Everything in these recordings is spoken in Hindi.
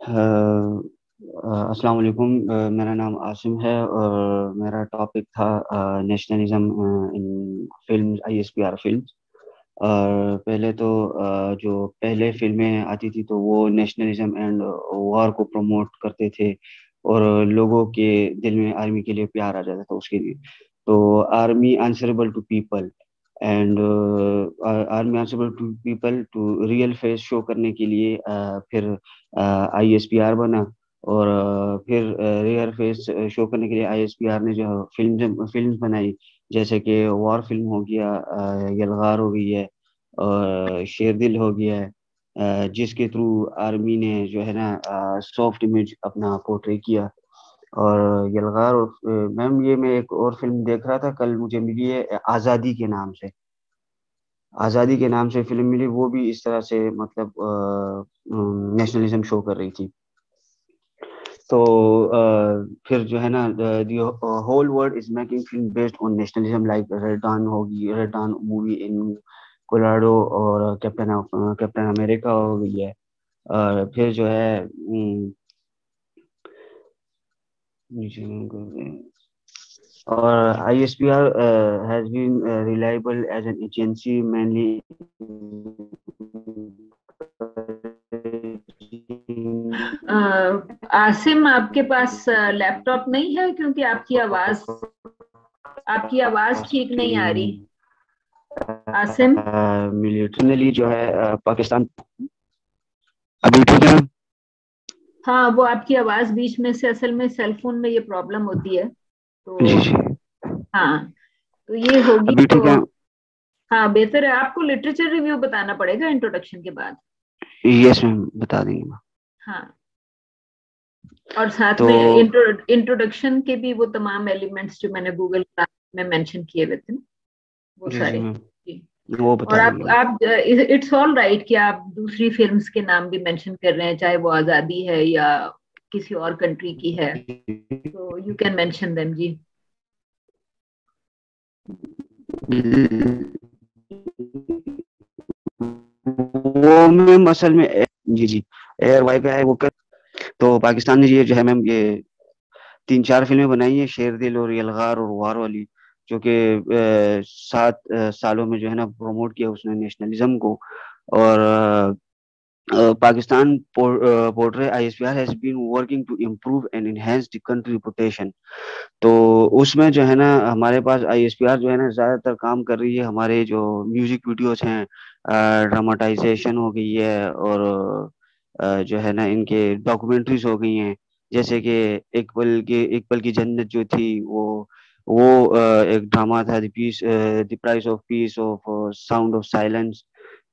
अस्सलाम वालेकुम। मेरा नाम आसिम है और मेरा टॉपिक था nationalism in film, ISPR film. और पहले तो जो पहले फिल्में आती थी तो वो नेशनलिज्म एंड वॉर को प्रमोट करते थे और लोगों के दिल में आर्मी के लिए प्यार आ जाता था उसके लिए। तो army answerable to people and army answerable to people to real face show करने के लिए फिर आईएसपीआर बना। और फिर रियल फेस शो करने के लिए आईएसपीआर ने जो फिल्म बनाई, जैसे कि वॉर फिल्म हो गया, यलगार हो गई है और शेरदिल हो गया है, जिसके थ्रू आर्मी ने जो है ना सॉफ्ट इमेज अपना पोर्ट्रे किया। और यलगार और मैम, ये मैं एक और फिल्म देख रहा था कल, मुझे मिली है आज़ादी के नाम से। आज़ादी के नाम से फिल्म मिली, वो भी इस तरह से मतलब नेशनलिज्म शो कर रही थी। तो फिर जो है ना, whole world is making film based on nationalism, like Red Dawn होगी, Red Dawn movie in Colorado, और कैप्टन अमेरिका हो गई है। और फिर जो है और ISPR has been reliable as an agency mainly अ, आसिम, आपके पास लैपटॉप नहीं है? क्योंकि आपकी आवाज ठीक नहीं आ रही। आसिम। मिलिट्री जो है पाकिस्तान। अभी ठीक है? हाँ, वो आपकी आवाज बीच में से, असल में सेलफोन में ये प्रॉब्लम होती है। जी तो जी। हाँ, तो ये होगी अभी ठीक तो। है? हाँ, बेहतर है, आपको लिटरेचर रिव्यू बताना पड़ेगा इंट्रोडक्शन के बाद। यस मैम, बता देंगे मैम। हाँ, और साथ तो में इंट्रोडक्शन के भी वो तमाम एलिमेंट्स जो मैंने गूगल क्लास में मेंशन किए हुए थे ना, वो जी जी सारे। मैम, जी। वो और बता आप देंगे मैम। आप इट्स ऑल राइट कि आप दूसरी फिल्म्स के नाम भी मेंशन कर रहे हैं, चाहे वो आजादी है या किसी और कंट्री की है, तो यू कैन मेंशन देम जी। वो मैम असल में जी जी, एयर वाईफाई वो कर। तो पाकिस्तान ने ये जो है मैम, ये तीन चार फिल्में बनाई हैं, शेरदिल और यलगार और वार वाली, जो कि 7 सालों में जो है ना प्रमोट किया उसने नेशनलिज्म को। और Pakistan portray ISPR has been working to improve and enhance the country reputation. तो उसमें जो है ना हमारे पास आईएसपीआर जो है ना ज्यादातर काम कर रही है, हमारे जो म्यूजिक वीडियोस हैं, ड्रामाटाइजेशन हो गई है, और जो है ना इनके डॉक्यूमेंट्रीज हो गई हैं। जैसे कि एक पल की जन्नत जो थी, वो एक ड्रामा था, the price of peace of sound of silence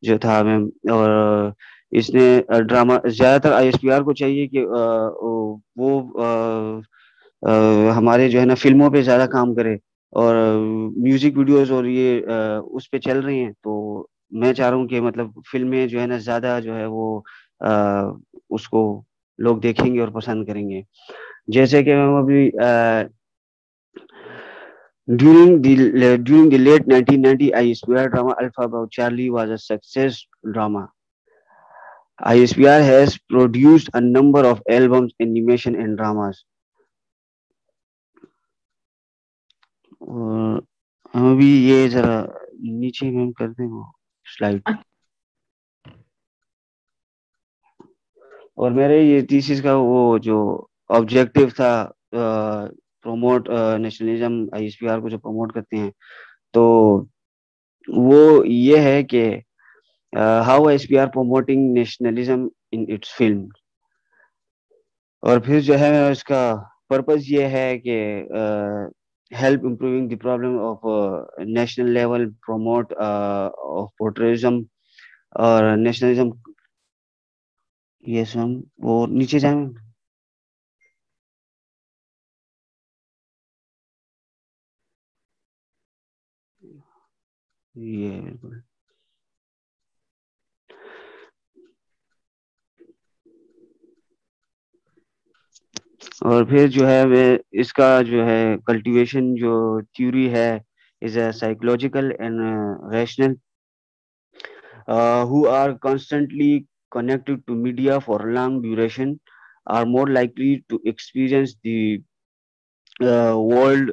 जो था मैम। और इसने ड्रामा ज्यादातर आईएसपीआर को चाहिए कि वो हमारे जो है ना फिल्मों पे ज्यादा काम करे, और म्यूजिक वीडियोस और ये उस पे चल रही हैं। तो मैं चाह रहा हूँ कि मतलब फिल्में जो है ना ज्यादा जो है वो अ, उसको लोग देखेंगे और पसंद करेंगे। जैसे कि हम अभी during the late 1990 ISPR drama Alpha about Charlie was a success drama. ISPR has produced a number of albums, animation and dramas. और हम अभी ये जरा नीचे मैम कर दें वो स्लाइड। और मेरे ये थीसिस का वो जो ऑब्जेक्टिव था, प्रमोट नेशनलिज्म, आईएसपीआर को जो प्रमोट करते हैं, तो वो ये है कि how ISPR promoting nationalism in its film. और फिर जो है इसका पर्पस ये है कि help improving the problem of national level, promote of patriotism और नेशनलिज्म। यस मैम, वो नीचे जाए। ये बिल्कुल। और फिर जो है वे इसका जो है कल्टीवेशन जो थ्योरी है, is a psychological and rational who are constantly connected to media for long duration. are more likely to experience the world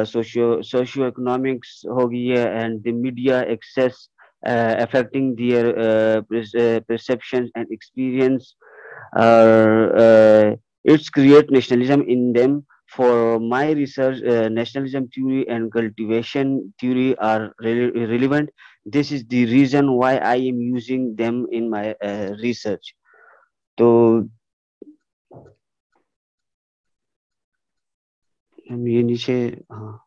socio-economics हो गई है and the media access affecting their perceptions and experience. It's create nationalism in them. For my research, nationalism theory and cultivation theory are relevant. This is the reason why I am using them in my research. तो हम ये नीचे हाँ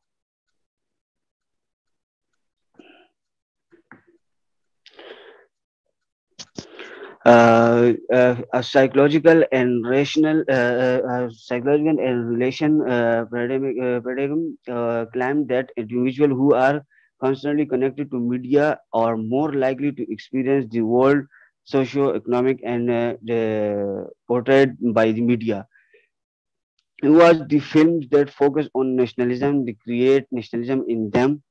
a psychological and relation paradigm claim that individuals who are constantly connected to media are more likely to experience the world socio-economic and portrayed by the media. It was the films that focus on nationalism, they create nationalism in them.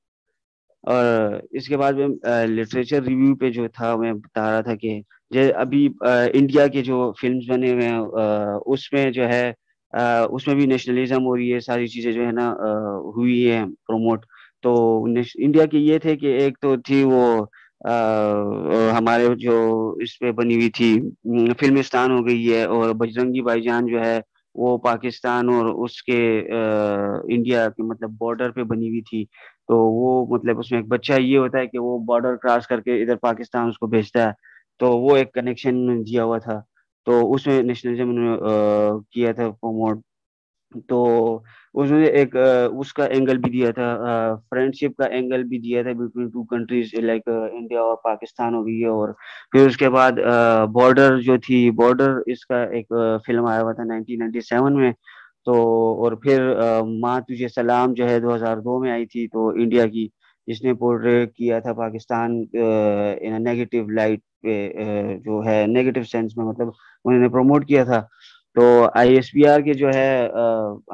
और इसके बाद में लिटरेचर रिव्यू पे जो था मैं बता रहा था कि जैसे अभी इंडिया के जो फिल्म्स बने हुए हैं उसमें जो है उसमें भी नेशनलिज्म हो रही है, सारी चीजें जो है ना हुई है प्रमोट। तो इंडिया के ये थे कि एक तो थी वो हमारे जो इस पे बनी हुई थी फिल्मिस्तान हो गई है, और बजरंगी भाईजान जो है वो पाकिस्तान और उसके इंडिया के मतलब बॉर्डर पे बनी हुई थी। तो वो मतलब उसमें एक बच्चा ये होता है कि वो बॉर्डर क्रॉस करके इधर पाकिस्तान उसको भेजता है, तो वो एक कनेक्शन दिया हुआ था। तो उसमें नेशनलिज्म ने किया था प्रमोट। तो उसने एक उसका एंगल भी दिया था, फ्रेंडशिप का एंगल भी दिया था between two countries like India और पाकिस्तान हो गई है। और फिर उसके बाद बॉर्डर जो थी, बॉर्डर इसका एक फिल्म आया हुआ था 1997 में। तो और फिर माँ तुझे सलाम जो है 2002 में आई थी, तो इंडिया की, जिसने पोर्ट्रे किया था पाकिस्तान इन नेगेटिव लाइट पे, जो है नेगेटिव सेंस में, मतलब उन्होंने प्रमोट किया था। तो आईएसपीआर के जो है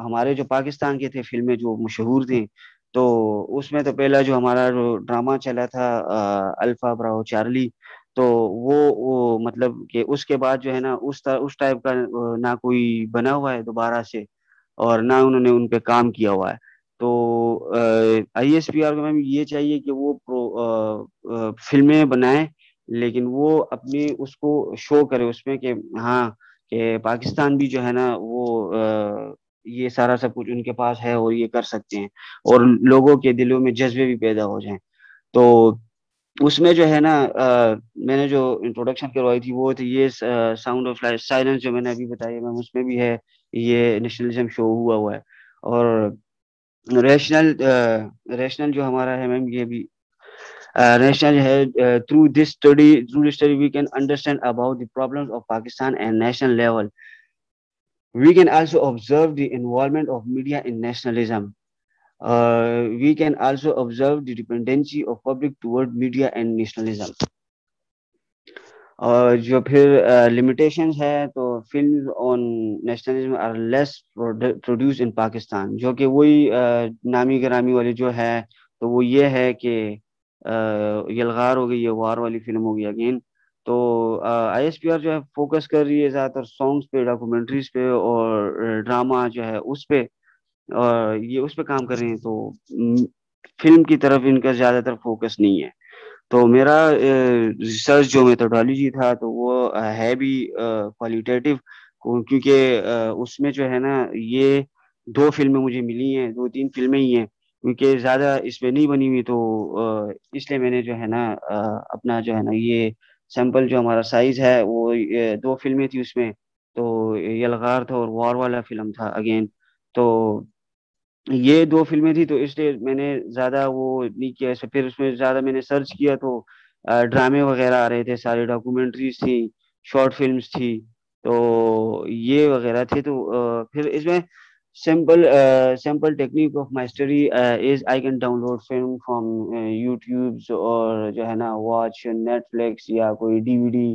हमारे जो पाकिस्तान के थे फिल्में जो मशहूर थी, तो उसमें तो पहला जो हमारा जो ड्रामा चला था अल्फा ब्रावो चार्ली, तो वो मतलब कि उसके बाद जो है ना उस टाइप का ना कोई बना हुआ है दोबारा से, और ना उन्होंने उन पे काम किया हुआ है। तो आईएसपीआर को मैम ये चाहिए कि वो फिल्में बनाए, लेकिन वो अपनी उसको शो करे उसमें कि हाँ कि पाकिस्तान भी जो है ना वो ये सारा सब कुछ उनके पास है और ये कर सकते हैं, और लोगों के दिलों में जज्बे भी पैदा हो जाएं। तो उसमें जो है ना मैंने जो इंट्रोडक्शन करवाई थी वो थी ये साउंड ऑफ साइलेंस जो मैंने अभी बताई मैम, उसमें भी है ये नेशनलिज्म शो हुआ हुआ है। और रैशनल जो हमारा है मैम ये भी national health through this study we can understand about the problems of Pakistan and national level. We can also observe the involvement of media in nationalism. We can also observe the dependency of public toward media and nationalism. और जो फिर लिमिटेशंस है, तो film on nationalism are less produce in Pakistan, जो कि वही नामी गिरामी वाली जो है, तो वो ये है कि यलगार हो गई, ये वार वाली फिल्म हो गई अगेन। तो आईएसपीआर जो है फोकस कर रही है ज़्यादातर सॉन्ग्स पे, डॉक्यूमेंट्रीज पे और ड्रामा जो है उस पे, और ये उस पे काम कर रही हैं। तो फिल्म की तरफ इनका ज़्यादातर फोकस नहीं है। तो मेरा रिसर्च जो मेथोडोलॉजी था, तो वो है भी क्वालिटेटिव, क्योंकि उसमें जो है ना ये दो फिल्में मुझे मिली हैं, दो तीन फिल्में ही हैं, क्योंकि ज़्यादा इसमें नहीं बनी हुई। तो इसलिए मैंने जो है ना अपना जो है ना ये सैंपल जो हमारा साइज है वो दो फिल्में थी उसमें, तो यलगार था और वॉर वाला फिल्म था अगेन। तो ये दो फिल्में थी, तो इसलिए मैंने ज्यादा वो नहीं किया ऐसे। फिर उसमें ज्यादा मैंने सर्च किया तो ड्रामे वगैरह आ रहे थे, सारी डॉक्यूमेंट्रीज थी, शॉर्ट फिल्म्स थी, तो ये वगैरह थे। तो फिर इसमें simple technique of mastery is I can download film from YouTube, और जो है ना वॉच नेटफ्लिक्स या कोई डीवीडी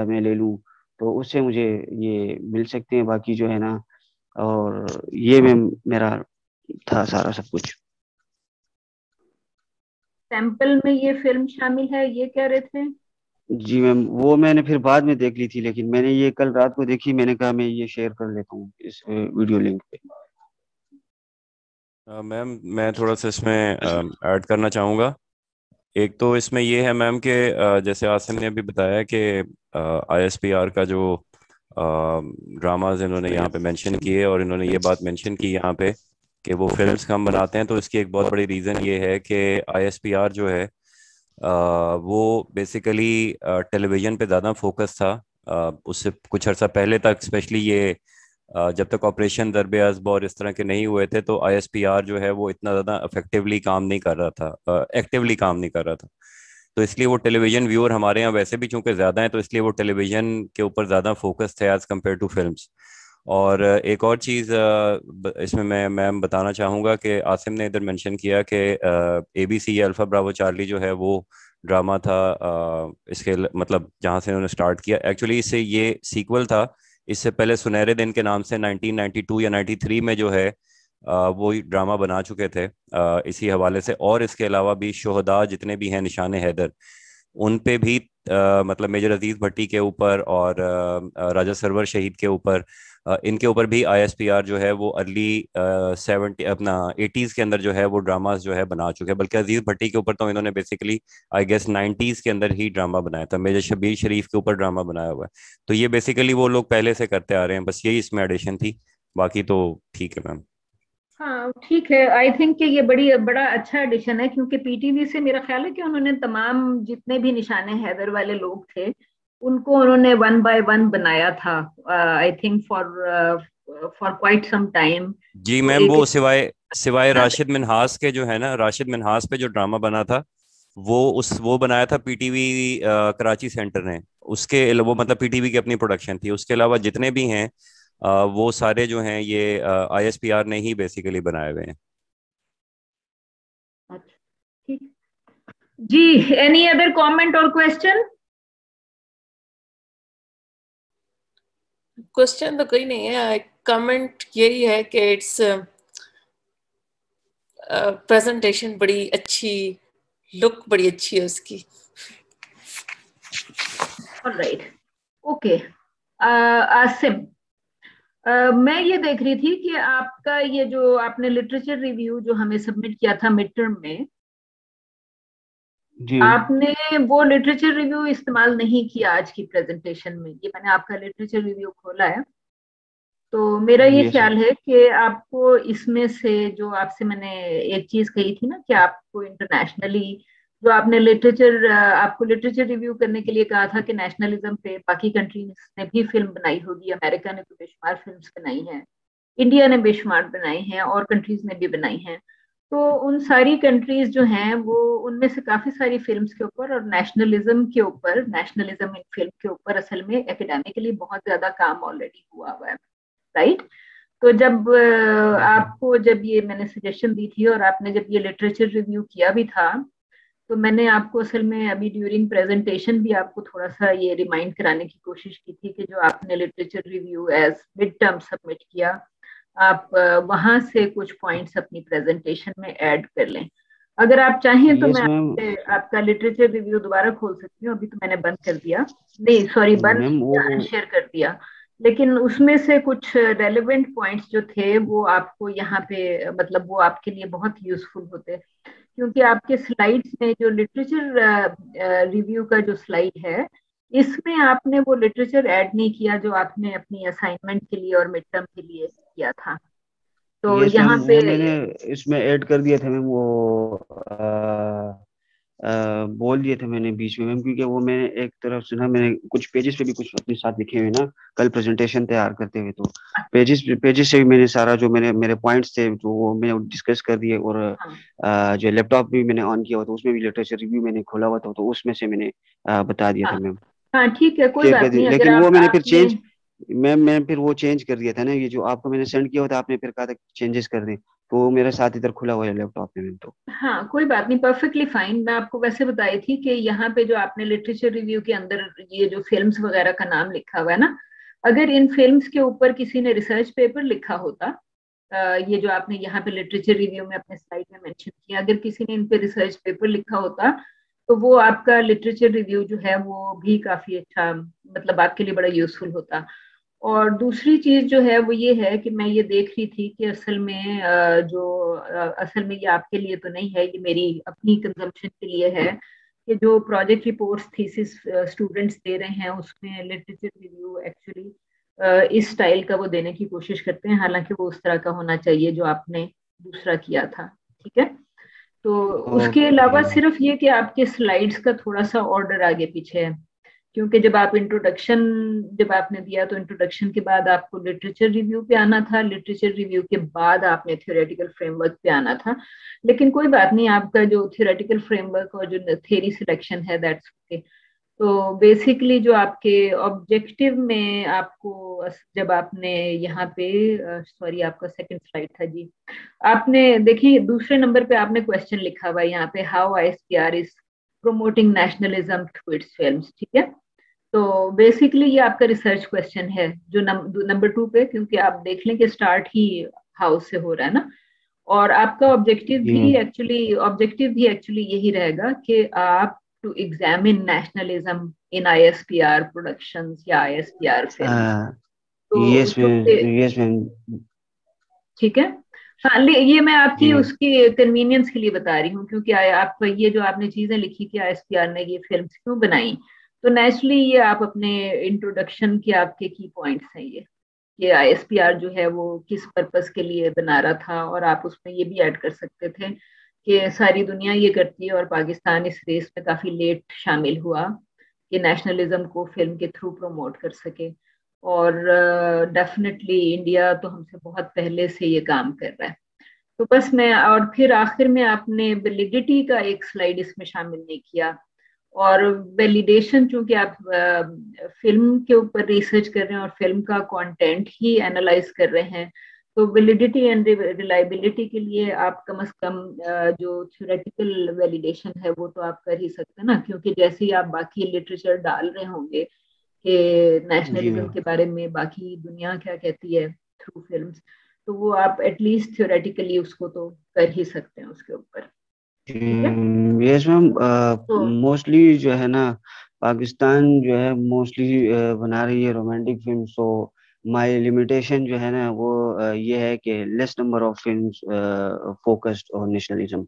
में ले लूँ, तो उससे मुझे ये मिल सकते हैं बाकी जो है ना। और ये मैं मेरा था सारा सब कुछ। सैंपल में ये फिल्म शामिल है, ये कह रहे थे? जी मैम, वो मैंने फिर बाद में देख ली थी, लेकिन मैंने ये कल रात को देखी, मैंने कहा मैं ये शेयर कर लेता हूँ इस वीडियो लिंक पे। मैम मैं थोड़ा सा इसमें ऐड करना चाहूँगा। एक तो इसमें ये है मैम कि जैसे आसिम ने अभी बताया कि आईएसपीआर का जो ड्रामाज इन्होंने यहाँ पे मेंशन किए, और इन्होंने ये बात मेंशन की यहाँ पे कि वो फिल्म्स कम बनाते हैं, तो इसकी एक बहुत बड़ी रीज़न ये है कि आईएसपीआर जो है वो बेसिकली टेलीविज़न पे ज़्यादा फोकस था। उससे कुछ अर्सा पहले तक, स्पेशली ये जब तक ऑपरेशन दरबे अज़ब और इस तरह के नहीं हुए थे, तो आईएसपीआर जो है वो इतना ज़्यादा इफेक्टिवली काम नहीं कर रहा था, एक्टिवली काम नहीं कर रहा था। तो इसलिए वो टेलीविज़न व्यूअर हमारे यहाँ वैसे भी चूंकि ज़्यादा है, तो इसलिए वो टेलीविज़न के ऊपर ज़्यादा फोकस थे एज़ कम्पेयर टू फिल्म्स। और एक और चीज़ इसमें मैं मैम बताना चाहूँगा कि आसिम ने इधर मेंशन किया कि एबीसी अल्फा ब्रावो चार्ली जो है वो ड्रामा था, इसके मतलब जहाँ से उन्होंने स्टार्ट किया, एक्चुअली इससे ये सीक्वल था। इससे पहले सुनहरे दिन के नाम से 1992 या 93 में जो है वो ड्रामा बना चुके थे इसी हवाले से। और इसके अलावा भी शोहदा जितने भी हैं, निशाने हैदर, उन पे भी मतलब मेजर अजीज भट्टी के ऊपर और राजा सरवर शहीद के ऊपर, इनके ऊपर भी आईएसपीआर जो है वो अर्ली 70 अपना 80s के अंदर जो है वो ड्रामास जो है बना चुके हैं। बल्कि अजीज भट्टी के ऊपर तो इन्होंने बेसिकली आई गेस 90s के अंदर ही ड्रामा बनाया था, मेजर शबीर शरीफ के ऊपर ड्रामा बनाया हुआ है। तो ये बेसिकली वो लोग पहले से करते आ रहे हैं, बस यही इसमें एडिशन थी, बाकी तो ठीक है मैम। हाँ ठीक है, आई थिंक कि ये बड़ा अच्छा एडिशन है, क्योंकि पीटीवी से मेरा ख्याल है कि उन्होंने तमाम जितने भी निशाने हैदर वाले लोग थे उनको उन्होंने वन बाय वन बनाया था, I think for quite some time. जी तो मैम, एक वो सिवाय सिवाय राशिद मिन्हास के जो है ना, राशिद मिन्हास पे जो ड्रामा बना था वो बनाया था पीटीवी कराची सेंटर ने। वो मतलब पीटीवी की अपनी प्रोडक्शन थी। उसके अलावा जितने भी हैं वो सारे जो हैं ये आईएसपीआर ने ही बेसिकली बनाए हुए हैं। अच्छा, ठीक जी। एनी अदर कमेंट और क्वेश्चन? क्वेश्चन तो कोई नहीं है, कमेंट यही है कि इट्स प्रेजेंटेशन बड़ी अच्छी, लुक बड़ी अच्छी है उसकी। Alright, okay. आसिम, मैं ये देख रही थी कि आपका ये जो आपने लिटरेचर रिव्यू जो हमें सबमिट किया था मिड टर्म में, जी मैम। आपने वो लिटरेचर रिव्यू इस्तेमाल नहीं किया आज की प्रेजेंटेशन में। ये मैंने आपका लिटरेचर रिव्यू खोला है, तो मेरा ये यस ख्याल है कि आपको इसमें से जो आपसे मैंने एक चीज कही थी ना कि आपको इंटरनेशनली जो आपने आपको लिटरेचर रिव्यू करने के लिए कहा था कि नेशनलिज्म पे बाकी कंट्रीज ने भी फिल्म बनाई होगी, अमेरिका ने तो बेशुमार फिल्म्स बनाई हैं, इंडिया ने बेशुमार बनाई हैं, और कंट्रीज ने भी बनाई हैं। तो उन सारी कंट्रीज जो हैं वो उनमें से काफी सारी फिल्म्स के ऊपर और नेशनलिज्म के ऊपर, नेशनलिज्म इन फिल्म के ऊपर असल में एकेडमिकली बहुत ज्यादा काम ऑलरेडी हुआ हुआ है, राइट? तो आपको जब ये मैंने सजेशन दी थी और आपने जब ये लिटरेचर रिव्यू किया भी था, तो मैंने आपको असल में अभी ड्यूरिंग प्रेजेंटेशन भी आपको थोड़ा सा ये रिमाइंड कराने की कोशिश की थी कि जो आपने literature review as mid term submit किया, आप वहां से कुछ पॉइंट्स अपनी प्रेजेंटेशन में ऐड कर लें। अगर आप चाहें तो यस मैं मैम। आपका लिटरेचर रिव्यू दोबारा खोल सकती हूँ, अभी तो मैंने बंद कर दिया, नहीं सॉरी बंद मैम वो शेयर कर दिया, लेकिन उसमें से कुछ रेलेवेंट पॉइंट्स जो थे वो आपको यहाँ पे मतलब वो आपके लिए बहुत यूजफुल होते, क्योंकि आपके स्लाइड्स में जो लिटरेचर रिव्यू का जो स्लाइड है इसमें आपने वो लिटरेचर ऐड नहीं किया जो आपने अपनी असाइनमेंट के लिए और मिड टर्म के लिए किया था। तो यस मैम, यहाँ पे वो मैंने इसमें ऐड कर दिया था मैम, वो बोल दिए थे मैंने बीच में मैम, क्योंकि वो मैंने एक तरफ से ना मैंने कुछ पेजेस पे भी कुछ अपने साथ लिखे हुए ना कल प्रेजेंटेशन तैयार करते हुए, तो पेजेस से भी मैंने सारा जो मैंने मेरे पॉइंट्स थे तो वो मैंने डिस्कस कर दिए। और हाँ जो लैपटॉप भी मैंने ऑन किया हुआ था उसमें भी लिटरेचर रिव्यू मैंने खोला हुआ था, तो उसमें से मैंने बता दिया हाँ था मैम, हाँ, ठीक है, कोई शेयर कर बात दी। नहीं। अगर लेकिन वो मैंने फिर आपने चेंज मैं फिर वो चेंज कर दिया था ना, ये जो आपको मैंने सेंड किया हुआ था आपने फिर कहा था चेंजेस कर दें, तो वो मेरे साथ इधर खुला हुआ है लैपटॉप में मैम। तो हाँ कोई बात नहीं, परफेक्टली फाइन। मैं आपको वैसे बताई थी कि यहाँ पे जो आपने लिटरेचर रिव्यू के अंदर ये जो फिल्म्स वगैरह का नाम लिखा हुआ है ना, अगर इन फिल्म्स के ऊपर किसी ने रिसर्च पेपर लिखा होता, ये जो आपने यहाँ पे लिटरेचर रिव्यू में अपने स्लाइड में मेंशन किया, अगर किसी ने इन पे रिसर्च पेपर लिखा होता तो वो आपका लिटरेचर रिव्यू जो है वो भी काफी अच्छा, मतलब आपके लिए बड़ा यूजफुल होता। और दूसरी चीज जो है वो ये है कि मैं ये देख रही थी कि असल में असल में ये आपके लिए तो नहीं है, ये मेरी अपनी कंजम्पशन के लिए है, कि जो project reports thesis students they रहे हैं उसमें लिटरेचर रिव्यू एक्चुअली इस स्टाइल का वो देने की कोशिश करते हैं, हालांकि वो उस तरह का होना चाहिए जो आपने दूसरा किया था। ठीक है, तो उसके अलावा ओके। सिर्फ ये कि आपके स्लाइड्स का थोड़ा सा ऑर्डर आगे पीछे है, क्योंकि जब आपने दिया तो इंट्रोडक्शन के बाद आपको लिटरेचर रिव्यू पे आना था, लिटरेचर रिव्यू के बाद आपने थ्योरेटिकल फ्रेमवर्क पे आना था। लेकिन कोई बात नहीं, आपका जो थ्योरेटिकल फ्रेमवर्क और जो थ्योरी सिलेक्शन है दैट्स ओके। तो बेसिकली जो आपके ऑब्जेक्टिव में आपको, जब आपने यहाँ पे, सॉरी आपका सेकंड स्लाइड था जी, आपने देखिए दूसरे नंबर पे आपने क्वेश्चन लिखा हुआ है यहाँ पे, how ISPR is promoting nationalism through it's films. ठीक है, तो बेसिकली ये आपका रिसर्च क्वेश्चन है जो नंबर 2 पे, क्योंकि आप देख लें कि स्टार्ट ही हाउस से हो रहा है ना। और आपका ऑब्जेक्टिव भी एक्चुअली यही रहेगा कि आप to examine nationalism in ISPR productions या ISPR फिल्म। तो यस चूंकि, मैम, यस मैम। ठीक है, हाँ ये मैं आपकी जी मैम। उसकी कन्वीनियंस के लिए बता रही हूँ, क्योंकि आप ये जो आपने चीजें लिखी कि ISPR ने ये फिल्म क्यों बनाई, तो नेचुरली ये आप अपने इंट्रोडक्शन के आपके की पॉइंट्स हैं ये, कि ISPR जो है वो किस पर्पस के लिए बना रहा था। और आप उसमें ये भी ऐड कर सकते थे कि सारी दुनिया ये करती है और पाकिस्तान इस रेस में काफी लेट शामिल हुआ कि नेशनलिज्म को फिल्म के थ्रू प्रमोट कर सके। और डेफिनेटली इंडिया तो हमसे बहुत पहले से ये काम कर रहा है। तो बस मैं, और फिर आखिर में आपने वैलिडिटी का एक स्लाइड इसमें शामिल नहीं किया। और वैलिडेशन, चूंकि आप फिल्म के ऊपर रिसर्च कर रहे हैं और फिल्म का कंटेंट ही एनालाइज कर रहे हैं, तो वैलिडिटी एंड रिलायबिलिटी के लिए आप कम से कम जो थ्योरेटिकल वैलिडेशन है वो तो आप कर ही सकते हैं ना, क्योंकि जैसे ही आप बाकी लिटरेचर डाल रहे होंगे कि जी नेशनलिज्म मैम। के बारे में बाकी दुनिया क्या कहती है थ्रू फिल्म्स, तो वो आप एटलीस्ट थ्योरेटिकली उसको तो कर ही सकते हैं उसके ऊपर। ठीक है, यस मैम। तो मोस्टली जो है ना, पाकिस्तान जो है मोस्टली बना रही है romantic film. So my limitation जो है ना वो ये है कि less number of films focused on nationalism.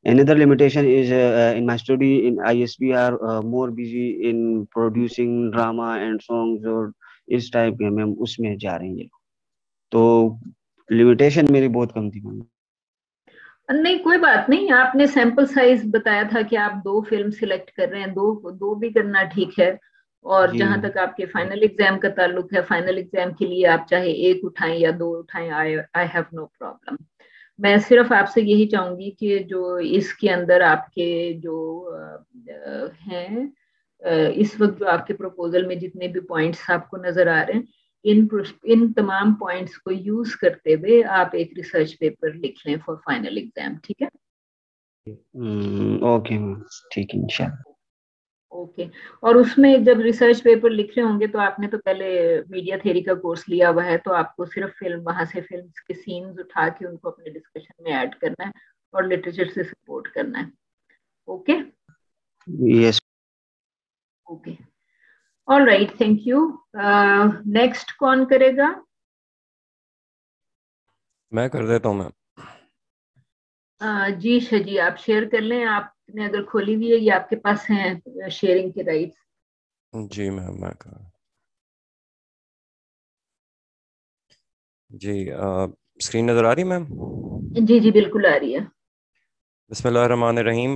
Another limitation is in my study in ISPR more busy in producing drama and songs और इस टाइप के मैम उसमें जा रही है। तो लिमिटेशन मेरी बहुत कम थी मैम। नहीं कोई बात नहीं, आपने सैंपल साइज बताया था कि आप 2 फिल्म सिलेक्ट कर रहे हैं, दो दो भी करना ठीक है। और जी जहां मैम। तक आपके फाइनल एग्जाम का ताल्लुक है, फाइनल एग्जाम के लिए आप चाहे 1 उठाएं या 2 उठाएं, आई हैव नो प्रॉब्लम। मैं सिर्फ आपसे यही चाहूंगी कि जो इसके अंदर आपके जो हैं, इस वक्त जो आपके प्रपोजल में जितने भी पॉइंट्स आपको नजर आ रहे हैं, इन तमाम पॉइंट्स को यूज करते हुए आप एक रिसर्च पेपर लिख लें फॉर फाइनल एग्जाम। ठीक है, ओके मैम, ठीक है इंशाल्लाह। ओके। और उसमें जब रिसर्च पेपर लिख रहे होंगे तो आपने तो पहले मीडिया थ्योरी का कोर्स लिया हुआ है, तो आपको सिर्फ फिल्म, वहां से फिल्म के सीन्स उठा के उनको अपने डिस्कशन में ऐड करना है और लिटरेचर से सपोर्ट करना है। Okay, yes. Okay, all right, thank you. Next कौन करेगा? मैं कर देता हूँ मैम। जी जी, आप शेयर कर लें, आपने अगर खोली हुई है, ये आपके पास हैं शेयरिंग के राइट्स। जी मैम मैं कर जी। स्क्रीन नज़र आ रही मैम? जी जी बिल्कुल आ रही है। Bismillahirrahmanirrahim.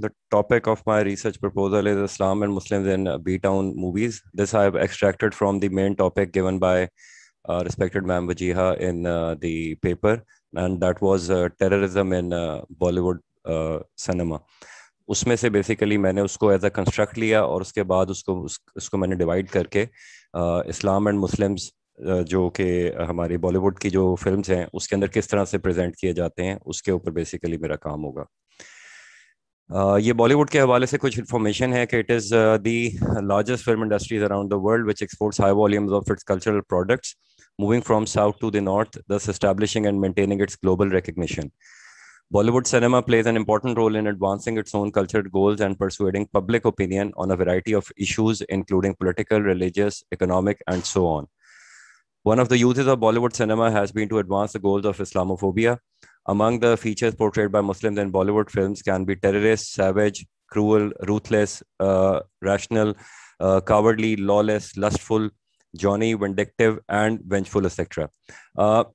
The topic of my research proposal is Islam and Muslims in B-Town movies. This I have extracted from the main topic given by respected Ma'am Wajiha in the paper, and that was terrorism in Bollywood cinema. उसमें से बेसिकली मैंने उसको एज अ कंस्ट्रक्ट लिया और उसके बाद उसको मैंने डिवाइड करके इस्लाम एंड मुस्लिम्स जो कि हमारी बॉलीवुड की जो फिल्म्स हैं उसके अंदर किस तरह से प्रेजेंट किए जाते हैं उसके ऊपर बेसिकली मेरा काम होगा। ये बॉलीवुड के हवाले से कुछ इन्फॉर्मेशन है कि it is the largest film industries around the world which exports high volumes of its cultural products moving from south to the north, thus establishing and maintaining its global recognition. Bollywood cinema plays an important role in advancing its own cultural goals and persuading public opinion on a variety of issues, including political, religious, economic, and so on. One of the uses of Bollywood cinema has been to advance the goals of Islamophobia. Among the features portrayed by Muslims in Bollywood films can be terrorist, savage, cruel, ruthless, rational, cowardly, lawless, lustful, Johnny, vindictive and vengeful etcetera.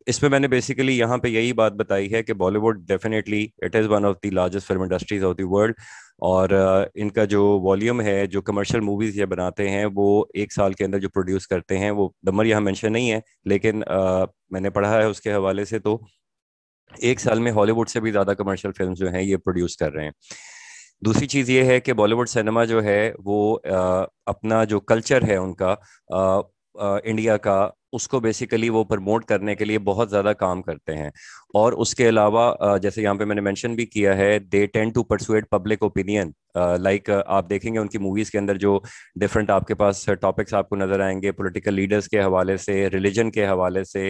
इसमें मैंने बेसिकली यहाँ पे यही बात बताई है कि Bollywood definitely it is one of the largest film industries of the world, और इनका जो वॉल्यूम है, जो कमर्शियल मूवीज ये बनाते हैं, वो एक साल के अंदर जो प्रोड्यूस करते हैं, वो नंबर यहाँ मेंशन नहीं है, लेकिन मैंने पढ़ा है उसके हवाले से, तो एक साल में हॉलीवुड से भी ज़्यादा कमर्शियल फिल्म जो हैं ये प्रोड्यूस कर रहे हैं. दूसरी चीज़ ये है कि बॉलीवुड सिनेमा जो है वो अपना जो कल्चर है उनका इंडिया का, उसको बेसिकली वो प्रमोट करने के लिए बहुत ज़्यादा काम करते हैं. और उसके अलावा जैसे यहाँ पे मैंने मेंशन भी किया है, they tend to persuade public opinion. Like आप देखेंगे उनकी मूवीज़ के अंदर जो डिफरेंट आपके पास टॉपिक्स आपको नज़र आएंगे, पॉलिटिकल लीडर्स के हवाले से, रिलीजन के हवाले से,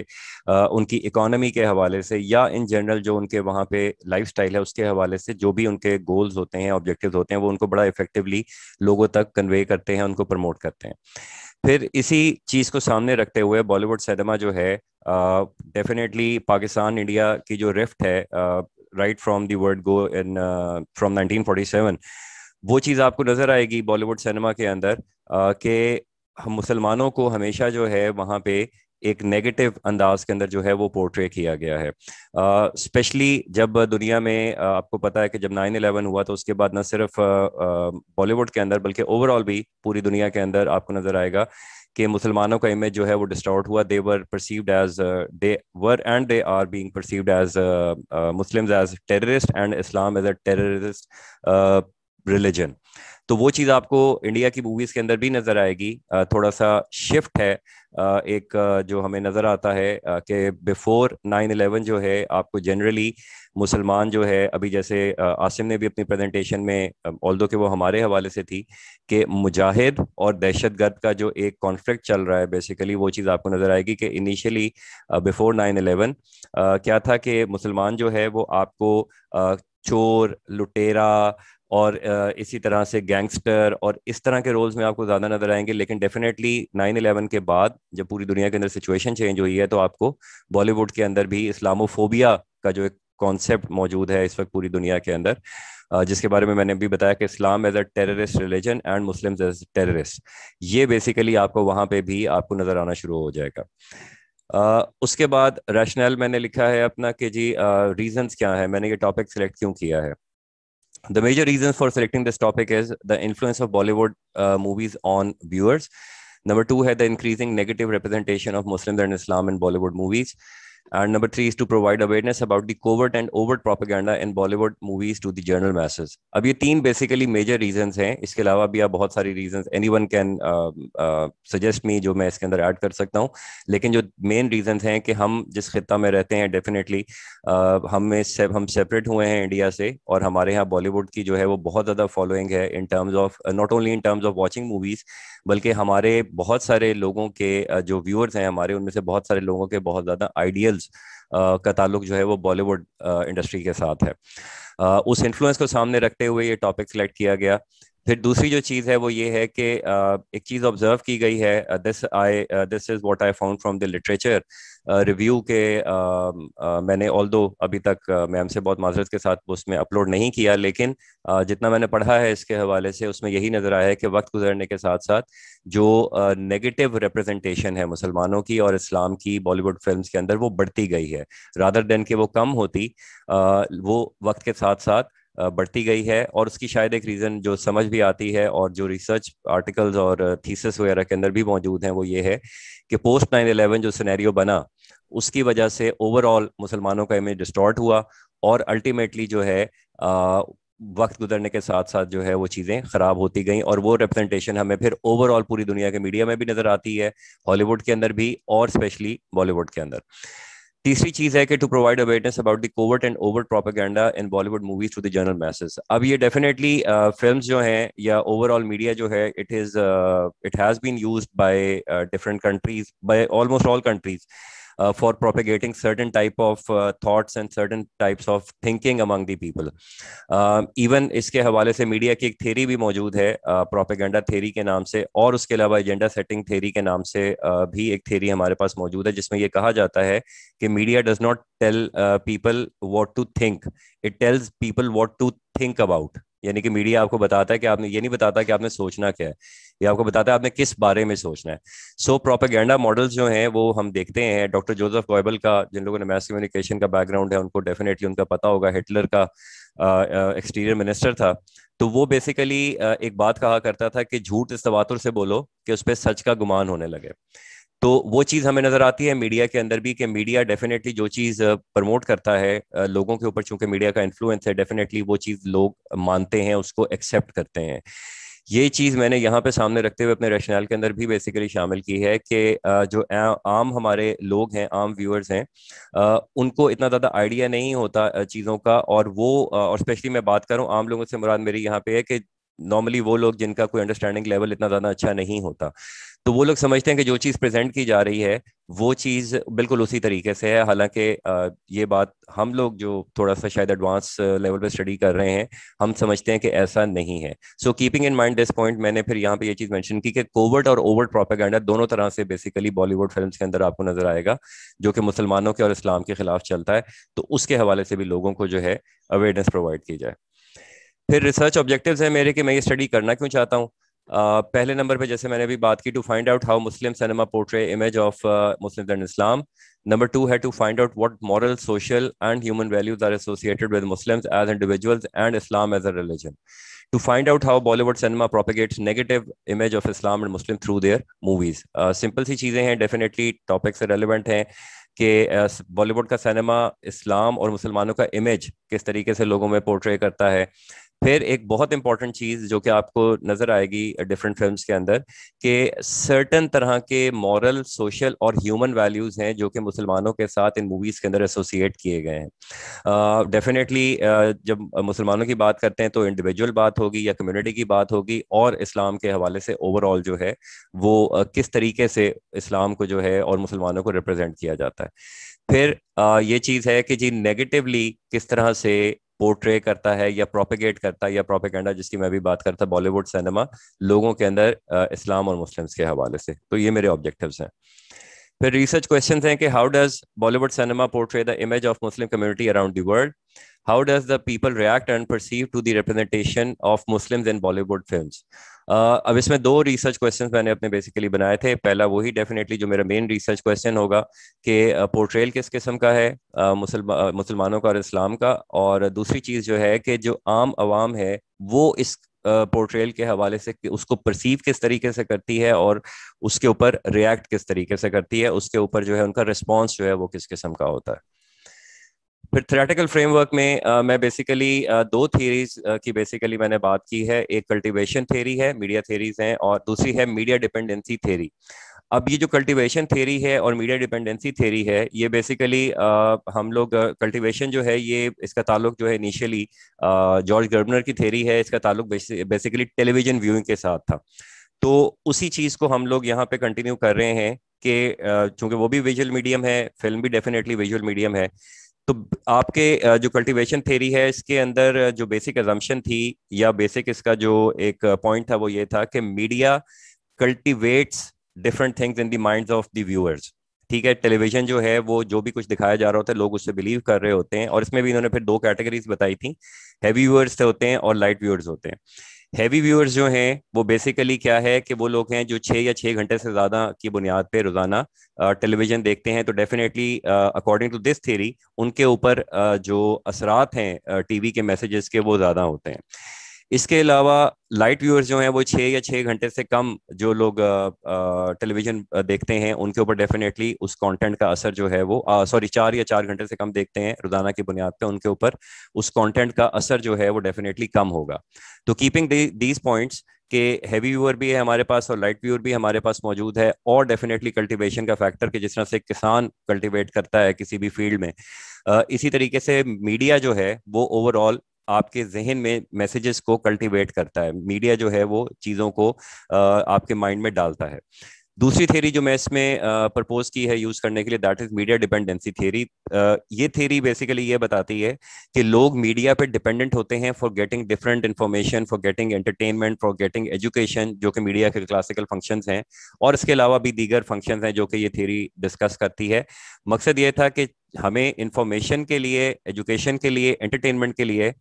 उनकी इकोनॉमी के हवाले से, या इन जनरल जो उनके वहाँ पे लाइफस्टाइल है उसके हवाले से, जो भी उनके गोल्स होते हैं, ऑब्जेक्टिव्स होते हैं, वो उनको बड़ा इफेक्टिवली लोगों तक कन्वे करते हैं, उनको प्रमोट करते हैं. फिर इसी चीज़ को सामने रखते हुए बॉलीवुड सिनेमा जो है डेफिनेटली पाकिस्तान इंडिया की जो रिफ्ट है, right from the word go in from 1947, वो चीज़ आपको नज़र आएगी बॉलीवुड सिनेमा के अंदर कि मुसलमानों को हमेशा जो है वहाँ पे एक नेगेटिव अंदाज के अंदर जो है वो पोर्ट्रे किया गया है. स्पेशली जब दुनिया में आपको पता है कि जब 9/11 हुआ तो उसके बाद न सिर्फ बॉलीवुड के अंदर बल्कि ओवरऑल भी पूरी दुनिया के अंदर आपको नजर आएगा कि मुसलमानों का इमेज जो है वो डिस्टॉर्ट हुआ. They were perceived as they were and they are being perceived as Muslims as terrorist and Islam as a terrorist religion. तो वो चीज़ आपको इंडिया की मूवीज़ के अंदर भी नज़र आएगी. थोड़ा सा शिफ्ट है एक जो हमें नज़र आता है कि बिफोर 9/11 जो है आपको जनरली मुसलमान जो है, अभी जैसे आसिम ने भी अपनी प्रेजेंटेशन में, ऑल्दो कि वो हमारे हवाले से थी, कि मुजाहिद और दहशतगर्द का जो एक कॉन्फ्लिक्ट चल रहा है, बेसिकली वो चीज़ आपको नज़र आएगी कि इनिशियली बिफोर 9/11 क्या था कि मुसलमान जो है वो आपको चोर, लुटेरा और इसी तरह से गैंगस्टर और इस तरह के रोल्स में आपको ज़्यादा नजर आएंगे. लेकिन डेफिनेटली 9/11 के बाद जब पूरी दुनिया के अंदर सिचुएशन चेंज हुई है, तो आपको बॉलीवुड के अंदर भी इस्लामोफोबिया का जो एक कॉन्सेप्ट मौजूद है इस वक्त पूरी दुनिया के अंदर, जिसके बारे में मैंने भी बताया कि Islam as a terrorist religion and Muslims as terrorist, ये बेसिकली आपको वहाँ पे भी आपको नजर आना शुरू हो जाएगा. उसके बाद रैशनल मैंने लिखा है अपना कि जी रीजंस क्या है, मैंने ये टॉपिक सिलेक्ट क्यों किया है. The major reasons for selecting this topic is the influence of Bollywood movies on viewers. Number 2 है the increasing negative representation of Muslims and Islam in Bollywood movies. And number 3 is to provide awareness about the covert and overt propaganda in Bollywood movies to the general masses. अब ये 3 basically major reasons हैं. इसके अलावा भी आप बहुत सारी reasons anyone can suggest me जो मैं इसके अंदर ऐड कर सकता हूँ. लेकिन जो main reasons हैं कि हम जिस खित्ता में रहते हैं definitely हम सेपरेट हुए हैं इंडिया से, और हमारे यहाँ बॉलीवुड की जो है वो बहुत ज़्यादा फॉलोइंग है in terms of not only in terms of watching movies, बल्कि हमारे बहुत सारे लोगों के जो व्यूअर्स हैं हमारे, उनमें से बहुत सारे लोगों के बहुत ज़्यादा आइडियल्स का ताल्लुक जो है वो बॉलीवुड इंडस्ट्री के साथ है. उस इन्फ्लुएंस को सामने रखते हुए ये टॉपिक सिलेक्ट किया गया. फिर दूसरी जो चीज़ है वो ये है कि एक चीज़ ऑब्जर्व की गई है, this is what I found from the literature review के, मैंने ऑल्दो अभी तक मैम से बहुत माजरत के साथ उसमें अपलोड नहीं किया, लेकिन जितना मैंने पढ़ा है इसके हवाले से उसमें यही नज़र आया है कि वक्त गुजरने के साथ साथ जो नेगेटिव रिप्रेजेंटेशन है मुसलमानों की और इस्लाम की बॉलीवुड फिल्म्स के अंदर वो बढ़ती गई है, रादर देन कि वो कम होती, वो वक्त के साथ साथ बढ़ती गई है. और उसकी शायद एक रीज़न जो समझ भी आती है और जो रिसर्च आर्टिकल्स और थीसिस वगैरह के अंदर भी मौजूद हैं वो ये है कि पोस्ट 9/11 जो सिनेरियो बना उसकी वजह से ओवरऑल मुसलमानों का इमेज डिस्टॉर्ट हुआ, और अल्टीमेटली जो है वक्त गुजरने के साथ साथ जो है वो चीज़ें ख़राब होती गई, और वो रिप्रेजेंटेशन हमें फिर ओवरऑल पूरी दुनिया के मीडिया में भी नज़र आती है, हॉलीवुड के अंदर भी और स्पेशली बॉलीवुड के अंदर. तीसरी चीज है कि to provide awareness about the covert and overt propaganda in Bollywood movies to the general masses. अब ये डेफिनेटली फिल्म्स जो हैं या ओवरऑल मीडिया जो है it has been used by different countries, by almost all countries for propagating certain type of thoughts and certain types of thinking among the people. Even इसके हवाले से मीडिया की एक थेरी भी मौजूद है प्रोपेगेंडा थेरी के नाम से, और उसके अलावा एजेंडा सेटिंग थेरी के नाम से भी एक थेरी हमारे पास मौजूद है, जिसमें ये कहा जाता है कि media does not tell people what to think, it tells people what to think about. यानी कि मीडिया आपको बताता है कि आपने, ये नहीं बताता कि आपने सोचना क्या है, ये आपको बताता है आपने किस बारे में सोचना है। सो प्रोपेगेंडा मॉडल्स जो हैं वो हम देखते हैं डॉक्टर जोसेफ गोएबल का, जिन लोगों ने मैस कम्युनिकेशन का बैकग्राउंड है उनको डेफिनेटली उनका पता होगा, हिटलर का एक्सटीरियर मिनिस्टर था। तो वो बेसिकली एक बात कहा करता था कि झूठ इस तवातुर से बोलो कि उस पर सच का गुमान होने लगे। तो वो चीज़ हमें नजर आती है मीडिया के अंदर भी कि मीडिया डेफिनेटली जो चीज़ प्रमोट करता है लोगों के ऊपर, चूंकि मीडिया का इन्फ्लुएंस है, डेफिनेटली वो चीज़ लोग मानते हैं, उसको एक्सेप्ट करते हैं। ये चीज़ मैंने यहाँ पे सामने रखते हुए अपने रैशनल के अंदर भी बेसिकली शामिल की है कि जो आम हमारे लोग हैं, आम व्यूअर्स हैं, उनको इतना ज़्यादा आइडिया नहीं होता चीज़ों का, और वो और स्पेशली मैं बात करूँ आम लोगों से, मुराद मेरी यहाँ पे है कि नॉर्मली वो लोग जिनका कोई अंडरस्टैंडिंग लेवल इतना ज़्यादा अच्छा नहीं होता, तो वो लोग समझते हैं कि जो चीज़ प्रेजेंट की जा रही है वो चीज़ बिल्कुल उसी तरीके से है। हालांकि ये बात हम लोग जो थोड़ा सा शायद एडवांस लेवल पे स्टडी कर रहे हैं, हम समझते हैं कि ऐसा नहीं है। So keeping in mind this point, मैंने फिर यहाँ पे ये चीज़ मेंशन की कि कोवर्ट और ओवर्ट प्रोपेगेंडा दोनों तरह से बेसिकली बॉलीवुड फिल्म्स के अंदर आपको नजर आएगा, जो कि मुसलमानों के और इस्लाम के खिलाफ चलता है। तो उसके हवाले से भी लोगों को जो है अवेयरनेस प्रोवाइड की जाए। फिर रिसर्च ऑब्जेक्टिव्स है मेरे कि मैं ये स्टडी करना क्यों चाहता हूँ। पहले नंबर पे जैसे मैंने अभी बात की, to find out how Muslim cinema portray image of Muslims and Islam. Number 2 है to find out what moral, social and human values are associated with Muslims as individuals and Islam as a religion. To find out how Bollywood cinema propagates negative image of Islam and Muslim through their movies. Simple सी चीज़ें हैं, डेफिनेटली टॉपिक से रेलिवेंट हैं कि बॉलीवुड का सिनेमा इस्लाम और मुसलमानों का इमेज किस तरीके से लोगों में पोर्ट्रे करता है। फिर एक बहुत इंपॉर्टेंट चीज़ जो कि आपको नजर आएगी डिफरेंट फिल्म्स के अंदर, कि सर्टन तरह के मॉरल, सोशल और ह्यूमन वैल्यूज हैं जो कि मुसलमानों के साथ इन मूवीज के अंदर एसोसिएट किए गए हैं। डेफिनेटली जब मुसलमानों की बात करते हैं तो इंडिविजुअल बात होगी या कम्युनिटी की बात होगी, और इस्लाम के हवाले से ओवरऑल जो है वो किस तरीके से इस्लाम को जो है और मुसलमानों को रिप्रेजेंट किया जाता है। फिर ये चीज़ है कि जी नेगेटिवली किस तरह से पोर्ट्रे करता है या प्रोपेगेट करता है, या प्रोपेगेंडा जिसकी मैं भी बात करता बॉलीवुड सिनेमा लोगों के अंदर इस्लाम और मुस्लिम्स के हवाले से। तो ये मेरे ऑब्जेक्टिव्स हैं। फिर रिसर्च क्वेश्चंस हैं कि how does Bollywood cinema portray the image of Muslim community around the world, how does the people react and perceive to the representation of Muslims in Bollywood films. अब इसमें 2 रिसर्च क्वेश्चंस मैंने अपने बेसिकली बनाए थे। पहला वही डेफिनेटली जो मेरा मेन रिसर्च क्वेश्चन होगा कि पोर्ट्रेल किस किस्म का है मुसलमानों का और इस्लाम का, और दूसरी चीज़ जो है कि जो आम आवाम है वो इस पोर्ट्रेल के हवाले से उसको परसीव किस तरीके से करती है और उसके ऊपर रिएक्ट किस तरीके से करती है, उसके ऊपर जो है उनका रिस्पॉन्स जो है वो किस किस्म का होता है। फिर थ्योरेटिकल फ्रेमवर्क में मैं बेसिकली 2 थियरीज की बेसिकली मैंने बात की है। एक कल्टीवेशन थ्योरी है, मीडिया थ्योरीज हैं, और दूसरी है मीडिया डिपेंडेंसी थ्योरी। अब ये जो कल्टीवेशन थ्योरी है और मीडिया डिपेंडेंसी थ्योरी है, ये बेसिकली हम लोग कल्टीवेशन जो है ये इसका ताल्लुक जो है इनिशियली जॉर्ज गर्बनर की थ्योरी है, इसका ताल्लुक बेसिकली टेलीविजन व्यूइंग के साथ था। तो उसी चीज़ को हम लोग यहाँ पे कंटिन्यू कर रहे हैं कि चूंकि वो भी विजुअल मीडियम है, फिल्म भी डेफिनेटली विजुअल मीडियम है। तो आपके जो कल्टीवेशन थ्योरी है इसके अंदर जो बेसिक अजम्पशन थी या बेसिक इसका जो एक पॉइंट था वो ये था कि media cultivates different things in the minds of the viewers. ठीक है, टेलीविजन जो है वो जो भी कुछ दिखाया जा रहा होता है लोग उससे बिलीव कर रहे होते हैं, और इसमें भी इन्होंने फिर 2 कैटेगरीज बताई थी, हैवी व्यूअर्स होते हैं और लाइट व्यूअर्स होते हैं। हैवी व्यूअर्स जो हैं वो बेसिकली क्या है कि वो लोग हैं जो 6 या 6 घंटे से ज़्यादा की बुनियाद पे रोज़ाना टेलीविज़न देखते हैं। तो definitely according to this theory उनके ऊपर जो असरात हैं टीवी के मैसेजेस के वो ज़्यादा होते हैं। इसके अलावा लाइट व्यूअर्स जो हैं वो 6 या 6 घंटे से कम जो लोग टेलीविज़न देखते हैं उनके ऊपर डेफिनेटली उस कंटेंट का असर जो है वो 4 या 4 घंटे से कम देखते हैं रोजाना की बुनियाद पे, उनके ऊपर उस कंटेंट का असर जो है वो डेफिनेटली कम होगा। तो कीपिंग दीज पॉइंट्स के हैवी व्यूअर भी है हमारे पास और लाइट व्यूअर भी हमारे पास मौजूद है, और डेफिनेटली कल्टीवेशन का फैक्टर कि जिस तरह से किसान कल्टीवेट करता है किसी भी फील्ड में, इसी तरीके से मीडिया जो है वो ओवरऑल आपके जहन में मैसेजेस को कल्टीवेट करता है। मीडिया जो है वो चीज़ों को आपके माइंड में डालता है। दूसरी थ्योरी जो मैं इसमें प्रपोज की है यूज करने के लिए, that is media dependency theory. ये थ्योरी बेसिकली ये बताती है कि लोग मीडिया पे डिपेंडेंट होते हैं for getting different information, for getting entertainment, for getting education, जो कि मीडिया के क्लासिकल फंक्शंस हैं, और इसके अलावा भी दीगर फंक्शंस हैं जो कि ये थ्योरी डिस्कस करती है। मकसद ये था कि हमें इंफॉर्मेशन के लिए, एजुकेशन के लिए, एंटरटेनमेंट के लिए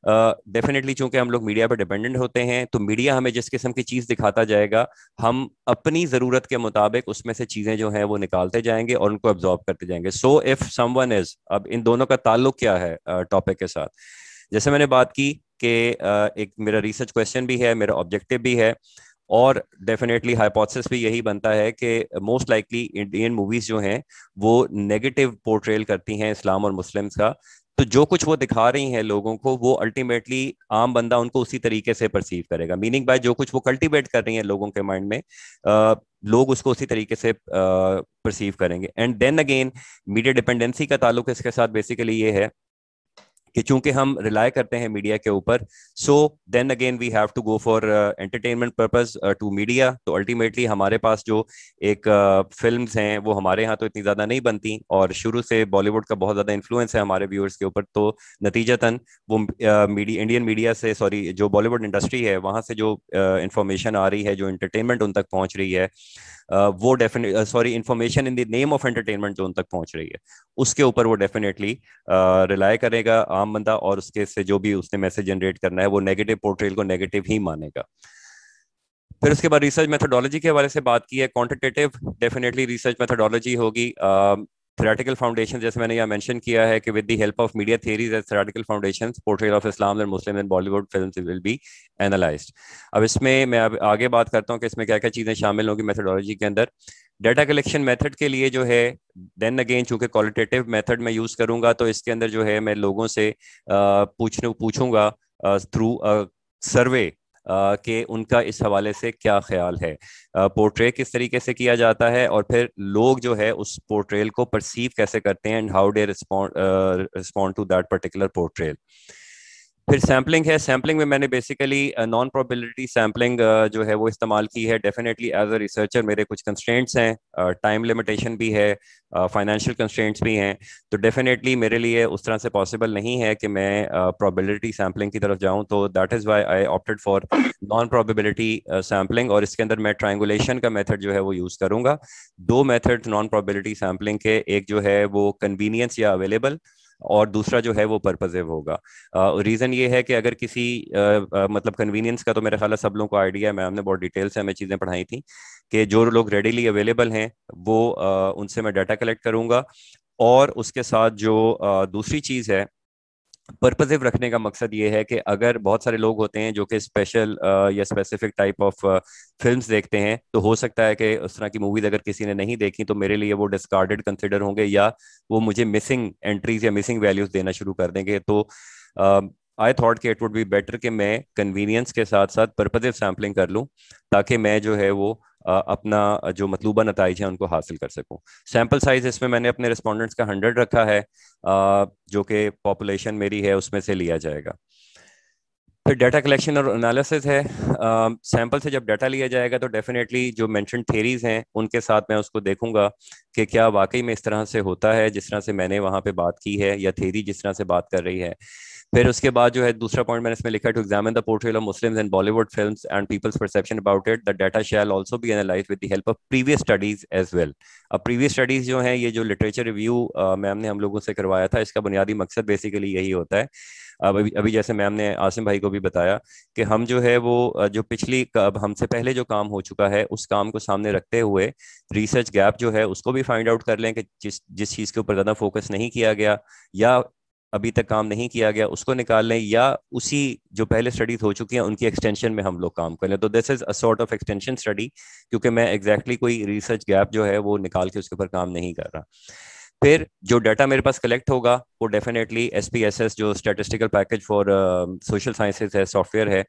डेफिनेटली चूंकि हम लोग मीडिया पर डिपेंडेंट होते हैं, तो मीडिया हमें जिस किस्म की चीज दिखाता जाएगा, हम अपनी जरूरत के मुताबिक उसमें से चीजें जो हैं वो निकालते जाएंगे और उनको एब्जॉर्ब करते जाएंगे। सो इफ समवन इज, अब इन दोनों का ताल्लुक क्या है टॉपिक के साथ, जैसे मैंने बात की कि एक मेरा रिसर्च क्वेश्चन भी है, मेरा ऑब्जेक्टिव भी है, और डेफिनेटली हाइपोथेसिस भी यही बनता है कि मोस्ट लाइकली इंडियन मूवीज जो हैं वो नेगेटिव पोर्ट्रेल करती हैं इस्लाम और मुस्लिम्स का। तो जो कुछ वो दिखा रही हैं लोगों को, वो अल्टीमेटली आम बंदा उनको उसी तरीके से परसीव करेगा। मीनिंग बाय जो कुछ वो कल्टीवेट कर रही हैं लोगों के माइंड में, लोग उसको उसी तरीके से परसीव करेंगे। And then again media dependency का ताल्लुक इसके साथ बेसिकली ये है कि चूंकि हम रिलाय करते हैं मीडिया के ऊपर, so then again we have to go for entertainment purpose to media. तो अल्टीमेटली हमारे पास जो एक फिल्म्स हैं वो हमारे यहाँ तो इतनी ज़्यादा नहीं बनती, और शुरू से बॉलीवुड का बहुत ज़्यादा इन्फ्लुएंस है हमारे व्यूअर्स के ऊपर। तो नतीजतन वो मीडिया, इंडियन मीडिया से, सॉरी, जो बॉलीवुड इंडस्ट्री है वहाँ से जो इंफॉर्मेशन आ रही है, जो एंटरटेनमेंट उन तक पहुँच रही है, वो definite sorry information in the name of entertainment जो उन तक पहुंच रही है, उसके ऊपर वो डेफिनेटली रिलाय करेगा आम बंदा, और उसके से जो भी उसने मैसेज जनरेट करना है वो नेगेटिव पोर्ट्रेल को नेगेटिव ही मानेगा। फिर उसके बाद रिसर्च मेथोडोलॉजी के हवाले से बात की है। क्वांटिटेटिव डेफिनेटली रिसर्च मेथोडोलॉजी होगी। थ्योरेटिकल फाउंडेशन, जैसे मैंने यहाँ मेंशन किया है कि with the help of media theories and theoretical foundations, portrayal of Islam and Muslim in Bollywood films will be analysed. अब इसमें मैं अब आगे बात करता हूँ कि इसमें क्या क्या चीज़ें शामिल होंगी मेथोडोलॉजी के अंदर। डाटा कलेक्शन मेथड के लिए जो है, देन अगेन चूंकि क्वालिटेटिव मेथड में यूज करूंगा, तो इसके अंदर जो है मैं लोगों से पूछूंगा थ्रू सर्वे कि उनका इस हवाले से क्या ख्याल है, पोर्ट्रे किस तरीके से किया जाता है, और फिर लोग जो है उस पोर्ट्रेल को परसीव कैसे करते हैं, and how they respond to that particular portrayal. फिर सैम्पलिंग है। सैम्पलिंग में मैंने बेसिकली नॉन प्रोबेबिलिटी सैम्पलिंग जो है वो इस्तेमाल की है। डेफिनेटली एज अ रिसर्चर मेरे कुछ कंस्ट्रेंट्स हैं, टाइम लिमिटेशन भी है, फाइनेंशियल कंस्ट्रेंट्स भी हैं, तो डेफिनेटली मेरे लिए उस तरह से पॉसिबल नहीं है कि मैं प्रोबेबिलिटी सैम्पलिंग की तरफ जाऊं। तो that is why I opted for non probability sampling, और इसके अंदर मैं ट्रायंगुलेशन का मेथड जो है वो यूज़ करूंगा। दो मेथड नॉन प्रोबेबिलिटी सैम्पलिंग के, एक जो है वो कन्वीनियंस या अवेलेबल, और दूसरा जो है वो पर्पसिव होगा। रीज़न ये है कि अगर किसी मतलब कन्वीनियंस का तो मेरे ख्याल सब लोगों को आइडिया है, मैं हमने बहुत डिटेल से हमें चीज़ें पढ़ाई थी कि जो लोग रेडीली अवेलेबल हैं वो उनसे मैं डाटा कलेक्ट करूंगा, और उसके साथ जो दूसरी चीज़ है, पर्पसिव रखने का मकसद ये है कि अगर बहुत सारे लोग होते हैं जो कि स्पेशल या स्पेसिफिक टाइप ऑफ फिल्म्स देखते हैं, तो हो सकता है कि उस तरह की मूवीज अगर किसी ने नहीं देखी तो मेरे लिए वो डिस्कार्डेड कंसिडर होंगे, या वो मुझे मिसिंग एंट्रीज या मिसिंग वैल्यूज देना शुरू कर देंगे। तो आई थॉट कि इट वुड बी बेटर कि मैं कन्वीनियंस के साथ साथ पर्पसिव सैम्पलिंग कर लूँ, ताकि मैं जो है वो अपना जो मतलूबा नताइज है उनको हासिल कर सकूं। सैम्पल साइज इसमें मैंने अपने रिस्पोंडेंट्स का 100 रखा है, जो कि पॉपुलेशन मेरी है उसमें से लिया जाएगा। फिर डाटा कलेक्शन और एनालिसिस है। सैंपल से जब डाटा लिया जाएगा तो डेफिनेटली जो मेंशन थेरीज हैं उनके साथ मैं उसको देखूंगा कि क्या वाकई में इस तरह से होता है जिस तरह से मैंने वहाँ पे बात की है, या थेरी जिस तरह से बात कर रही है। फिर उसके बाद जो है दूसरा पॉइंट मैंने इसमें लिखा, to examine the portrayal of Muslims in Bollywood films and people's perception about it, the data shall also be analysed with the help of previous studies as well. अब प्रीवियस स्टडीज जो हैं, ये जो लिटरेचर रिव्यू मैम ने हम लोगों से करवाया था, इसका बुनियादी मकसद बेसिकली यही होता है। अब अभी जैसे मैम ने आसिम भाई को भी बताया कि हम जो है वो जो पिछली हमसे पहले जो काम हो चुका है उस काम को सामने रखते हुए रिसर्च गैप जो है उसको भी फाइंड आउट कर लें कि जिस जिस चीज़ के ऊपर ज़्यादा फोकस नहीं किया गया या अभी तक काम नहीं किया गया उसको निकाल लें, या उसी जो पहले स्टडीज हो चुकी हैं उनकी एक्सटेंशन में हम लोग काम कर लें। तो this is a sort of extension study, क्योंकि मैं एग्जैक्टली कोई रिसर्च गैप जो है वो निकाल के उसके ऊपर काम नहीं कर रहा। फिर जो डाटा मेरे पास कलेक्ट होगा वो डेफिनेटली SPSS जो statistical package for social sciences है, सॉफ्टवेयर है,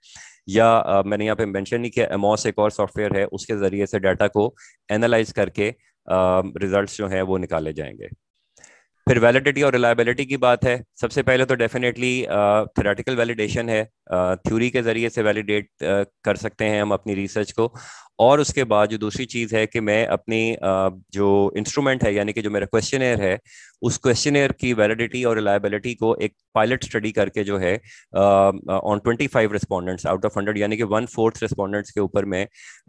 या मैंने यहाँ पे मेंशन नहीं किया, एमॉस एक और सॉफ्टवेयर है, उसके जरिए से डाटा को एनालाइज करके रिजल्ट्स जो है वो निकाले जाएंगे। फिर वैलिडिटी और रिलायबिलिटी की बात है। सबसे पहले तो डेफिनेटली थ्योरेटिकल वैलिडेशन है, थ्योरी के जरिए से वैलिडेट कर सकते हैं हम अपनी रिसर्च को, और उसके बाद जो दूसरी चीज़ है कि मैं अपनी जो इंस्ट्रूमेंट है यानी कि जो मेरा क्वेश्चनेयर है उस क्वेश्चनेयर की वैलिडिटी और रिलायबिलिटी को एक पायलट स्टडी करके जो है ऑन 25 रिस्पोंडेंट्स आउट ऑफ 100 यानी कि 1/4 रिस्पोंडेंट्स के ऊपर मैं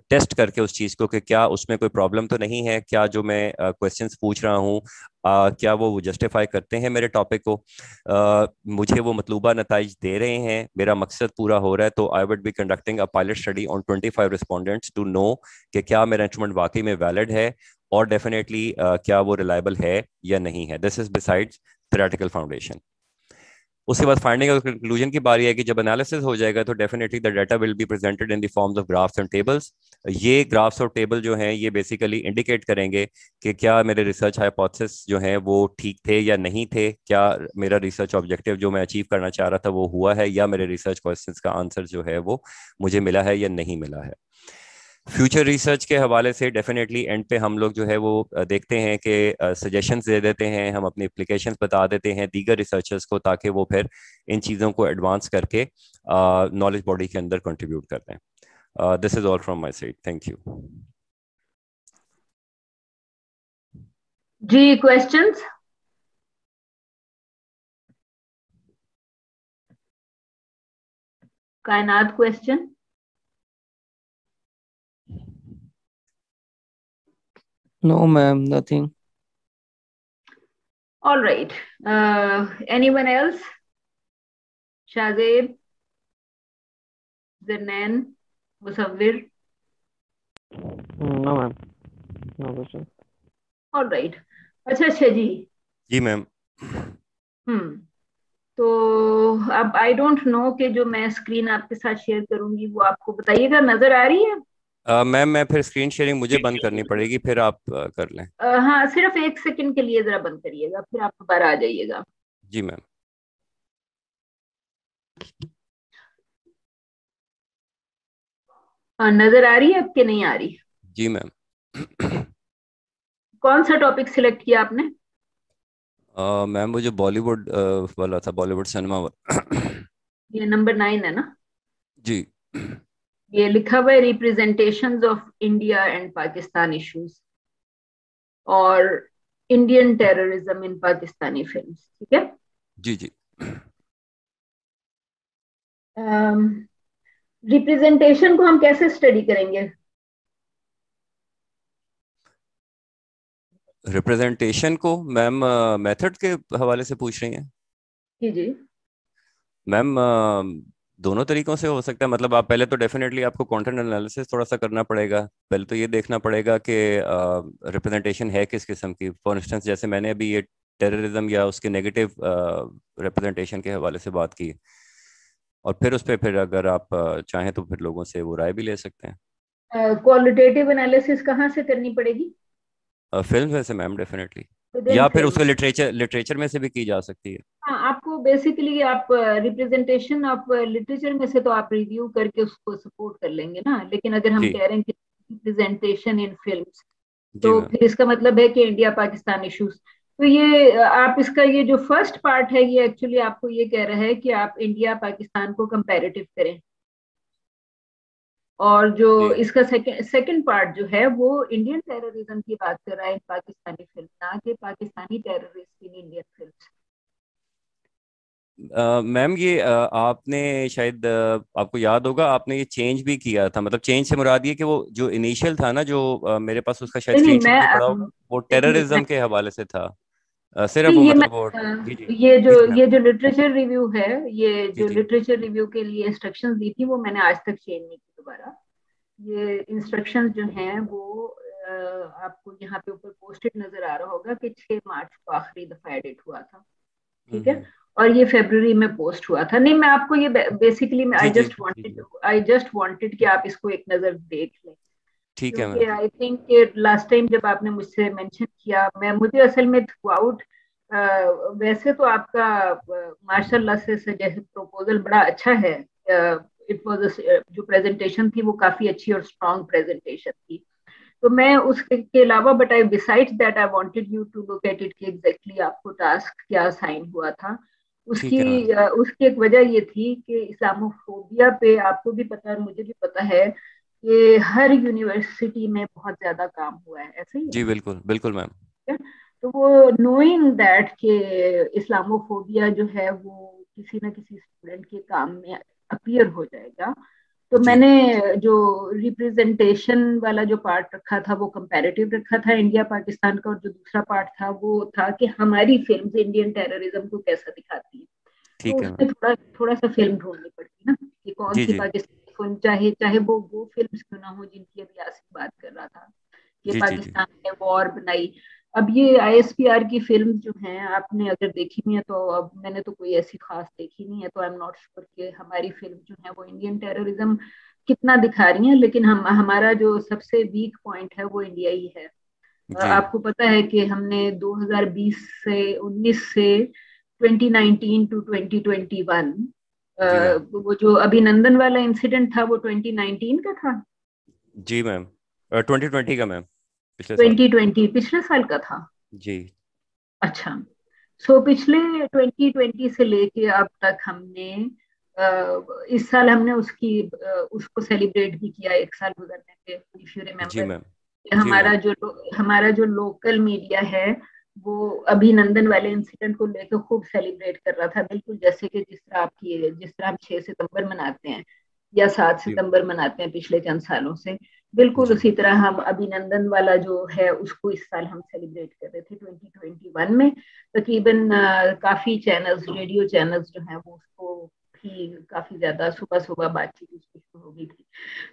टेस्ट करके उस चीज़ को कि क्या उसमें कोई प्रॉब्लम तो नहीं है, क्या जो मैं क्वेश्चंस पूछ रहा हूँ क्या वो जस्टिफाई करते हैं मेरे टॉपिक को, मुझे वो मतलूबा नताइज दे रहे हैं, मेरा मकसद पूरा हो रहा है। तो I would be conducting a pilot study on 25 respondents to know कि क्या मेरा इंस्ट्रूमेंट वाकई में वैलिड है और डेफिनेटली क्या वो रिलायबल है या नहीं है। This is besides theoretical foundation. उसके बाद फाइंडिंग और कंक्लूजन की बारी है कि जब एनालिसिस हो जाएगा तो definitely the data will be presented in the forms of graphs and tables. ये ग्राफ्स और टेबल जो हैं ये बेसिकली इंडिकेट करेंगे कि क्या मेरे रिसर्च हाइपोथेसिस जो हैं वो ठीक थे या नहीं थे, क्या मेरा रिसर्च ऑब्जेक्टिव जो मैं अचीव करना चाह रहा था वो हुआ है, या मेरे रिसर्च क्वेश्चंस का आंसर जो है वो मुझे मिला है या नहीं मिला है। फ्यूचर रिसर्च के हवाले से डेफिनेटली एंड पे हम लोग जो है वो देखते हैं कि सजेशंस दे देते हैं, हम अपनी एप्लीकेशंस बता देते हैं दीगर रिसर्चर्स को ताकि वो फिर इन चीज़ों को एडवांस करके नॉलेज बॉडी के अंदर कंट्रीब्यूट करते हैं। This is all from my side, thank you. जी, questions? Kainat, question? No, ma'am, nothing. All right. Anyone else? Shazib, Zernan, Musawwir? No, ma'am. No question. All right. अच्छा जी। जी मैम। तो अब आई डोंट नो कि जो मैं स्क्रीन आपके साथ शेयर करूंगी वो आपको बताइएगा, नजर आ रही है? मैम मैं फिर स्क्रीन शेयरिंग मुझे बंद करनी पड़ेगी, फिर आप कर लें। हाँ, सिर्फ 1 सेकंड के लिए जरा बंद करिएगा, फिर आप दोबारा आ जाइएगा। जी मैम। नजर आ रही है आपके, नहीं आ रही? जी मैम। कौन सा टॉपिक सिलेक्ट किया आपने? मैम वो जो बॉलीवुड वाला था, बॉलीवुड सिनेमा ये नंबर 9 है ना? जी। ये लिखा हुआ है representations of India and Pakistan issues और Indian terrorism in Pakistani films, ठीक है? जी जी। रिप्रेजेंटेशन को हम कैसे स्टडी करेंगे? रिप्रेजेंटेशन को मैम मेथड के हवाले से पूछ रही हैं? जी जी। मैम दोनों तरीकों से हो सकता है। मतलब आप पहले तो डेफिनेटली आपको कंटेंट एनालिसिस थोड़ा सा करना पड़ेगा। पहले तो ये देखना पड़ेगा कि रिप्रेजेंटेशन है किस किस्म की। फॉर इंस्टेंस जैसे मैंने अभी ये टेररिज्म या उसके नेगेटिव रिप्रेजेंटेशन के हवाले से बात की, और फिर उस पर फिर अगर आप चाहें तो फिर लोगों से वो राय भी ले सकते हैं। क्वालिटेटिव एनालिसिस कहाँ से करनी पड़ेगी? फिल्म में से मैम डेफिनेटली, Within या फिर film. उसको लिटरेचर में से भी की जा सकती है। हाँ, आपको बेसिकली आप रिप्रेजेंटेशन ऑफ लिटरेचर में से तो आप रिव्यू करके उसको सपोर्ट कर लेंगे ना, लेकिन अगर हम जी कह रहे हैं कि रिप्रेजेंटेशन इन फिल्म्स, जी तो मैम। फिर इसका मतलब है कि इंडिया पाकिस्तान इश्यूज। तो ये आप इसका ये जो फर्स्ट पार्ट है ये एक्चुअली आपको ये कह रहा है कि आप इंडिया पाकिस्तान को कंपैरेटिव करें, और जो जी इसका सेकंड पार्ट जो है वो इंडियन टेररिज्म की बात कर रहा है पाकिस्तानी फिल्म, ना कि Pakistani terrorist in Indian films. Ma'am ये आपने शायद आपको याद होगा आपने ये चेंज भी किया था। मतलब चेंज से मुराद ये कि वो जो इनिशियल था ना, जो मेरे पास उसका शायद नहीं, स्क्रीनशॉट भी पड़ा होगा, वो टेररिज्म मैं के हवाले से था। सिर्फ नहीं, वो ये मैं मतलब वो जी जी ये जी जी मैम। जो लिटरेचर रिव्यू है, ये जी जो जी लिटरेचर रिव्यू के लिए इंस्ट्रक्शंस दी थी वो मैंने आज तक चेंज नहीं की दोबारा। ये इंस्ट्रक्शंस जो हैं वो आपको यहाँ पे ऊपर पोस्टेड नजर आ रहा होगा कि 6 मार्च को आखिरी दफा एडिट हुआ था, ठीक है? और ये फरवरी में पोस्ट हुआ था। नहीं, मैं आपको ये बेसिकली जी जी आई जस्ट वांटेड कि आप इसको एक नजर देख लें, ठीक है क्योंकि ma'am. I think last time जब आपने मुझसे मेंशन किया, मुझे असल में थ्रू आउट वैसे तो आपका माशाल्लाह से सजेस्ट प्रपोजल बड़ा अच्छा है। इट वाज जो प्रेजेंटेशन थी वो काफी अच्छी और स्ट्रॉन्ग प्रेजेंटेशन थी। तो मैं उसके अलावा but I besides that I wanted you to look at it कि एग्जैक्टली आपको टास्क क्या असाइन हुआ था। ठीक है मैम। उसकी एक वजह ये थी कि इस्लामोफोबिया पे आपको भी पता है, मुझे भी पता है ये हर यूनिवर्सिटी में बहुत ज्यादा काम हुआ है, ऐसे ही है? जी बिल्कुल बिल्कुल मैम। तो वो नोइंग दैट कि इस्लामोफोबिया जो है वो किसी ना किसी स्टूडेंट के काम में अपीयर हो जाएगा, तो जी मैंने जो रिप्रेजेंटेशन वाला जो पार्ट रखा था वो कंपैरेटिव रखा था इंडिया पाकिस्तान का, और जो दूसरा पार्ट था वो था कि हमारी फिल्म्स इंडियन टेररिज्म को कैसा दिखाती है। तो ठीक है मैम। उसमें थोड़ा थोड़ा सा फिल्म ढूंढनी पड़ती ना कि कौन जी सी जी पाकिस्तानी फिल्म, चाहे चाहे वो फिल्म क्यों ना हो जिनकी अभी आसिफ बात कर रहा था कि जी जी जी पाकिस्तान ने वॉर बनाई। अब ये आईएसपीआर की फिल्म जो हैं आपने अगर देखी नहीं है, तो अब मैंने तो कोई ऐसी खास देखी नहीं है, तो आई एम नॉट श्योर कि हमारी फिल्म जो है वो इंडियन टेररिज्म कितना दिखा रही है, लेकिन हम हमारा जो सबसे वीक पॉइंट है वो इंडिया ही है। जी आपको पता है कि हमने 2020 से 19 से 2019 टू 2021, जी मैम। वो जो अभिनंदन वाला इंसिडेंट था वो 2019 का था। जी मैम 2020 का मैम, पिछले साल। 2020 पिछले साल का था। जी अच्छा, सो पिछले 2020 से लेके अब तक हमने इस साल हमने उसको सेलिब्रेट भी किया, एक साल गुजरने पे, इफ यू जी रिमेम्बर। मैम। जी हमारा मैम। जो हमारा जो लोकल मीडिया है वो अभिनंदन वाले इंसिडेंट को लेकर खूब सेलिब्रेट कर रहा था, बिल्कुल जैसे कि जिस तरह हम 6 सितंबर मनाते हैं या सात जी सितंबर मनाते हैं पिछले चंद सालों से, बिल्कुल जी उसी तरह हम अभिनंदन वाला जो है उसको इस साल हम सेलिब्रेट कर रहे थे 2021 में। तकरीबन काफी चैनल्स, रेडियो चैनल्स जो हैं वो उसको भी काफी ज्यादा सुबह सुबह बातचीत उसकी शुरू हो गई थी।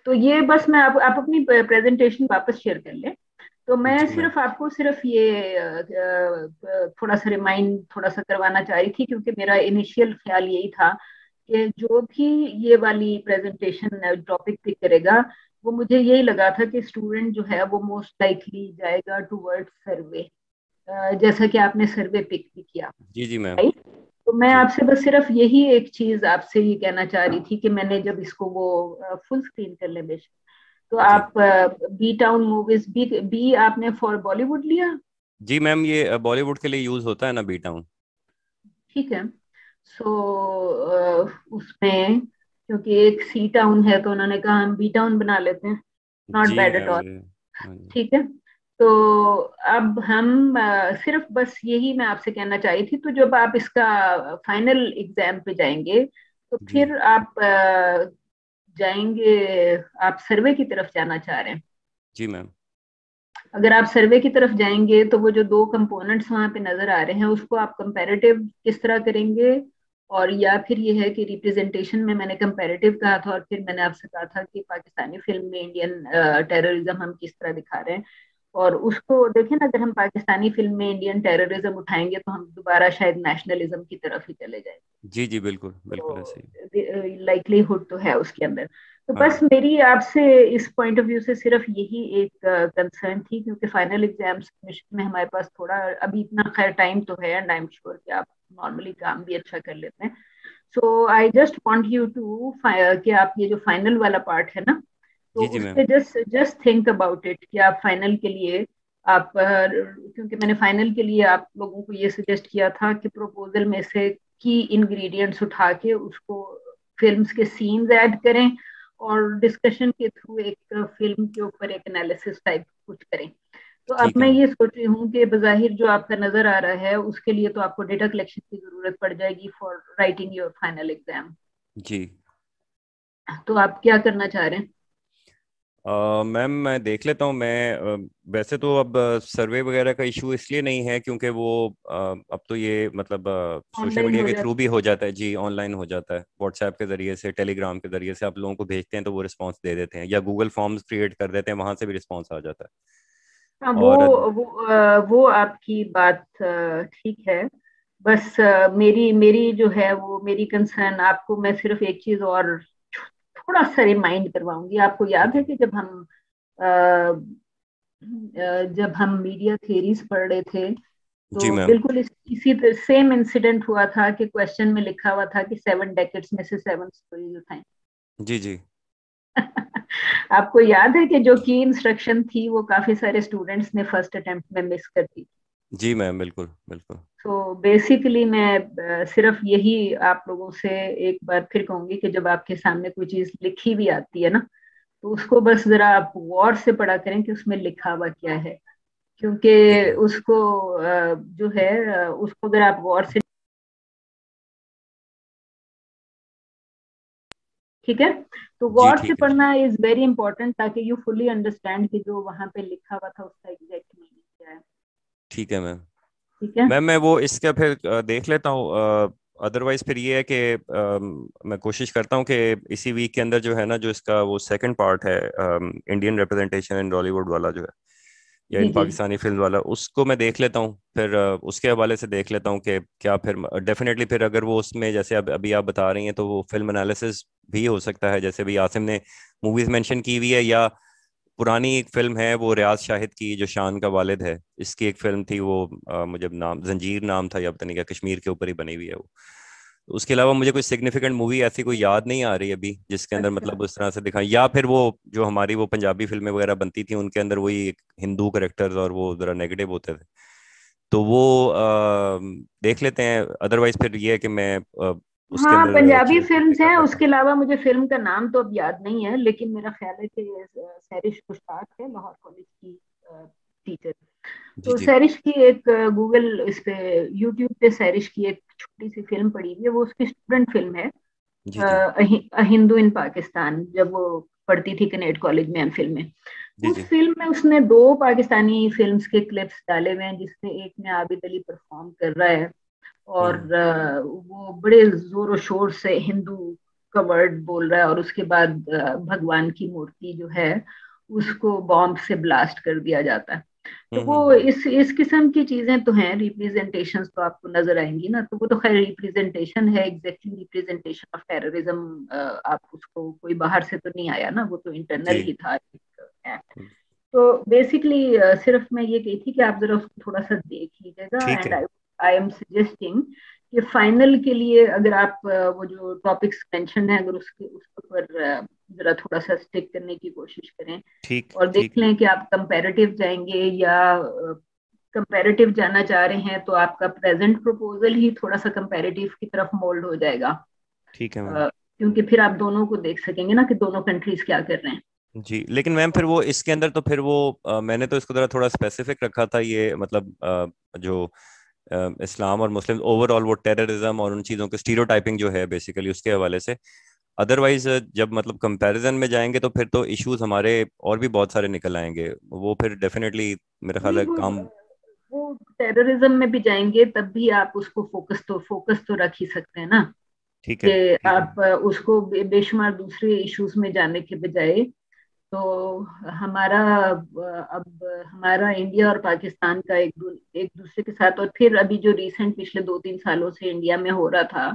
तो ये बस मैं आप अपनी प्रेजेंटेशन वापस शेयर कर लें, तो मैं जी मैम। सिर्फ आपको सिर्फ ये थोड़ा सा रिमाइंड थोड़ा सा करवाना चाह रही थी, क्योंकि मेरा इनिशियल ख्याल यही था कि जो भी ये वाली प्रेजेंटेशन टॉपिक पिक करेगा वो मुझे यही लगा था कि स्टूडेंट जो है वो मोस्ट लाइकली जाएगा टूवर्ड सर्वे, जैसा कि आपने सर्वे पिक भी किया, जी जी मैम। राइट? तो मैं जी आपसे बस सिर्फ यही एक चीज आपसे ये कहना चाह रही थी कि मैंने जब इसको वो फुल स्क्रीन कर ले बेशक, तो जी आप बी टाउन मूवीज बी आपने फॉर बॉलीवुड लिया? जी मैम, ये बॉलीवुड के लिए यूज होता है ना बी टाउन। ठीक है। सो उसमें क्योंकि एक सी टाउन है तो उन्होंने कहा हम बी टाउन बना लेते हैं, नॉट जी बैड एट मैम ऑल। ये। हाँ जी। ठीक है। तो अब हम सिर्फ बस यही मैं आपसे कहना चाहिए थी, तो जब आप इसका फाइनल एग्जाम पे जाएंगे तो जी फिर आप जाएंगे, आप सर्वे की तरफ जाना चाह रहे हैं। जी मैम। अगर आप सर्वे की तरफ जाएंगे तो वो जो दो कंपोनेंट्स वहां पे नजर आ रहे हैं उसको आप कंपैरेटिव किस तरह करेंगे, और या फिर ये है कि रिप्रेजेंटेशन में मैंने कंपैरेटिव कहा था और फिर मैंने आपसे कहा था कि पाकिस्तानी फिल्म में इंडियन टेररिज्म हम किस तरह दिखा रहे हैं, और उसको देखें ना, अगर हम पाकिस्तानी फिल्म में इंडियन टेररिज्म उठाएंगे तो हम दोबारा शायद नेशनलिज्म की तरफ ही चले जाएंगे। जी जी बिल्कुल बिल्कुल ऐसे ही। तो लाइकलीहुड तो है उसके अंदर। तो हाँ बस जी। मेरी आपसे इस पॉइंट ऑफ व्यू से सिर्फ यही एक कंसर्न थी, क्योंकि फाइनल एग्जाम सबमिशन में हमारे पास थोड़ा अभी इतना खैर टाइम तो है, एंड आई एम श्योर कि आप नॉर्मली काम भी अच्छा कर लेते हैं। So I just want you to कि आप ये जो फाइनल वाला पार्ट है ना, तो जी जी उस मैम। पे just just think about it कि आप फाइनल के लिए आप क्योंकि मैंने फाइनल के लिए आप लोगों को ये सजेस्ट किया था कि प्रपोजल में से की इंग्रेडिएंट्स उठा के उसको फिल्म्स के सीन्स ऐड करें और डिस्कशन के थ्रू एक फिल्म के ऊपर एक एनालिसिस टाइप कुछ करें। तो अब ठीक है मैं मैम। ये सोच रही हूँ कि बज़ाहिर जो आपका नजर आ रहा है उसके लिए तो आपको डेटा कलेक्शन की जरूरत पड़ जाएगी for writing your final exam. जी तो आप क्या करना चाह रहे हैं? मैम मैं देख लेता हूँ। मैं वैसे तो अब सर्वे वगैरह का इशू इसलिए नहीं है क्योंकि वो अब तो ये मतलब सोशल ऑनलाइन मीडिया हो के थ्रू जाता भी हो जाता है जी, ऑनलाइन हो जाता है, व्हाट्सएप के जरिए से, टेलीग्राम के जरिए से आप लोगों को भेजते हैं तो वो रिस्पांस दे देते हैं, या गूगल फॉर्म्स क्रिएट कर देते हैं, वहां से भी रिस्पांस आ जाता है। हाँ, और वो आपकी बात ठीक है। बस मेरी मेरी जो है वो मेरी कंसर्न, आपको मैं सिर्फ एक चीज और थोड़ा सा रिमाइंड करवाऊंगी। आपको जी याद है जी कि जब हम मीडिया थ्योरीज पढ़ रहे थे जी तो मैम। बिल्कुल इसी सेम इंसिडेंट हुआ था कि क्वेश्चन में लिखा हुआ था कि 7 डेकेड्स में से 7 स्टोरीज उठाएं। जी जी आपको याद है कि जो की इंस्ट्रक्शन थी वो काफी सारे स्टूडेंट्स ने फर्स्ट अटेम्प्ट में मिस कर दी। जी मैम बिल्कुल बिल्कुल। तो बेसिकली मैं सिर्फ यही आप लोगों से एक बार फिर कहूंगी कि जब आपके सामने कोई चीज लिखी भी आती है ना, तो उसको बस जरा आप गौर से पढ़ा करें कि उसमें लिखा हुआ क्या है, क्योंकि ठीक है उसको जो है उसको अगर आप गौर से, ठीक है, तो जी। गौर से ठीक है पढ़ना इज वेरी इंपॉर्टेंट, ताकि यू फुली अंडरस्टैंड कि जो वहां पे लिखा हुआ था उसका एग्जैक्ट मीनिंग क्या है। ठीक है मैम। ठीक है। मैम मैं वो इसका फिर देख लेता हूँ। अदरवाइज फिर ये है कि मैं कोशिश करता हूँ कि इसी वीक के अंदर जो है ना, जो इसका वो सेकंड पार्ट है, इंडियन रिप्रेजेंटेशन इन बॉलीवुड वाला जो है, या जी इन जी। पाकिस्तानी फिल्म वाला, उसको मैं देख लेता हूँ। फिर उसके हवाले से देख लेता हूँ कि क्या फिर डेफिनेटली फिर अगर वो उसमें जैसे अब अभी आप बता रही हैं तो वो फिल्म एनालिसिस भी हो सकता है, जैसे भी आसिम ने मूवीज मेंशन की हुई है, या पुरानी एक फिल्म है वो रियाज शाहिद की जो शान का वालिद है, इसकी एक फिल्म थी वो, मुझे नाम जंजीर नाम था या पता नहीं क्या, कश्मीर के ऊपर ही बनी हुई है वो। उसके अलावा मुझे कोई सिग्निफिकेंट मूवी ऐसी कोई याद नहीं आ रही अभी जिसके अंदर अच्छा। मतलब उस तरह से दिखाई, या फिर वो जो हमारी वो पंजाबी फिल्में वगैरह बनती थी उनके अंदर वही एक हिंदू करेक्टर्स और वो जरा नेगेटिव होते थे, तो वो देख लेते हैं। अदरवाइज फिर ये है कि मैं उसके हाँ, अंदर पंजाबी चीजें फिल्म्स कर हैं, लेता हूँ। उसके अलावा मुझे फिल्म का नाम तो अब याद नहीं है, लेकिन मेरा ख्याल है कि सैरिश मुश्ताक है, लाहौर कॉलेज की टीचर। जी तो जी सैरिश की एक गूगल इस पे यूट्यूब पे सैरिश की एक छोटी सी फिल्म पड़ी हुई है, वो उसकी स्टूडेंट फिल्म है, जी जी अ हिंदू इन पाकिस्तान, जब वो पढ़ती थी कनेट कॉलेज में एमफिल में। जी उस जी। फिल्म में उसने दो पाकिस्तानी फिल्म्स के क्लिप्स डाले हुए हैं, जिसमें एक में आबिद अली परफॉर्म कर रहा है, और हम्म वो बड़े जोर शोर से हिंदू का वर्ड बोल रहा है, और उसके बाद भगवान की मूर्ति जो है उसको बॉम्ब से ब्लास्ट कर दिया जाता है। तो वो हम्म। इस किस्म की चीजें तो हैं, रिप्रेजेंटेशन तो आपको नजर आएंगी ना, तो वो तो खैर रिप्रेजेंटेशन है, एग्जैक्टली रिप्रेजेंटेशन ऑफ टेररिज्म। आप उसको, कोई बाहर से तो नहीं आया ना, वो तो इंटरनल जी ही था एक्ट। तो बेसिकली सिर्फ मैं ये कही थी कि आप जरा उसको थोड़ा सा देख लीजिएगा, ठीक एंड है आई एम सजेस्टिंग कि फाइनल के लिए अगर आप वो जो टॉपिक्स मेंशन है, अगर उसके ऊपर जरा थोड़ा सा स्टिक करने की कोशिश करें, ठीक और देख ठीक लें कि आप कंपैरेटिव जाएंगे या कंपैरेटिव जाना चाह रहे हैं, तो आपका प्रेजेंट प्रपोजल ही थोड़ा सा कंपैरेटिव की तरफ मोल्ड हो जाएगा। ठीक है मैम। क्योंकि फिर आप दोनों को देख सकेंगे ना कि दोनों कंट्रीज क्या कर रहे हैं। जी लेकिन मैम फिर वो इसके अंदर तो फिर वो मैंने तो इसको जरा थोड़ा स्पेसिफिक रखा था, ये मतलब जो इस्लाम और मुस्लिम ओवरऑल वो टेररिज्म और उन चीज़ों के स्टीरियोटाइपिंग जो है बेसिकली उसके हवाले से। अदरवाइज जब मतलब कंपैरिजन में जाएंगे तो फिर तो इश्यूज हमारे और भी बहुत सारे निकल आएंगे, वो फिर डेफिनेटली मेरा ख्याल नहीं, है काम। वो टेररिज्म में भी जाएंगे तब भी आप उसको फोकस तो रख ही सकते हैं ना, ठीक कि है ठीक है आप उसको बेशुमार दूसरे इश्यूज में जाने के बजाय, तो हमारा अब हमारा इंडिया और पाकिस्तान का एक दूसरे के साथ, और फिर अभी जो रिसेंट पिछले 2-3 सालों से इंडिया में हो रहा था,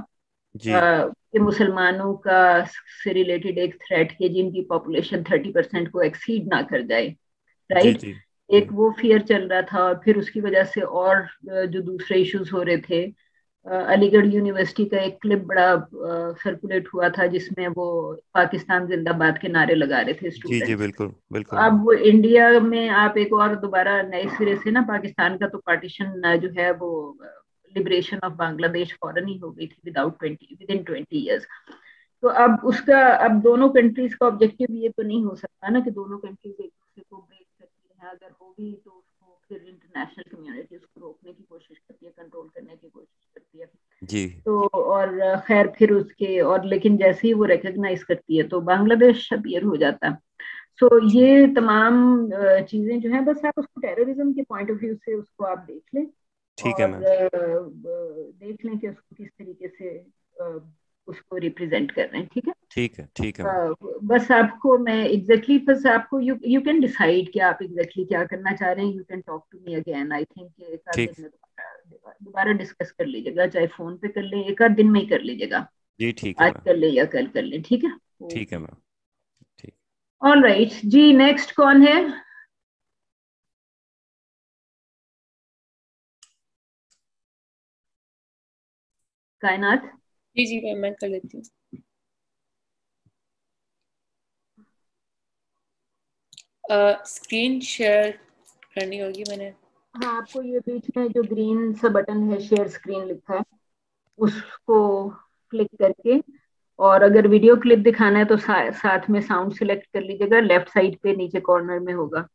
जी कि मुसलमानों का से रिलेटेड एक थ्रेट के जिनकी पॉपुलेशन 30% को एक्सीड ना कर जाए, जी राइट। जी एक वो फियर चल रहा था, और फिर उसकी वजह से और जो दूसरे इश्यूज हो रहे थे, अलीगढ़ यूनिवर्सिटी का एक क्लिप बड़ा सर्कुलेट हुआ था, जिसमें वो पाकिस्तान जिंदाबाद के नारे लगा रहे थे जी जी स्टूडेंट्स। बिल्कुल तो बिल्कुल अब मैम। वो इंडिया में आप एक और दोबारा नए सिरे से ना, पाकिस्तान का तो पार्टीशन जो है वो लिबरेशन ऑफ बांग्लादेश फौरन ही हो गई थी, विद इन 20 ईयर्स। तो अब उसका, अब दोनों कंट्रीज का ऑब्जेक्टिव ये तो नहीं हो सकता ना कि दोनों कंट्रीज एक दूसरे को ब्रेक करती हैं, अगर होगी तो उसको फिर इंटरनेशनल कम्युनिटी उसको रोकने की कोशिश करती है, कंट्रोल करने की कोशिश करती है। जी तो और खैर फिर उसके, और लेकिन जैसे ही वो रिकग्नाइज करती है तो बांग्लादेश अपीयर हो जाता है। सो ये तमाम चीजें जो हैं, बस आप उसको टेररिज्म के पॉइंट ऑफ व्यू से उसको आप देख लें, ठीक है और मैम। देख लें कि उसको किस तरीके से उसको रिप्रेजेंट कर रहे हैं, ठीक है। ठीक है मैम। बस आपको मैं एग्जैक्टली बस आपको यू यू कैन डिसाइड कि आप एग्जैक्टली क्या करना चाह रहे हैं। You can talk to me again, I think एक आध ठीक दिन में दोबारा डिस्कस कर लीजिएगा, चाहे फोन पे कर लें, एक आध दिन में ही कर लीजिएगा, जी ठीक है आज मैम। कर लें या कल कर लें, ठीक है। ठीक है ओके, मैम। ठीक। ऑल राइट जी, नेक्स्ट कौन है? कायनात। जी जी मैम, मैं कर लेती हूँ। स्क्रीन शेयर करनी होगी मैंने। हाँ, आपको ये बीच में जो ग्रीन सा बटन है शेयर स्क्रीन लिखा है, उसको क्लिक करके और अगर वीडियो क्लिप दिखाना है तो साथ में साउंड सिलेक्ट कर लीजिएगा, लेफ्ट साइड पे नीचे कॉर्नर में होगा।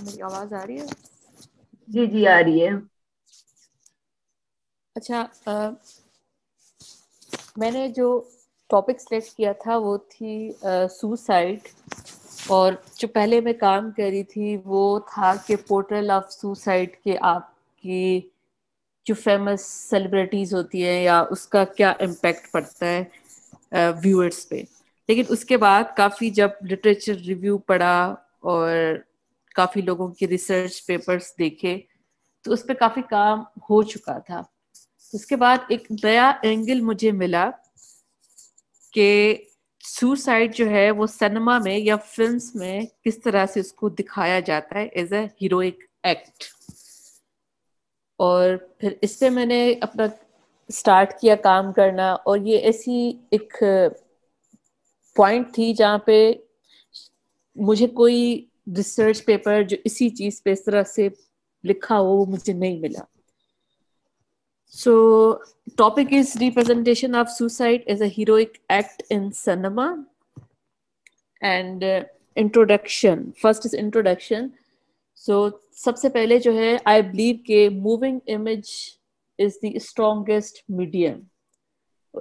मेरी आवाज आ रही है? जी जी आ रही है। अच्छा, मैंने जो टॉपिक सेलेक्ट किया था वो थी सुसाइड, और जो पहले मैं काम कर रही थी वो था कि पोर्ट्रेल ऑफ सुसाइड के आपकी जो फेमस सेलिब्रिटीज होती है या उसका क्या इम्पैक्ट पड़ता है व्यूअर्स पे। लेकिन उसके बाद काफ़ी जब लिटरेचर रिव्यू पढ़ा और काफ़ी लोगों की रिसर्च पेपर्स देखे तो उस पर काफ़ी काम हो चुका था। उसके बाद एक नया एंगल मुझे मिला कि सुसाइड जो है वो सिनेमा में या फिल्म्स में किस तरह से उसको दिखाया जाता है एज अ हीरोइक एक्ट। और फिर इस पे मैंने अपना स्टार्ट किया काम करना, और ये ऐसी एक पॉइंट थी जहाँ पे मुझे कोई रिसर्च पेपर जो इसी चीज पे इस तरह से लिखा हो वो मुझे नहीं मिला। So, topic is representation of suicide as a heroic act in cinema. And introduction. First is introduction. So, सबसे पहले जो है I believe कि moving image is the strongest medium.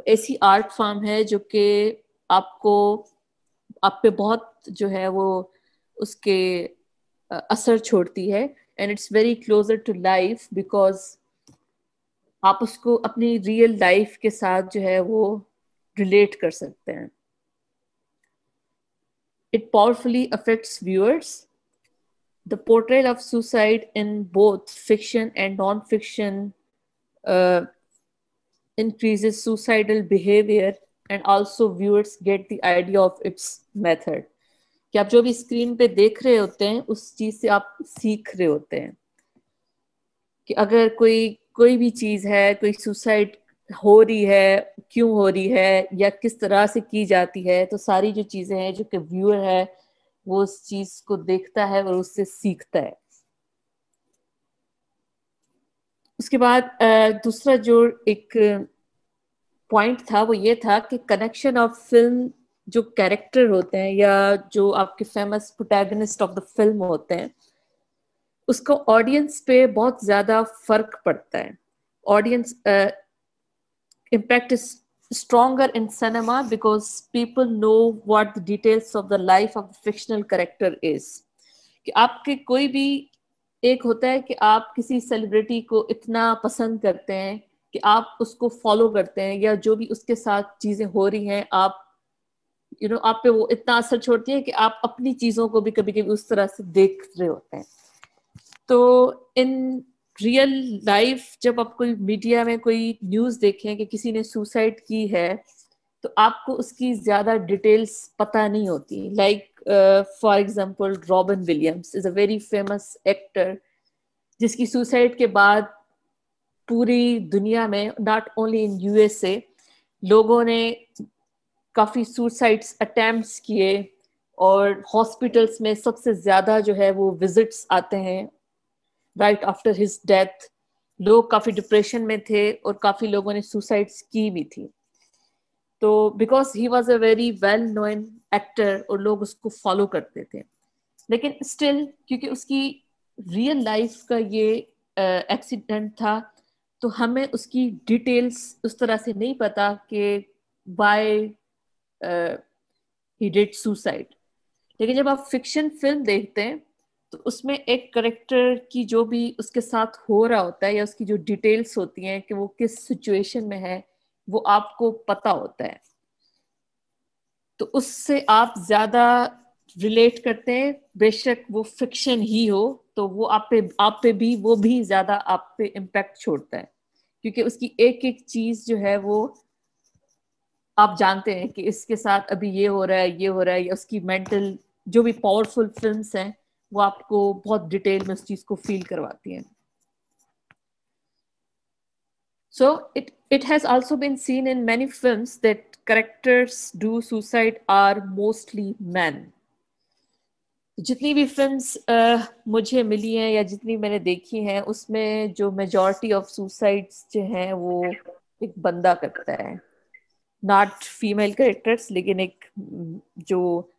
ऐसी आर्ट फॉर्म है जो कि आपको आप पे बहुत जो है वो उसके असर छोड़ती है, and it's very closer to life because आप उसको अपनी रियल लाइफ के साथ जो है वो रिलेट कर सकते हैं। It powerfully affects viewers. The portrayal of suicide in both fiction and non-fiction uh, increases suicidal behavior, and also viewers get the idea of its method. कि आप जो भी स्क्रीन पे देख रहे होते हैं उस चीज से आप सीख रहे होते हैं कि अगर कोई कोई भी चीज है, कोई सुसाइड हो रही है, क्यों हो रही है या किस तरह से की जाती है, तो सारी जो चीजें हैं जो कि व्यूअर है वो उस चीज को देखता है और उससे सीखता है। उसके बाद दूसरा जो एक पॉइंट था वो ये था कि कनेक्शन ऑफ फिल्म, जो कैरेक्टर होते हैं या जो आपके famous protagonist of the film होते हैं उसको ऑडियंस पे बहुत ज्यादा फर्क पड़ता है। Audience impact is stronger in cinema because people know what the details of the life of the fictional character is. कि आपके कोई भी एक होता है कि आप किसी सेलिब्रिटी को इतना पसंद करते हैं कि आप उसको फॉलो करते हैं या जो भी उसके साथ चीजें हो रही हैं आप आप पे वो इतना असर छोड़ती है कि आप अपनी चीजों को भी कभी कभी उस तरह से देख रहे होते हैं। तो इन रियल लाइफ जब आप कोई मीडिया में कोई न्यूज देखें कि किसी ने सुसाइड की है तो आपको उसकी ज्यादा डिटेल्स पता नहीं होती। Like for example robin Williams is a very famous actor जिसकी सुसाइड के बाद पूरी दुनिया में नॉट ओनली इन यूएसए लोगों ने काफी सुसाइड्स अटेम्प्ट्स किए और हॉस्पिटल्स में सबसे ज्यादा जो है वो विजिट्स आते हैं राइट आफ्टर हिज डेथ। लोग काफी डिप्रेशन में थे और काफी लोगों ने सुसाइड्स की भी थी। तो because he was a very well known actor और लोग उसको फॉलो करते थे, लेकिन स्टिल क्योंकि उसकी रियल लाइफ का ये एक्सीडेंट था तो हमें उसकी डिटेल्स उस तरह से नहीं पता कि व्हाई ही डिड सुसाइड। लेकिन जब आप फिक्शन फिल्म देखते हैं तो उसमें एक करेक्टर की जो भी उसके साथ हो रहा होता है या उसकी जो डिटेल्स होती हैं कि वो किस सिचुएशन में है वो आपको पता होता है, तो उससे आप ज्यादा रिलेट करते हैं। बेशक वो फिक्शन ही हो तो वो आप पे भी वो भी ज्यादा आप पे इम्पैक्ट छोड़ता है क्योंकि उसकी एक एक चीज जो है वो आप जानते हैं कि इसके साथ अभी ये हो रहा है, ये हो रहा है, या उसकी मेंटल जो भी पावरफुल फिल्म्स हैं वो आपको बहुत डिटेल में उस चीज को फील करवाती हैं. So it has also been seen in many films that characters do suicide are mostly men. जितनी भी फिल्म्स मुझे मिली हैं या जितनी मैंने देखी हैं उसमें जो मेजॉरिटी ऑफ सुसाइड्स जो हैं वो एक बंदा करता है, नॉट फीमेल कैरेक्टर्स, लेकिन एक जो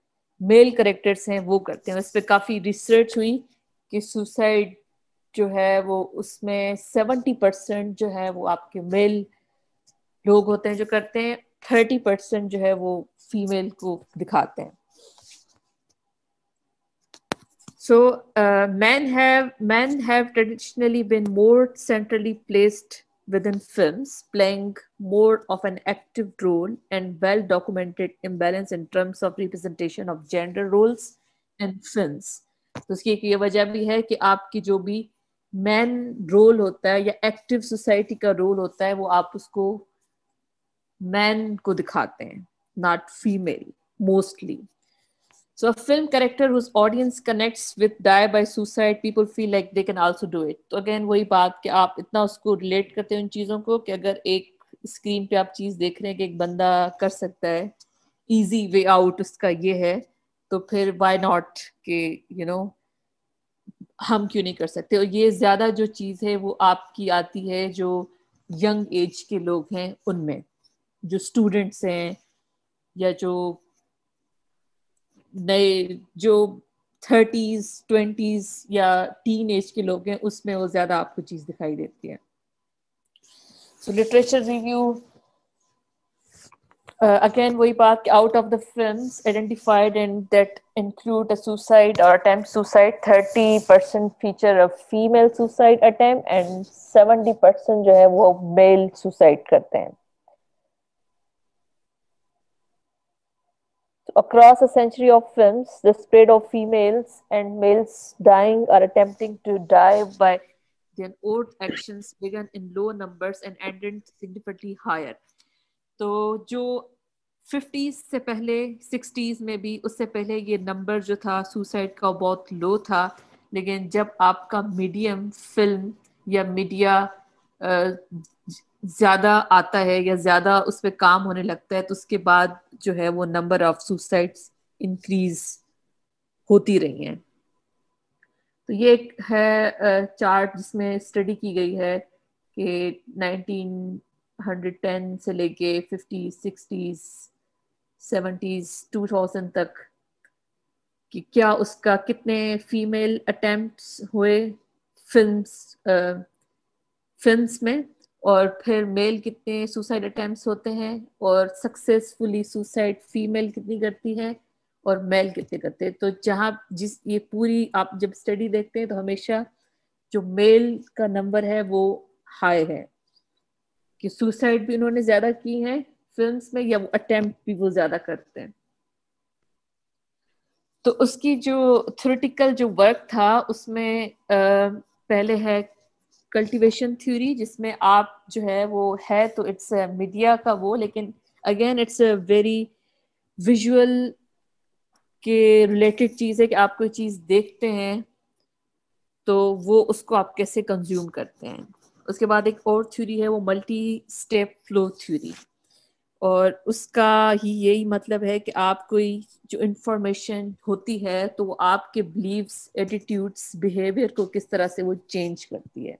मेल कैरेक्टर्स हैं वो करते हैं. इस पे काफी रिसर्च हुई कि सुसाइड जो है वो उसमें 70% जो है वो आपके मेल लोग होते हैं जो करते हैं, 30% जो है वो फीमेल को दिखाते हैं. So men have traditionally been more centrally placed within films, playing more of an active role and well-documented imbalance in terms of representation of gender roles in films. तो उसकी एक ये वजह भी है कि आपकी जो भी मैन रोल होता है या एक्टिव सोसाइटी का रोल होता है वो आप उसको मैन को दिखाते हैं, not female mostly. So a film character whose audience connects with die by suicide, people feel like they can also do it. तो again वही बात कि आप इतना उसको रिलेट करते हैं उन चीज़ों को कि अगर एक स्क्रीन पे आप चीज़ देख रहे हैं कि एक बंदा कर सकता है, इजी वे आउट उसका ये है, तो फिर व्हाई नॉट कि हम क्यों नहीं कर सकते. और ये ज़्यादा जो चीज़ है वो आपकी आती है जो यंग एज के लोग हैं उनमें, जो स्टूडेंट्स हैं या जो नए जो 30s 20s या टीन एज के लोग हैं उसमें वो ज्यादा आपको चीज दिखाई देती है. सो लिटरेचर रिव्यू again वही बात कि out of the films identified and that include a suicide or attempt suicide, 30% feature a female suicide attempt and 70% जो है वो मेल suicide करते हैं. Across a century of films, the spread of females and males dying or attempting to die by their own actions began in low numbers and ended significantly higher. तो जो 50s से पहले 60s में भी उससे पहले ये नंबर जो था सुसाइड का बहुत लो था, लेकिन जब आपका मीडियम फिल्म या मीडिया ज्यादा आता है या ज्यादा उस पर काम होने लगता है तो उसके बाद जो है वो नंबर ऑफ सुसाइड्स इंक्रीज होती रही हैं. तो ये एक है चार्ट जिसमें स्टडी की गई है कि 1910 से लेके 50, 60s, 70s, 2000 तक कि क्या उसका कितने फीमेल अटेम्प्ट्स हुए फिल्म्स में और फिर मेल कितने सुसाइड अटेम्प्ट्स होते हैं और सक्सेसफुली सुसाइड फीमेल कितनी करती है और मेल कितने करते हैं. तो जहाँ जिस ये पूरी आप जब स्टडी देखते हैं तो हमेशा जो मेल का नंबर है वो हाई है कि सुसाइड भी उन्होंने ज्यादा की है फिल्म्स में या वो अटेम्प्ट भी वो ज्यादा करते हैं. तो उसकी जो थ्योरेटिकल जो वर्क था उसमें पहले है कल्टीवेशन थ्योरी, जिसमें आप जो है वो है तो इट्स मीडिया का वो, लेकिन again it's a very visual के रिलेटेड चीज है कि आप कोई चीज देखते हैं तो वो उसको आप कैसे कंज्यूम करते हैं. उसके बाद एक और थ्योरी है वो मल्टी स्टेप फ्लो थ्योरी, और उसका ही यही मतलब है कि आप कोई जो इंफॉर्मेशन होती है तो वो आपके बिलीव्स, एटीट्यूड्स, बिहेवियर को किस तरह से वो चेंज करती है.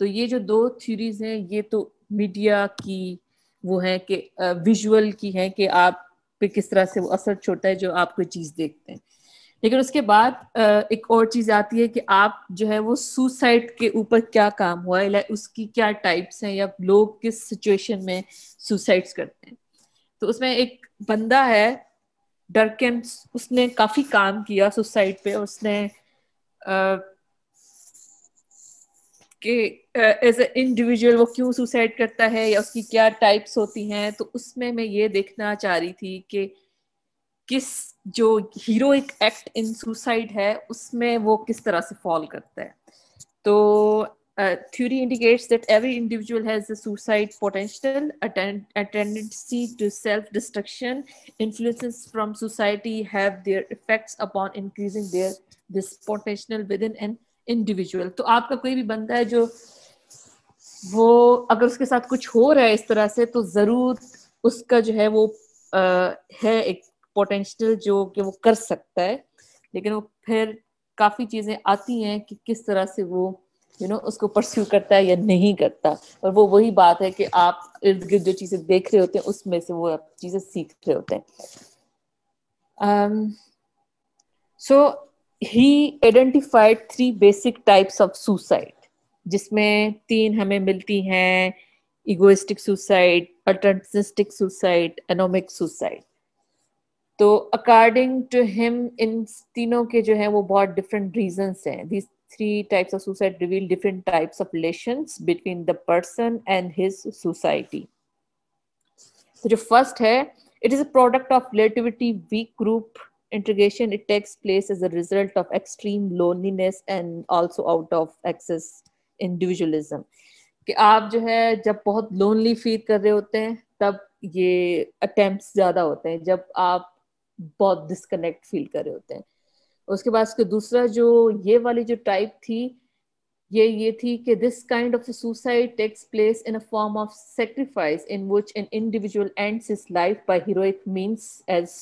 तो ये जो दो थ्योरीज हैं ये तो मीडिया की वो है कि विजुअल की है कि आप पे किस तरह से वो असर छोड़ता है जो आप कोई चीज देखते हैं. लेकिन उसके बाद एक और चीज आती है कि आप जो है वो सुसाइड के ऊपर क्या काम हुआ है, उसकी क्या टाइप्स हैं या लोग किस सिचुएशन में सुसाइड्स करते हैं. तो उसमें एक बंदा है डरकेन, उसने काफी काम किया सुसाइड पे. उसने कि एज ए इंडिविजुअल वो क्यों सुसाइड करता है या उसकी क्या टाइप्स होती हैं. तो उसमें मैं ये देखना चाह रही थी कि किस जो हीरोइक एक्ट इन सुसाइड है उसमें वो किस तरह से फॉल करता है. तो theory indicates that every individual has a suicide potential, a tendency to self-destruction. Influences from society have their effects upon increasing this potential within an individual. तो आपका कोई भी बंदा है जो वो अगर उसके साथ कुछ हो रहा है इस तरह से, तो जरूर उसका जो है वो है एक पोटेंशियल जो कि वो कर सकता है, लेकिन वो फिर काफी चीजें आती हैं कि किस तरह से वो उसको परस्यू करता है या नहीं करता। और वो वही बात है कि आप इर्द गिर्द जो चीजें देख रहे होते हैं उसमें से वो चीजें सीख रहे होते हैं। So he identified 3 basic types of suicide, जिसमें 3 हमें मिलती हैं: egoistic suicide, altruistic suicide, anomic suicide. तो अकॉर्डिंग टू हिम इन तीनों के जो है वो बहुत डिफरेंट रीजंस हैं। These 3 types of suicide reveal different types of relations between the person and his society. तो जो फर्स्ट है, it is a product of relatively weak group integration. It takes place as a result of extreme loneliness and also out of excess individualism. कि आप जो है जब बहुत लोनली फील कर रहे होते हैं तब ये अटेम्प्ट्स ज्यादा होते हैं, जब आप बहुत डिस्कनेक्ट फील कर रहे होते हैं। उसके बाद उसके दूसरा जो ये वाली जो टाइप थी ये थी कि this kind of suicide takes place in a form of sacrifice in which an individual ends his life by heroic means as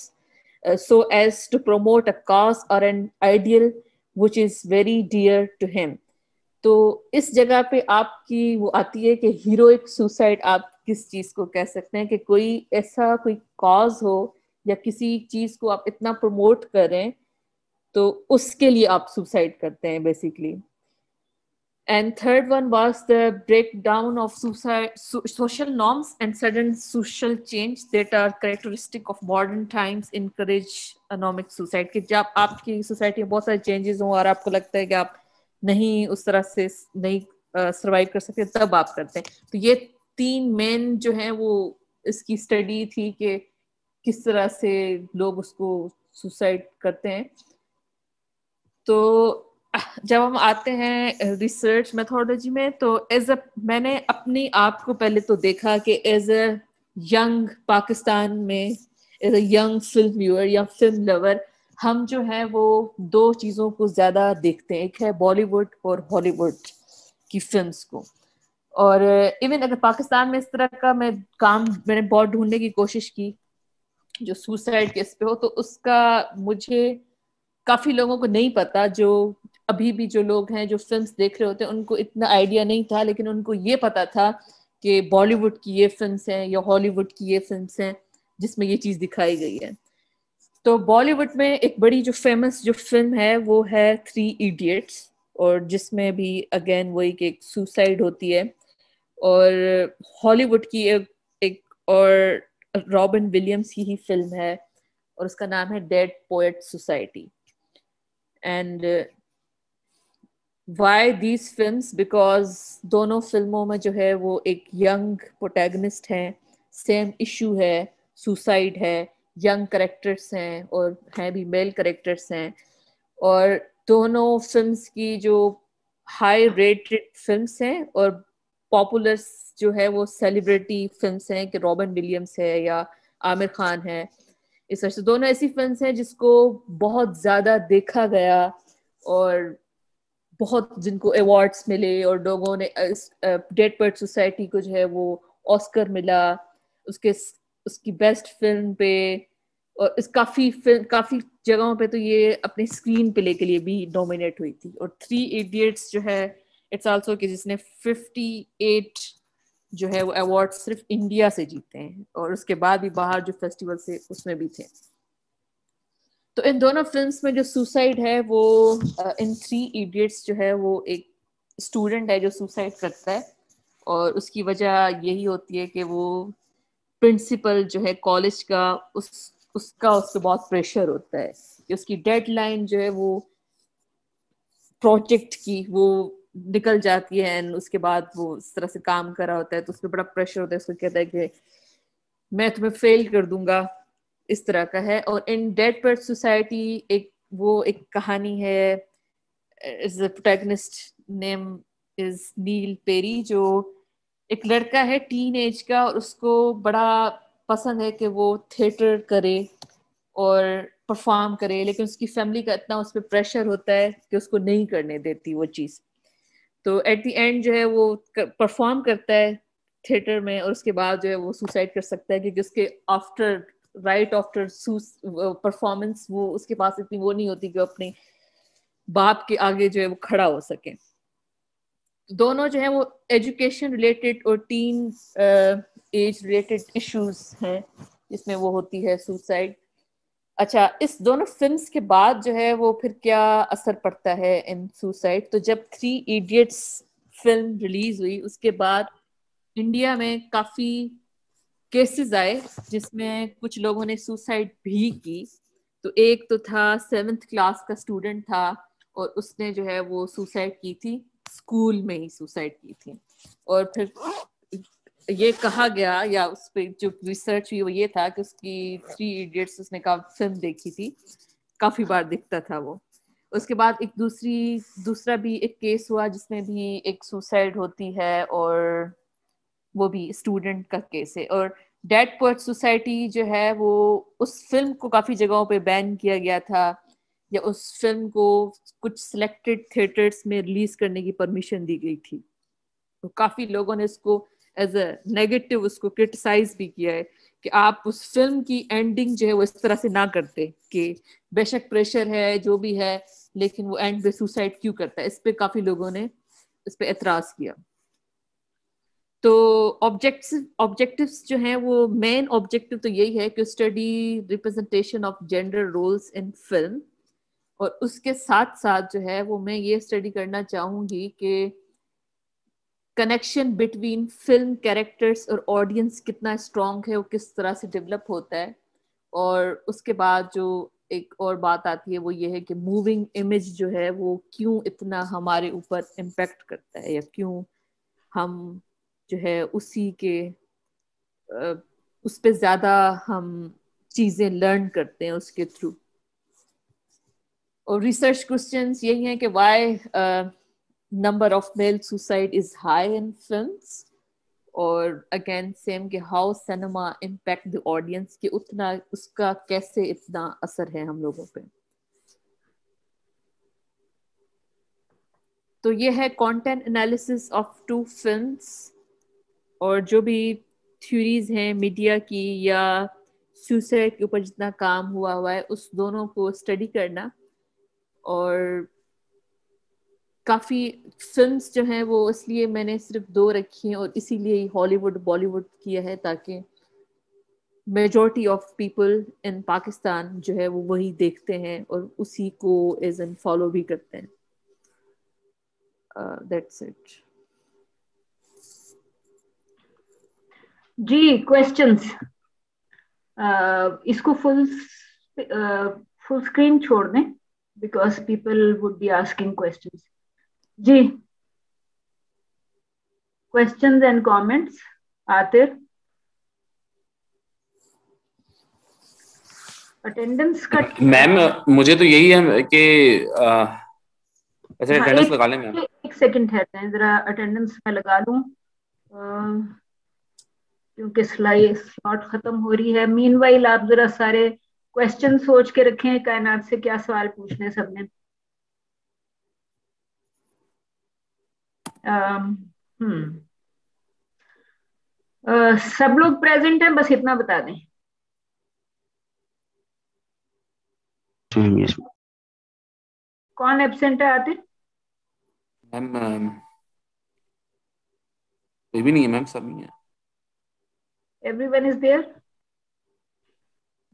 so as to promote a cause or an ideal which is very dear to him. तो इस जगह पे आपकी वो आती है कि हीरोइक सुसाइड आप किस चीज को कह सकते हैं कि कोई ऐसा कोई कॉज हो या किसी चीज को आप इतना प्रमोट करें तो उसके लिए आप सुसाइड करते हैं basically. And third one was the breakdown of social norms and sudden social change that are characteristic of modern times encourage economic suicide। कि जब आपकी सोसाइटी में बहुत सारे चेंजेस हों और आपको लगता है कि आप नहीं उस तरह से नहीं सर्वाइव कर सकते, तब आप करते हैं। तो ये 3 मेन जो है वो इसकी स्टडी थी कि किस तरह से लोग उसको सुसाइड करते हैं। तो जब हम आते हैं रिसर्च मेथोडोलॉजी में, तो मैंने अपने आप को पहले तो देखा कि एज अ यंग पाकिस्तान में as a young film viewer या फिल्म लवर, हम जो है वो 2 चीज़ों को ज़्यादा देखते हैं, एक है बॉलीवुड और हॉलीवुड की फिल्म्स को। और इवन अगर पाकिस्तान में इस तरह का मैंने बहुत ढूंढने की कोशिश की जो सुसाइड केस पे हो, तो उसका मुझे काफी लोगों को नहीं पता, जो अभी भी जो लोग हैं जो फिल्म्स देख रहे होते हैं उनको इतना आइडिया नहीं था, लेकिन उनको ये पता था कि बॉलीवुड की ये फिल्म्स हैं या हॉलीवुड की ये फिल्म्स हैं जिसमें ये चीज दिखाई गई है। तो बॉलीवुड में एक बड़ी जो फेमस जो फिल्म है वो है 3 इडियट्स, और जिसमें भी अगेन वही एक सुसाइड होती है। और हॉलीवुड की एक और रॉबिन विलियम्स की ही फिल्म है और उसका नाम है dead poet society. And why these films, because दोनों फिल्मों में जो है वो एक यंग प्रोटैगनिस्ट है, सेम इशू है, सुसाइड है, यंग करेक्टर्स हैं और हैं भी मेल करेक्टर्स हैं। और दोनों फिल्म्स की जो हाई रेटेड फिल्म्स हैं और पॉपुलर जो है वो सेलिब्रिटी फिल्म्स हैं कि रॉबिन विलियम्स है या आमिर खान है। इस तरह से दोनों ऐसी फिल्म्स हैं जिसको बहुत ज्यादा देखा गया और बहुत जिनको अवार्ड्स मिले, और लोगों ने डेड पोएट सोसाइटी को जो है वो ऑस्कर मिला उसकी बेस्ट फिल्म पे, और इस काफी जगहों पे तो ये अपने स्क्रीन प्ले के लिए भी नॉमिनेट हुई थी। और 3 इडियट्स जो है इट्स आल्सो कि जिसने 58 जो है वो अवार्ड सिर्फ इंडिया से जीते हैं, और उसके बाद भी बाहर जो फेस्टिवल से उसमें भी थे। तो इन दोनों फिल्म्स में जो सुसाइड है वो इन 3 इडियट्स जो है वो एक स्टूडेंट है जो सुसाइड करता है, और उसकी वजह यही होती है कि वो प्रिंसिपल जो है कॉलेज का उसका उस पर बहुत प्रेशर होता है कि उसकी डेडलाइन जो है वो प्रोजेक्ट की वो निकल जाती है, एंड उसके बाद वो इस तरह से काम कर रहा होता है तो उस पर बड़ा प्रेशर होता है। उसको कहता है कि मैं तुम्हें फेल कर दूंगा, इस तरह का है। और इन डेड पोएट सोसाइटी एक कहानी है, is the protagonist name is Neil Perry, जो एक लड़का है टीन एज का और उसको बड़ा पसंद है कि वो थिएटर करे और परफॉर्म करे, लेकिन उसकी फैमिली का इतना उस पर प्रेशर होता है कि उसको नहीं करने देती वो चीज़। तो एट द एंड जो है वो परफॉर्म करता है थिएटर में और उसके बाद जो है वो सुसाइड कर सकता है, क्योंकि उसके आफ्टर परफॉर्मेंस वो उसके पास इतनी वो नहीं होती कि वो अपने बाप के आगे जो है वो खड़ा हो सके। दोनों जो है वो एजुकेशन रिलेटेड और टीन एज रिलेटेड इश्यूज हैं जिसमें वो होती है सुसाइड। अच्छा, इस दोनों फिल्म्स के बाद जो है वो फिर क्या असर पड़ता है इन सुसाइड, तो जब 3 इडियट्स फिल्म रिलीज हुई उसके बाद इंडिया में काफी केसेस आए जिसमें कुछ लोगों ने सुसाइड भी की। तो एक तो था 7th क्लास का स्टूडेंट था और उसने जो है वो सुसाइड की थी, स्कूल में ही सुसाइड की थी। और फिर ये कहा गया या उस पर जो रिसर्च हुई वो ये था कि उसकी 3 इडियट्स उसने फिल्म देखी थी, काफी बार दिखता था वो। उसके बाद एक दूसरा भी एक केस हुआ जिसमें भी एक सुसाइड होती है और वो भी स्टूडेंट का केस है। और डेड पोएट सोसाइटी जो है वो उस फिल्म को काफी जगहों पे बैन किया गया था या उस फिल्म को कुछ सिलेक्टेड थिएटर्स में रिलीज करने की परमिशन दी गई थी। तो काफी लोगों ने इसको एज अ नेगेटिव उसको क्रिटिसाइज भी किया है कि आप उस फिल्म की एंडिंग जो है वो इस तरह से ना करते कि बेशक प्रेशर है जो भी है लेकिन वो एंड पे सुसाइड क्यों करता है। इस पे काफी लोगों ने इस पे एतराज किया। तो ऑब्जेक्टिव्स जो हैं वो मेन ऑब्जेक्टिव तो यही है कि study representation of gender roles in film, और उसके साथ साथ जो है वो मैं ये स्टडी करना चाहूंगी कि कनेक्शन बिटवीन फिल्म कैरेक्टर्स और ऑडियंस कितना स्ट्रॉन्ग है, वो किस तरह से डेवलप होता है। और उसके बाद जो एक और बात आती है वो ये है कि मूविंग इमेज जो है वो क्यों इतना हमारे ऊपर इम्पैक्ट करता है या क्यों हम जो है उसी के उस पे ज्यादा हम चीजें लर्न करते हैं उसके थ्रू। और रिसर्च क्वेश्चंस यही हैं कि why number of mail suicide is high in films, और अगेन सेम कि how cinema impact the audience, कि उतना उसका कैसे इतना असर है हम लोगों पे। तो ये है कंटेंट एनालिसिस ऑफ 2 फिल्म्स, और जो भी थ्योरीज हैं मीडिया की या सुसाइड के ऊपर जितना काम हुआ है उस दोनों को स्टडी करना। और काफ़ी फिल्म्स जो हैं वो इसलिए मैंने सिर्फ 2 रखी हैं और इसीलिए हॉलीवुड बॉलीवुड किया है ताकि majority of people in Pakistan जो है वो वही देखते हैं और उसी को एज एन फॉलो भी करते हैं। That's it. जी, क्वेश्चंस। इसको फुल स्क्रीन छोड़ दें because people would be asking questions. जी, questions and comments. Aatir, attendance का मैम मुझे तो यही है कि अच्छा अटेंडेंस एक लगा लें मैम। एक सेकंड ठहरते हैं जरा, अटेंडेंस मैं लगा लूं क्योंकि स्लॉट खत्म हो रही है। मीनवाइल आप जरा सारे क्वेश्चन सोच के रखें, कायनात से क्या सवाल पूछने सबने। सब लोग प्रेजेंट हैं, बस इतना बता दें। यस कौन एब्सेंट है आतिफ? मैम कोई भी नहीं है मैम, सब नहीं है। Everyone is there?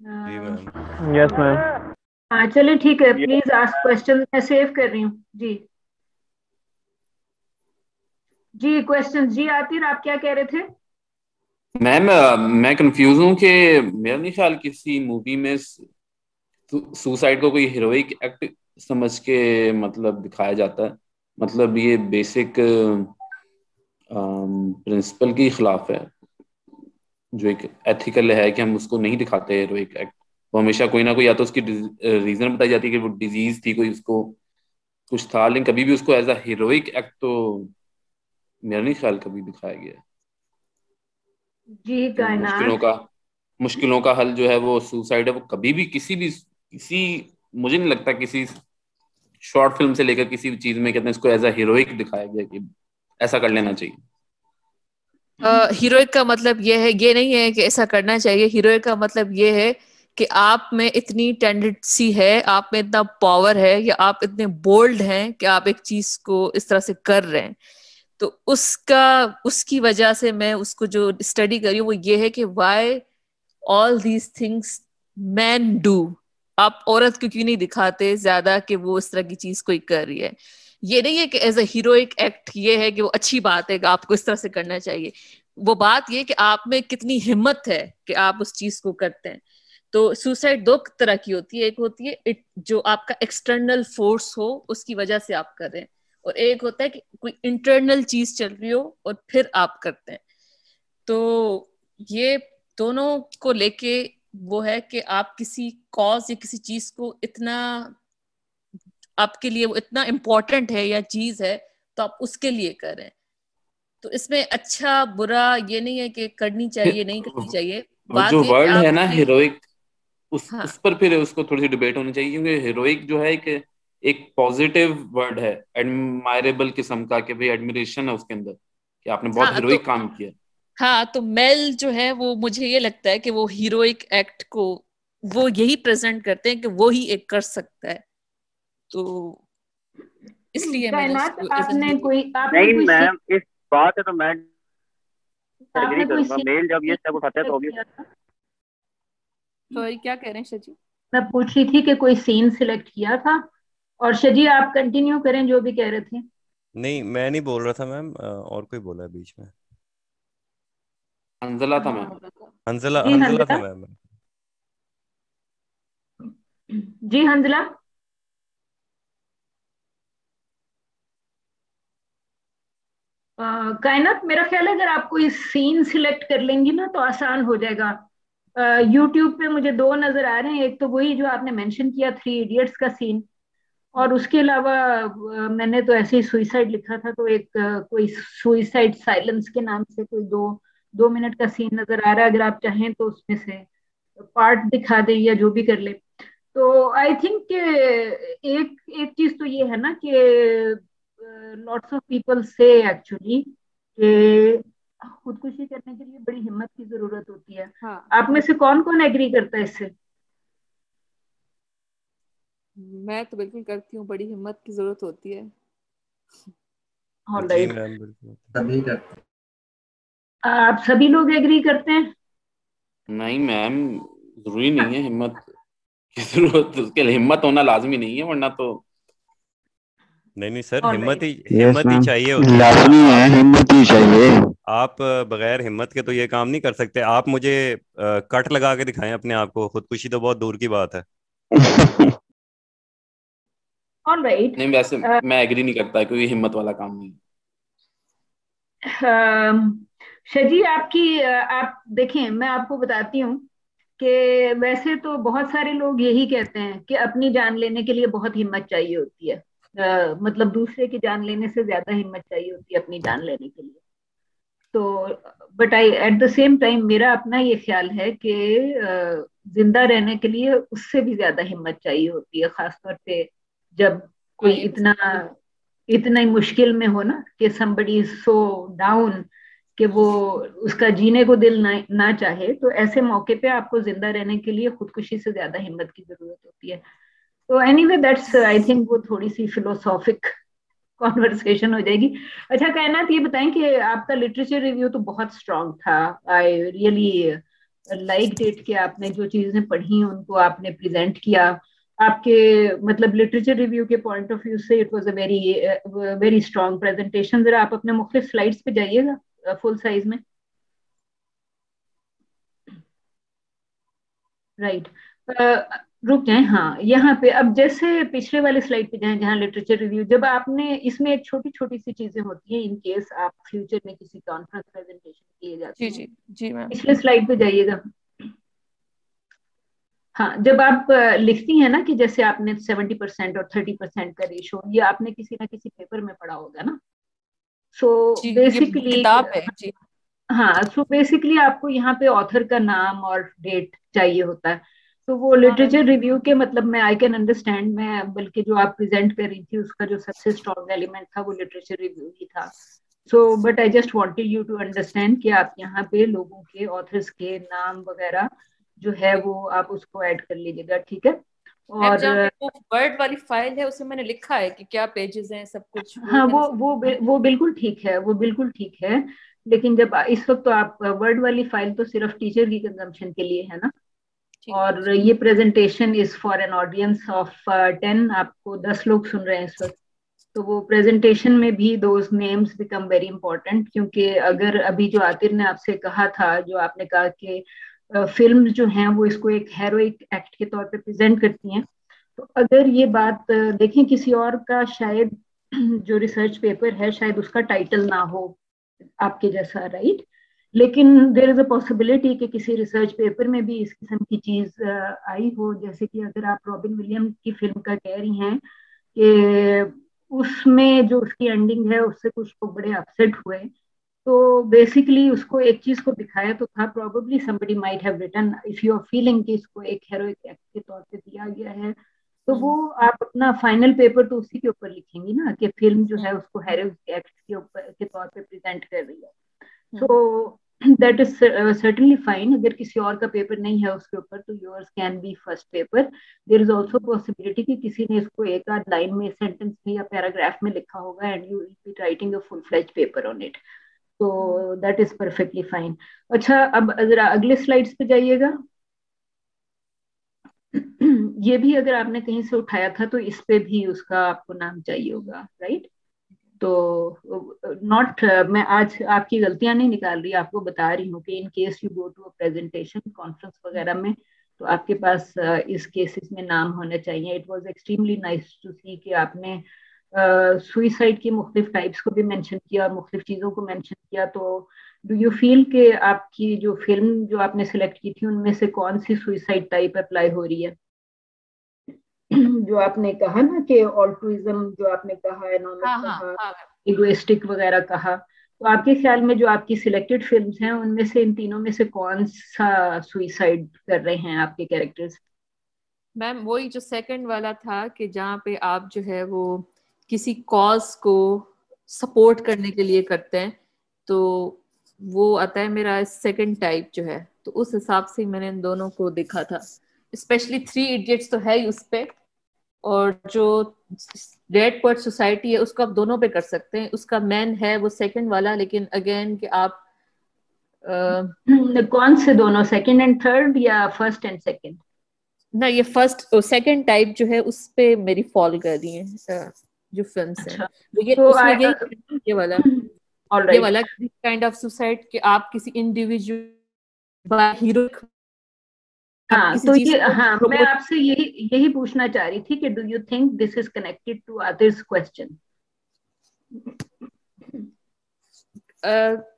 जी मैम। Yes ma'am. हाँ चलिए ठीक है, प्लीज आस्क क्वेश्चन, मैं सेव कर रही हूँ। जी जी, क्वेश्चन। जी आतिर, आप क्या कह रहे थे? मैम मैं कंफ्यूज हूँ कि मेरा नहीं ख्याल किसी मूवी में सुसाइड को कोई हीरोइक एक्ट समझ के मतलब दिखाया जाता है। मतलब ये बेसिक प्रिंसिपल के खिलाफ है, जो एक एथिकल है कि हम उसको नहीं दिखाते हीरोइक एक्ट। वो हमेशा कोई ना कोई, या तो उसकी रीजन बताई जाती है कि वो डिजीज थी कोई, उसको कुछ था, लेकिन कभी भी उसको एज अ हीरोइक एक्ट तो मेरा नहीं ख्याल कभी दिखाया गया है जी कि कायनात। मुश्किलों का हल जो है वो सुसाइड है। वो कभी भी किसी मुझे नहीं लगता किसी शॉर्ट फिल्म से लेकर किसी भी चीज में कहते हैं इसको एज अ हीरोइक दिखाया गया कि ऐसा कर लेना चाहिए। हीरोइक का मतलब ये है, ये नहीं है कि ऐसा करना चाहिए। हीरोइक का मतलब ये है कि आप में इतनी टेंडेंसी है, आप में इतना पावर है, या आप इतने बोल्ड हैं कि आप एक चीज को इस तरह से कर रहे हैं। तो उसकी वजह से मैं उसको जो स्टडी करी हूँ वो ये है कि why all these things man do. आप औरत को क्यों नहीं दिखाते ज्यादा कि वो इस तरह की चीज कोई कर रही है। ये नहीं है कि एज अ हीरोइक एक्ट ये है कि वो अच्छी बात है कि आपको इस तरह से करना चाहिए। वो बात ये कि आप में कितनी हिम्मत है कि आप उस चीज को करते हैं। तो सुसाइड दो तरह की होती है, एक होती है जो आपका एक्सटर्नल फोर्स हो उसकी वजह से आप कर रहे हैं, और एक होता है कि कोई इंटरनल चीज चल रही हो और फिर आप करते हैं। तो ये दोनों को लेके वो है कि आप किसी कॉज या किसी चीज को इतना, आपके लिए वो इतना इम्पोर्टेंट है या चीज है, तो आप उसके लिए करें। तो इसमें अच्छा बुरा ये नहीं है कि करनी चाहिए नहीं करनी चाहिए। वो बात जो ये कि वर्ड है आप ना अपनी, हीरोइक, हाँ उस पर फिर उसको थोड़ी सी डिबेट होनी चाहिए, क्योंकि हीरोइक जो है एक पॉजिटिव वर्ड है, एडमायरेबल किस्म का, कि भाई एडमिरेशन है उसके अंदर कि आपने बहुत हाँ तो हीरोइक काम किया। हाँ तो मेल जो है वो मुझे ये लगता है कि वो हीरोइक एक्ट को वो यही प्रेजेंट करते हैं कि वो ही एक कर सकता है। तो इसलिए मैंने कायनात, उसको एज अ हीरो। नहीं मैम, इस बात है तो मैं एग्री आपने कोई करूंगा। मेल जब ये स्टेप उठाता है तो किया ऑब्वियस। था? सॉरी, क्या कह रहे हैं शजी? मैं पूछ रही थी कि कोई सीन सिलेक्ट किया था। और शजी आप कंटिन्यू करें जो भी कह रहे थे। नहीं, मैं नहीं बोल रहा था मैम, और कोई बोला है बीच में। अंजला था मैम। हाँ हंजला, जी हंजला था हंजला। मैम। जी हंजला। कायनात, मेरा ख्याल है अगर आप कोई सीन सिलेक्ट कर लेंगी ना तो आसान हो जाएगा। यूट्यूब पे मुझे दो नजर आ रहे हैं, एक तो वही जो आपने मेंशन किया, थ्री इडियट्स का सीन। और उसके अलावा मैंने तो ऐसे ही सुइसाइड लिखा था, तो एक कोई सुइसाइड साइलेंस के नाम से कोई 2 मिनट का सीन नजर आ रहा है। अगर आप चाहें तो उसमें से पार्ट दिखा दें या जो भी कर ले। तो आई थिंक एक एक चीज तो ये है ना कि लॉट्स ऑफ पीपल से एक्चुअली कि खुदकुशी करने के लिए बड़ी हिम्मत की जरूरत होती है। हाँ, आप में से कौन कौन एग्री करता है इससे? मैं तो बिल्कुल करती हूँ, बड़ी हिम्मत की जरूरत होती है। ऑल जी राइट। मैम, बिल्कुल। तभी करते आप सभी लोग एग्री करते हैं? नहीं मैम, जरूरी नहीं है हिम्मत की जरूरत, उसके लिए हिम्मत होना लाजमी नहीं है, वरना तो नहीं नहीं सर, ऑल हिम्मत राइट। ही यस हिम्मत ही मैम, चाहिए होती है। लाजमी है, आप हिम्मत ही चाहिए। आप बगैर हिम्मत के तो ये काम नहीं कर सकते। आप मुझे कट लगा के दिखाएं अपने आप को, खुदकुशी तो बहुत दूर की बात है। All right. नहीं, वैसे मैं एग्री नहीं करता है, क्योंकि हिम्मत वाला काम नहीं। शजी, आपकी आप देखें, मैं आपको बताती हूँ कि वैसे तो बहुत सारे लोग यही कहते हैं कि अपनी जान लेने के लिए बहुत हिम्मत चाहिए होती है। मतलब दूसरे की जान लेने से ज्यादा हिम्मत चाहिए होती है अपनी जान लेने के लिए। तो but I at the same time मेरा अपना ये ख्याल है कि जिंदा रहने के लिए उससे भी ज्यादा हिम्मत चाहिए होती है, खासतौर पे जब हाँ, कोई ये तो इतना इतना ही मुश्किल में हो ना, कि somebody is so डाउन कि वो उसका जीने को दिल ना चाहे। तो ऐसे मौके पे आपको जिंदा रहने के लिए खुदकुशी से ज्यादा हिम्मत की जरूरत होती है। तो एनीवे दैट्स आई थिंक वो थोड़ी सी फिलोसॉफिक कॉन्वर्सेशन हो जाएगी। अच्छा कायनात, ये बताएं कि आपका लिटरेचर रिव्यू तो बहुत स्ट्रांग था। आई रियली लाइक इट कि आपने जो चीजें पढ़ी उनको आपने प्रेजेंट किया। आपके मतलब लिटरेचर रिव्यू के पॉइंट ऑफ व्यू से it was a very very strong presentation. जरा आप अपने मुख्तलिफ स्लाइड्स पे जाइएगा फुल साइज में। राइट। रुक जाएं, हाँ यहाँ पे अब जैसे पिछले वाले स्लाइड पे जाएं जहाँ लिटरेचर रिव्यू, जब आपने इसमें एक छोटी छोटी सी चीजें होती हैं इन केस आप फ्यूचर में किसी कॉन्फ्रेंस प्रेजेंटेशन किए जाते जी हैं। जी जी मैम। पिछले स्लाइड पे जाइएगा। हाँ, जब आप लिखती हैं ना कि जैसे आपने 70% और 30% का रेशो, ये आपने किसी ना किसी पेपर में पढ़ा होगा ना। सो जी, ये बेसिकली किताब है जी। हाँ, सो बेसिकली आपको यहाँ पे ऑथर का नाम और डेट चाहिए होता है। तो वो हाँ मैम। लिटरेचर रिव्यू के मतलब मैं आई कैन अंडरस्टैंड, मैं बल्कि जो आप प्रेजेंट कर रही थी उसका जो सबसे स्ट्रॉन्ग एलिमेंट था वो लिटरेचर रिव्यू ही था। So but I just wanted you to understand कि आप यहाँ पे लोगों के ऑथर्स के नाम वगैरह जो है वो आप उसको ऐड कर लीजिएगा, ठीक है। मैम और जहाँ पे वो वर्ड वाली फाइल है उसमें मैंने लिखा है कि क्या पेजेस हैं, सब कुछ वो हाँ, मैंने वो बिल्कुल ठीक है, वो बिल्कुल ठीक है। लेकिन जब इस वक्त तो आप वर्ड वाली फाइल तो सिर्फ टीचर की कंजम्पशन के लिए है ना। ठीक है और जी। ये presentation is for an audience of 10, आपको 10 लोग सुन रहे हैं इस वक्त। तो वो प्रेजेंटेशन में भी those names become very important, क्योंकि अगर अभी जो आतिर ने आपसे कहा था, जो आपने कहा कि फिल्म जो हैं वो इसको एक हेरोइक एक्ट के तौर पे प्रेजेंट करती हैं, तो अगर ये बात देखें किसी और का शायद जो रिसर्च पेपर है शायद उसका टाइटल ना हो आपके जैसा, राइट। लेकिन देर इज अ पॉसिबिलिटी कि किसी रिसर्च पेपर में भी इस किस्म की चीज आई हो, जैसे कि अगर आप रॉबिन विलियम्स की फिल्म का कह रही हैं कि उसमें जो उसकी एंडिंग है उससे कुछ लोग बड़े अपसेट हुए। तो बेसिकली उसको एक चीज को दिखाया तो था, probably somebody might have written if you are feeling कि इसको एक हेरोइक एक्ट के तौर पे दिया गया है, तो वो आप अपना फाइनल पेपर तो उसी के ऊपर लिखेंगी ना कि फिल्म जो है उसको हेरोइक एक्ट के ऊपर के तौर पे प्रेजेंट कर रही है। So that is certainly fine. अगर किसी और का पेपर नहीं है उसके ऊपर तो yours can be first paper. There is also possibility कि किसी ने इसको एक आध लाइन में, सेंटेंस में या पैराग्राफ में लिखा होगा and you will be writing a full fledge paper on it. तो दैट इज परफेक्टली फाइन। अच्छा, अब जरा अगले स्लाइड्स पे जाइएगा। ये भी अगर आपने कहीं से उठाया था तो इस पे भी उसका आपको नाम चाहिए होगा, राइट। तो नॉट, मैं आज आपकी गलतियां नहीं निकाल रही, आपको बता रही हूँ कि in case you go to a presentation conference वगैरह में तो आपके पास इस केसेस में नाम होने चाहिए। It was extremely nice to see कि आपने सुइसाइड की मुख्तलिफ टाइप्स को भी मेंशन किया और मुख्तलिफ चीज़ों को मेंशन किया। तो डू यू फील कि आपकी जो फिल्म जो आपने सिलेक्ट की थी उनमें से कौन सी सुइसाइड टाइप अप्लाई हो रही है? जो आपने कहा ना कि ऑल्ट्रुइज्म जो आपने कहा, एनोमिक हाँ हाँ कहा, हाँ इगोइस्टिक वगैरह कहा, तो आपके ख्याल में जो आपकी सिलेक्टेड फिल्म्स हैं उनमें से इन तीनों में से कौन सा सुइसाइड कर रहे हैं आपके कैरेक्टर्स? मैम वही जो सेकंड वाला था कि जहाँ पे आप जो है वो किसी कॉज को सपोर्ट करने के लिए करते हैं, तो वो आता है मेरा सेकंड टाइप जो है। तो उस हिसाब से मैंने इन दोनों को देखा था। स्पेशली थ्री इडियट्स तो है ही उस पे, और जो रेड पर्ट सोसाइटी है उसको आप दोनों पे कर सकते हैं। उसका मैन है वो सेकंड वाला, लेकिन अगेन कि आप कौन से दोनों, सेकंड एंड थर्ड या फर्स्ट एंड सेकंड? ना ये फर्स्ट और सेकंड टाइप जो है उस पे मेरी फॉल कर रही है जो फिल्म्स हैं। अच्छा, तो ये तो उसमें यही ये वाला ऑल ये राइट। वाला काइंड ऑफ सुसाइड कि आप किसी इंडिविजुअल हीरो, आप हाँ, किसी तो चीज ये, को हाँ, मैं प्रमोट। आपसे यही यही पूछना चाह रही थी कि do you think this is connected to others question?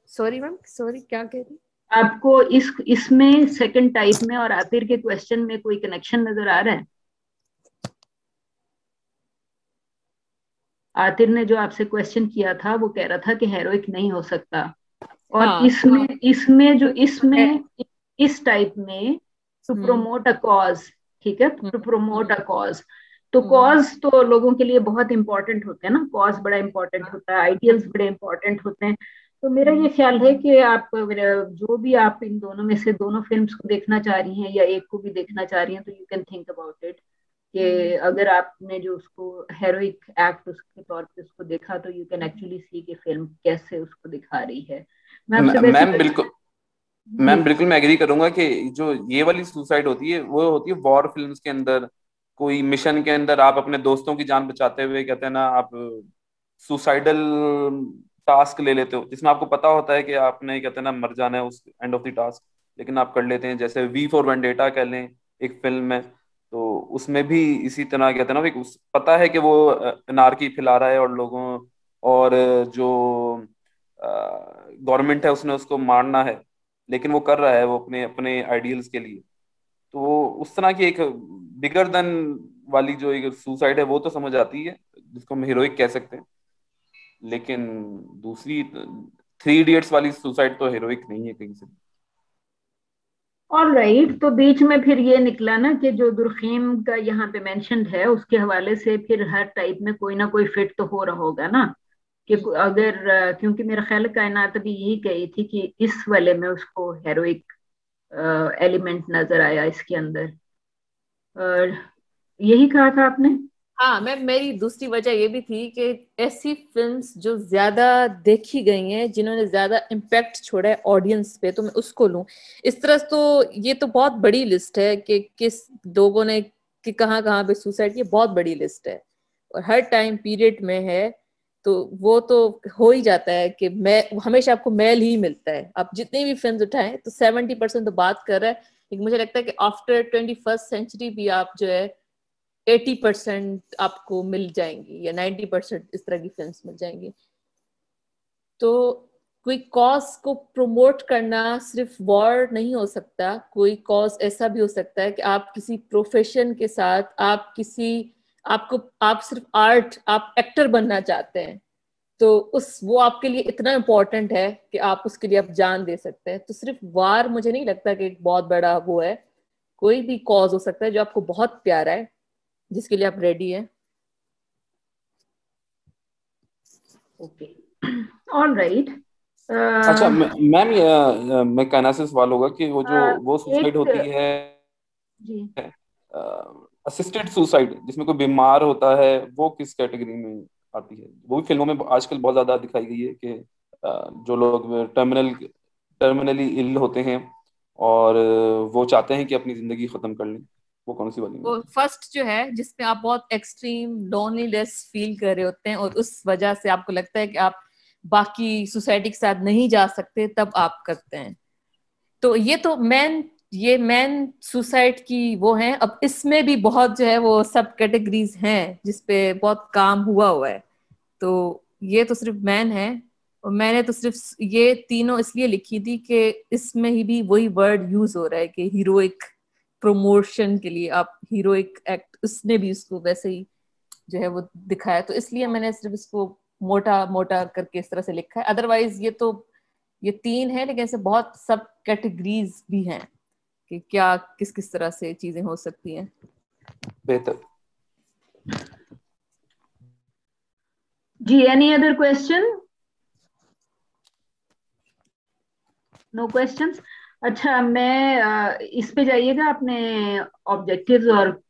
Sorry ma'am, sorry क्या कह रही? आपको इसमें सेकंड टाइप में और आखिर के क्वेश्चन में कोई कनेक्शन नजर आ रहा है? आतिर ने जो आपसे क्वेश्चन किया था वो कह रहा था कि हेरोइक नहीं हो सकता, और हाँ इसमें इसमें जो है। इसमें इस टाइप में to hmm promote a cause, ठीक है, hmm to promote a cause. तो हम्म कॉज तो लोगों के लिए बहुत इंपॉर्टेंट होते हैं ना, कॉज बड़ा इंपॉर्टेंट होता है, आइडियल्स बड़े इंपॉर्टेंट होते हैं। तो मेरा ये ख्याल है कि आप जो भी आप इन दोनों में से दोनों फिल्म्स को देखना चाह रही हैं या एक को भी देखना चाह रही हैं, तो you can think about it कि अगर आपने जो उसको हेरोइक एक्ट उसके तौर पे उसको देखा तो यू कैन एक्चुअली सी कि फिल्म कैसे उसको दिखा रही है। मैं आपसे मैम बेसिक बिल्कुल, जी, मैम बिल्कुल मैं एग्री करूंगा कि जो ये वाली सुसाइड होती है वो होती है वॉर फिल्म्स के अंदर। कोई मिशन के अंदर आप अपने दोस्तों की जान बचाते हुए कहते हैं ना, आप सुसाइडल टास्क ले लेते हो जिसमें आपको पता होता है कि आपने कहते हैं ना मर जाना है उस एंड ऑफ द टास्क, लेकिन आप कर लेते हैं। जैसे वी फॉर वेंडेटा कह लें, एक फिल्म है, तो उसमें भी इसी तरह कहते हैं ना, पता है कि वो अनारकी फैला रहा है और लोगों और जो गवर्नमेंट है उसने उसको मारना है, लेकिन वो कर रहा है वो अपने अपने आइडियल्स के लिए। तो वो उस तरह की एक बिगर देन वाली जो एक सुसाइड है वो तो समझ आती है, जिसको हम हीरोइक कह सकते हैं। लेकिन दूसरी 3 इडियट्स वाली सुसाइड तो हीरोइक नहीं है कहीं से। ऑल राइट, तो बीच में फिर ये निकला ना कि जो दुर्खेम का यहाँ पे मेंशन्ड है उसके हवाले से फिर हर टाइप में कोई ना कोई फिट तो हो रहा होगा ना, कि अगर क्योंकि मेरा ख्याल कायनात अभी यही कही थी कि इस वाले में उसको हेरोइक एलिमेंट नजर आया इसके अंदर, यही कहा था आपने। हाँ, मेरी दूसरी वजह ये भी थी कि ऐसी फिल्म्स जो ज्यादा देखी गई हैं, जिन्होंने ज्यादा इम्पैक्ट छोड़ा है ऑडियंस पे, तो मैं उसको लूं। इस तरह तो ये तो बहुत बड़ी लिस्ट है कि किस लोगों ने कि कहाँ कहाँ पे सुसाइड, ये बहुत बड़ी लिस्ट है और हर टाइम पीरियड में है, तो वो तो हो ही जाता है कि मैं हमेशा आपको मेल ही मिलता है। आप जितनी भी फिल्म उठाएं तो 70% तो बात कर रहा है, लेकिन मुझे लगता है कि आफ्टर 21st सेंचुरी भी आप जो है 80% आपको मिल जाएंगी या 90% इस तरह की फिल्म्स मिल जाएंगी। तो कोई कॉज को प्रमोट करना सिर्फ वॉर नहीं हो सकता, कोई कॉज ऐसा भी हो सकता है कि आप किसी प्रोफेशन के साथ आप सिर्फ आप एक्टर बनना चाहते हैं, तो वो आपके लिए इतना इम्पोर्टेंट है कि आप उसके लिए आप जान दे सकते हैं। तो सिर्फ वार मुझे नहीं लगता कि एक बहुत बड़ा वो है, कोई भी कॉज हो सकता है जो आपको बहुत प्यारा है, जिसके लिए आप रेडी हैं। Okay, all right. अच्छा मैम, मैं कहना से सवाल होगा कि वो सुसाइड होती एक है जी, असिस्टेड सुसाइड, जिसमें कोई बीमार होता है, वो किस कैटेगरी में आती है? वो भी फिल्मों में आजकल बहुत ज्यादा दिखाई गई है कि जो लोग टर्मिनली इल होते हैं और वो चाहते हैं कि अपनी जिंदगी खत्म कर लें, वो कौन सी वाली में? वो फर्स्ट जो है जिसमें आप बहुत एक्सट्रीम लोनलीनेस फील कर रहे होते हैं और उस वजह से आपको लगता है कि आप बाकी सोसाइटी के साथ नहीं जा सकते, तब आप करते हैं। तो ये मेन सुसाइड की वो है। अब इसमें भी बहुत जो है वो सब कैटेगरीज हैं जिसपे बहुत काम हुआ है, तो ये तो सिर्फ मैन है। और मैंने तो सिर्फ ये तीनों इसलिए लिखी थी कि इसमें ही भी वही वर्ड यूज हो रहा है कि हीरोइक प्रमोशन के लिए आप हीरोइक एक्ट, उसने भी उसको वैसे ही जो है वो दिखाया, तो इसलिए मैंने सिर्फ इसको मोटा मोटा करके इस तरह से लिखा है। अदरवाइज ये तीन है, लेकिन ऐसे बहुत सब कैटेगरीज भी हैं कि क्या किस किस तरह से चीजें हो सकती हैं। बेहतर। जी, any other question? No questions. अच्छा, मैं इस पे जाइएगा अपने ऑब्जेक्टिव्स और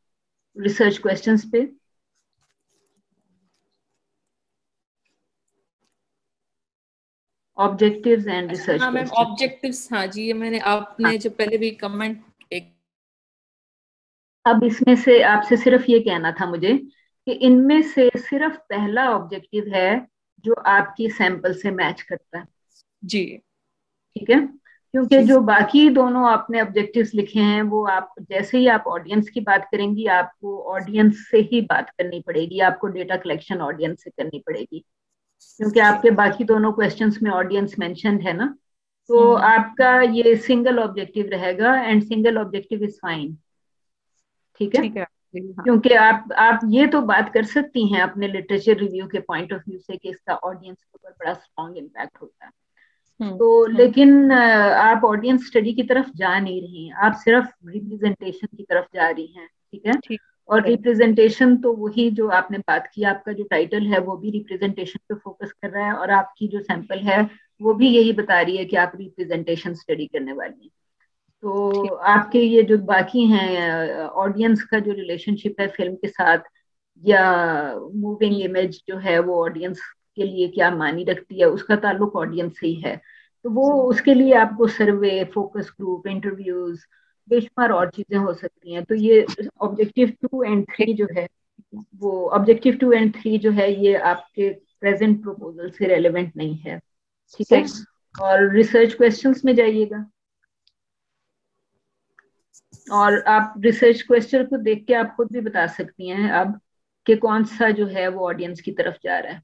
रिसर्च क्वेश्चंस पे। ऑब्जेक्टिव्स एंड रिसर्च हाँ मैम, क्वेश्चन। ऑब्जेक्टिव्स, हाँ जी, ये मैंने आपने जो पहले भी कमेंट एक। अब इसमें से आपसे सिर्फ ये कहना था मुझे कि इनमें से सिर्फ पहला ऑब्जेक्टिव है जो आपकी सैंपल से मैच करता है। जी ठीक है, क्योंकि जो बाकी दोनों आपने ऑब्जेक्टिव्स लिखे हैं वो आप जैसे ही आप ऑडियंस की बात करेंगी, आपको ऑडियंस से ही बात करनी पड़ेगी, आपको डेटा कलेक्शन ऑडियंस से करनी पड़ेगी, क्योंकि आपके बाकी दोनों क्वेश्चंस में ऑडियंस मेंशन्ड है ना। तो आपका ये सिंगल ऑब्जेक्टिव रहेगा and single objective is fine. ठीक है, ठीक है। हाँ। क्योंकि आप ये तो बात कर सकती हैं अपने लिटरेचर रिव्यू के पॉइंट ऑफ व्यू से कि इसका ऑडियंस के ऊपर बड़ा स्ट्रॉन्ग इम्पैक्ट होता है, तो लेकिन आप ऑडियंस स्टडी की तरफ जा नहीं रही हैं, आप सिर्फ रिप्रेजेंटेशन की तरफ जा रही हैं। ठीक है, ठीक और रिप्रेजेंटेशन तो वही जो आपने बात की, आपका जो टाइटल है वो भी रिप्रेजेंटेशन पे फोकस कर रहा है और आपकी जो सैंपल है वो भी यही बता रही है कि आप रिप्रेजेंटेशन स्टडी करने वाली हैं। तो आपके ये जो बाकी हैं ऑडियंस का जो रिलेशनशिप है फिल्म के साथ, या मूविंग इमेज जो है वो ऑडियंस के लिए क्या मानी रखती है, उसका ताल्लुक ऑडियंस से ही है। तो वो उसके लिए आपको सर्वे, फोकस ग्रुप, इंटरव्यूज, बेशुमार और चीजें हो सकती हैं। तो ये ऑब्जेक्टिव 2 एंड 3 जो है, वो ऑब्जेक्टिव 2 एंड 3 जो है ये आपके प्रेजेंट प्रपोजल से रेलेवेंट नहीं है। ठीक है, और रिसर्च क्वेश्चंस में जाइएगा और आप रिसर्च क्वेश्चन को देख के आप खुद भी बता सकती हैं अब कि कौन सा जो है वो ऑडियंस की तरफ जा रहा है।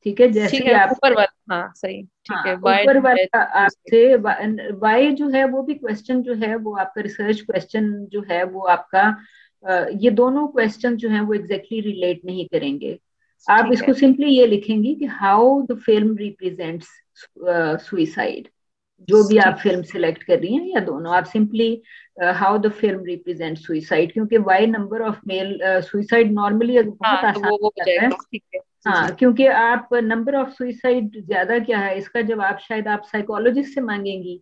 ठीक है, जैसे ही आप ऊपर वाला, हाँ सही, ठीक है, ऊपर वाला आपसे वाई जो है वो भी क्वेश्चन जो है वो आपका रिसर्च क्वेश्चन जो है वो आपका ये दोनों क्वेश्चन जो है वो एग्जैक्टली रिलेट नहीं करेंगे। आप ठीक इसको है। सिंपली ये लिखेंगी कि how the film represents suicide. जो भी आप ठीक फिल्म सिलेक्ट कर रही हैं या दोनों, आप simply how the film represent suicide, क्योंकि why number of male suicide normally हाँ, बहुत तो आसान वो हो हो जाता है। जाएगा। ठीक है जी जी। हाँ, क्योंकि आप नंबर ऑफ सुइसाइड ज्यादा क्या है इसका जवाब शायद आप साइकोलॉजिस्ट से मांगेंगी,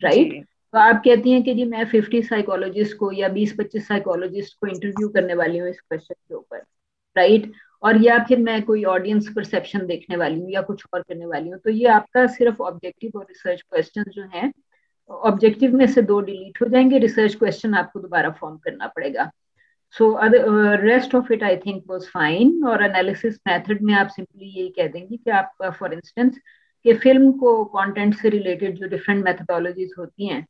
राइट? जी तो आप कहती हैं कि जी मैं 50 साइकोलॉजिस्ट को या 20-25 साइकोलॉजिस्ट को इंटरव्यू करने वाली हूँ इस क्वेश्चन के ऊपर, राइट? और या फिर मैं कोई ऑडियंस परसेप्शन देखने वाली हूँ या कुछ और करने वाली हूँ। तो ये आपका सिर्फ ऑब्जेक्टिव और रिसर्च क्वेश्चन जो हैं, ऑब्जेक्टिव में से 2 डिलीट हो जाएंगे, रिसर्च क्वेश्चन आपको दोबारा फॉर्म करना पड़ेगा। So rest of it I think was fine. और एनालिसिस मेथड में आप सिंपली यही कह देंगे कि आप फॉर इंस्टेंस कि फिल्म को कंटेंट से रिलेटेड जो डिफरेंट मेथोडोलॉजीज होती हैं,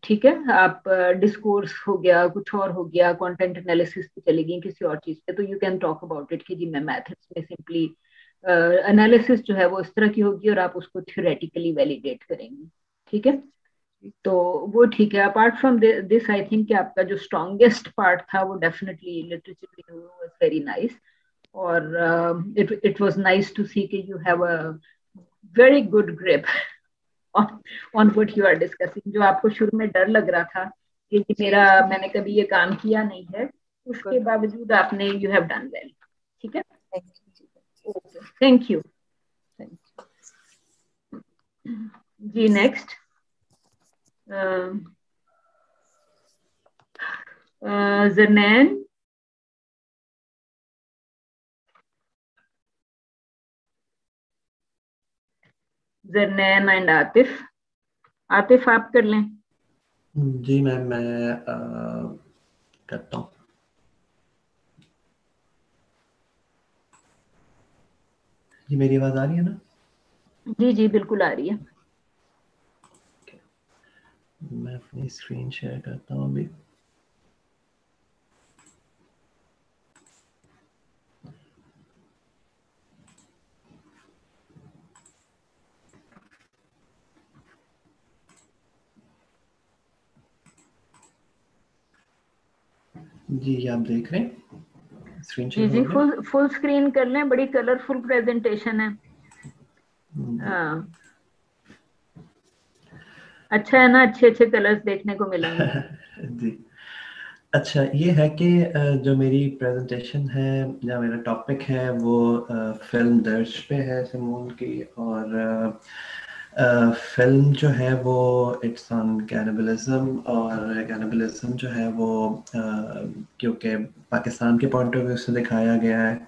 ठीक है, आप डिस्कोर्स हो गया, कुछ और हो गया, कंटेंट एनालिसिस पे चली गई किसी और चीज पे, तो you can talk about it कि जी मैं मैथड्स में सिंपली एनालिसिस जो है वो इस तरह की होगी और आप उसको थ्योरेटिकली वैलिडेट करेंगे, ठीक है? तो वो ठीक है। Apart from this I think कि आपका जो स्ट्रॉन्गेस्ट पार्ट था वो definitely literature review was very nice. और it was nice to see कि you have a very good grip on what you are discussing. जो आपको शुरू में डर लग रहा था कि जी मेरा मैंने कभी ये काम किया नहीं है, उसके गुड। बावजूद आपने यू हैव डन वेल, ठीक है? Thank you ji. Okay, thank you thank ji. Next Jarnain. Jarnain and Atif. Atif आप कर लें। जी मैम, मैं करता हूँ। जी मेरी आवाज़ आ रही है ना? जी जी बिल्कुल आ रही है। मैं अपनी स्क्रीन शेयर करता हूँ अभी। जी आप देख रहे हैं स्क्रीन जी शेयर जी हो गया? फुल स्क्रीन कर लें, बड़ी कलरफुल प्रेजेंटेशन है। जी। हाँ, अच्छा है ना, अच्छे अच्छे कलर्स देखने को मिलेंगे। जी अच्छा, ये है कि जो मेरी प्रेजेंटेशन है या मेरा टॉपिक है वो फिल्म दर्ज पे है सिमोन की। और फिल्म जो है वो इट्स ऑन कैनिबलिज्म। और कैनिबलिज्म जो है वो क्योंकि पाकिस्तान के पॉइंट ऑफ व्यू से दिखाया गया है।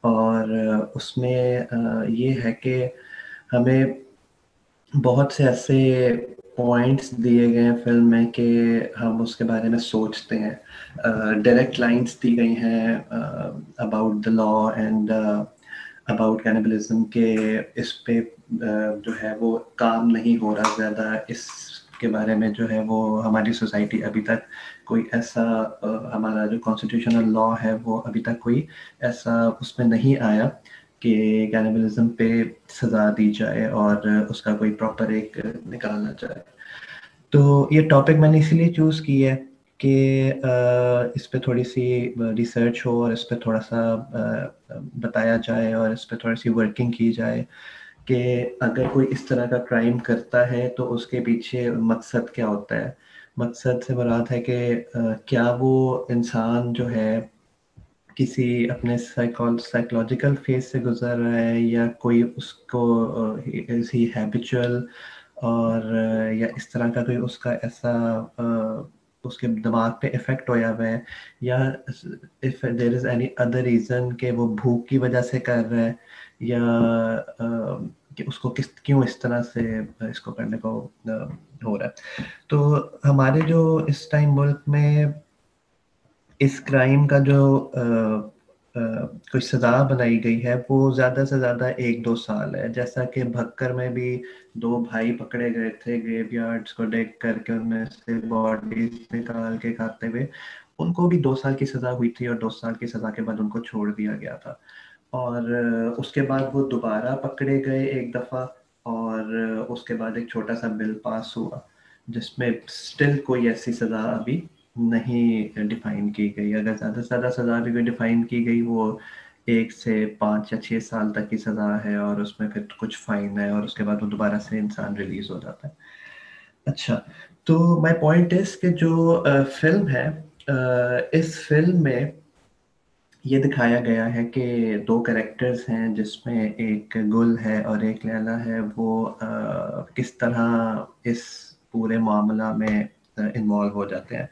और उसमें ये है कि हमें बहुत से ऐसे पॉइंट्स दिए गए हैं फिल्म में कि हम उसके बारे में सोचते हैं। डायरेक्ट लाइंस दी गई हैं about the law and about cannibalism के इस पे जो है वो काम नहीं हो रहा ज़्यादा। इसके बारे में जो है वो हमारी सोसाइटी अभी तक कोई ऐसा हमारा जो कॉन्स्टिट्यूशनल लॉ है वो अभी तक कोई ऐसा उसमें नहीं आया कि कैनिबलिज्म पे सज़ा दी जाए और उसका कोई प्रॉपर एक निकालना जाए। तो ये टॉपिक मैंने इसीलिए चूज़ की है कि इस पे थोड़ी सी रिसर्च हो और इस पे थोड़ा सा बताया जाए और इस पे थोड़ी सी वर्किंग की जाए कि अगर कोई इस तरह का क्राइम करता है तो उसके पीछे मकसद क्या होता है। मकसद से मुराद है कि क्या वो इंसान जो है किसी अपने साइकोलॉजिकल फेज से गुजर रहा है या कोई उसको इज ही हैबिचुअल। और या इस तरह का कोई उसका ऐसा उसके दिमाग पे इफेक्ट होया हुआ है या if there is any other reason कि वो भूख की वजह से कर रहा है या कि उसको क्यों इस तरह से इसको करने को हो रहा है। तो हमारे जो इस टाइम मुल्क में इस क्राइम का जो कोई सजा बनाई गई है वो ज़्यादा से ज़्यादा 1-2 साल है। जैसा कि भक्कर में भी 2 भाई पकड़े गए थे ग्रेवयार्ड्स को डेग करके उनमें से बॉडीज निकाल के खाते हुए, उनको भी 2 साल की सज़ा हुई थी और 2 साल की सज़ा के बाद उनको छोड़ दिया गया था। और उसके बाद वो दोबारा पकड़े गए एक दफ़ा और उसके बाद एक छोटा सा बिल पास हुआ जिसमें स्टिल कोई ऐसी सज़ा अभी नहीं डिफाइन की गई। अगर ज़्यादा से ज़्यादा सज़ा भी कोई डिफाइन की गई वो 1 से 5 या 6 साल तक की सज़ा है, और उसमें फिर कुछ फाइन है, और उसके बाद वो दोबारा से इंसान रिलीज हो जाता है। अच्छा, तो माय पॉइंट इज कि जो फिल्म है, इस फिल्म में ये दिखाया गया है कि 2 कैरेक्टर्स हैं, जिसमें एक गुल है और एक लैला है। वो किस तरह इस पूरे मामला में इन्वॉल्व हो जाते हैं,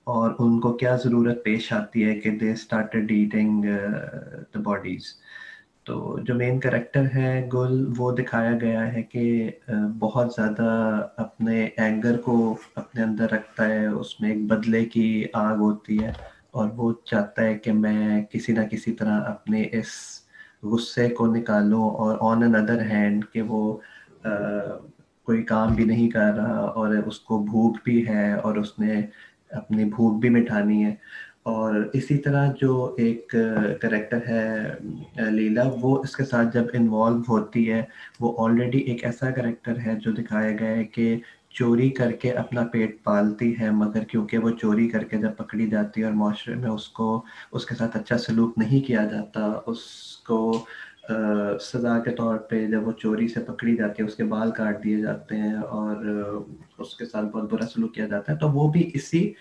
और उनको क्या ज़रूरत पेश आती है कि they started eating the bodies. तो जो मेन कैरेक्टर है गुल, वो दिखाया गया है कि बहुत ज़्यादा अपने एंगर को अपने अंदर रखता है, उसमें एक बदले की आग होती है, और वो चाहता है कि मैं किसी ना किसी तरह अपने इस गुस्से को निकालूं। और ऑन एन अदर हैंड कि वो कोई काम भी नहीं कर रहा, और उसको भूख भी है, और उसने अपनी भूख भी मिटानी है। और इसी तरह जो एक करेक्टर है लीला, वो इसके साथ जब इन्वॉल्व होती है, वो ऑलरेडी एक ऐसा करेक्टर है जो दिखाया गया है कि चोरी करके अपना पेट पालती है, मगर क्योंकि वो चोरी करके जब पकड़ी जाती है और माशरे में उसको उसके साथ अच्छा सलूक नहीं किया जाता, उसको सज़ा के तौर पे जब वो चोरी से पकड़ी जाती है उसके बाल काट दिए जाते हैं, और उसके साथ बहुत बुरा सलूक किया जाता है। तो वो भी इसी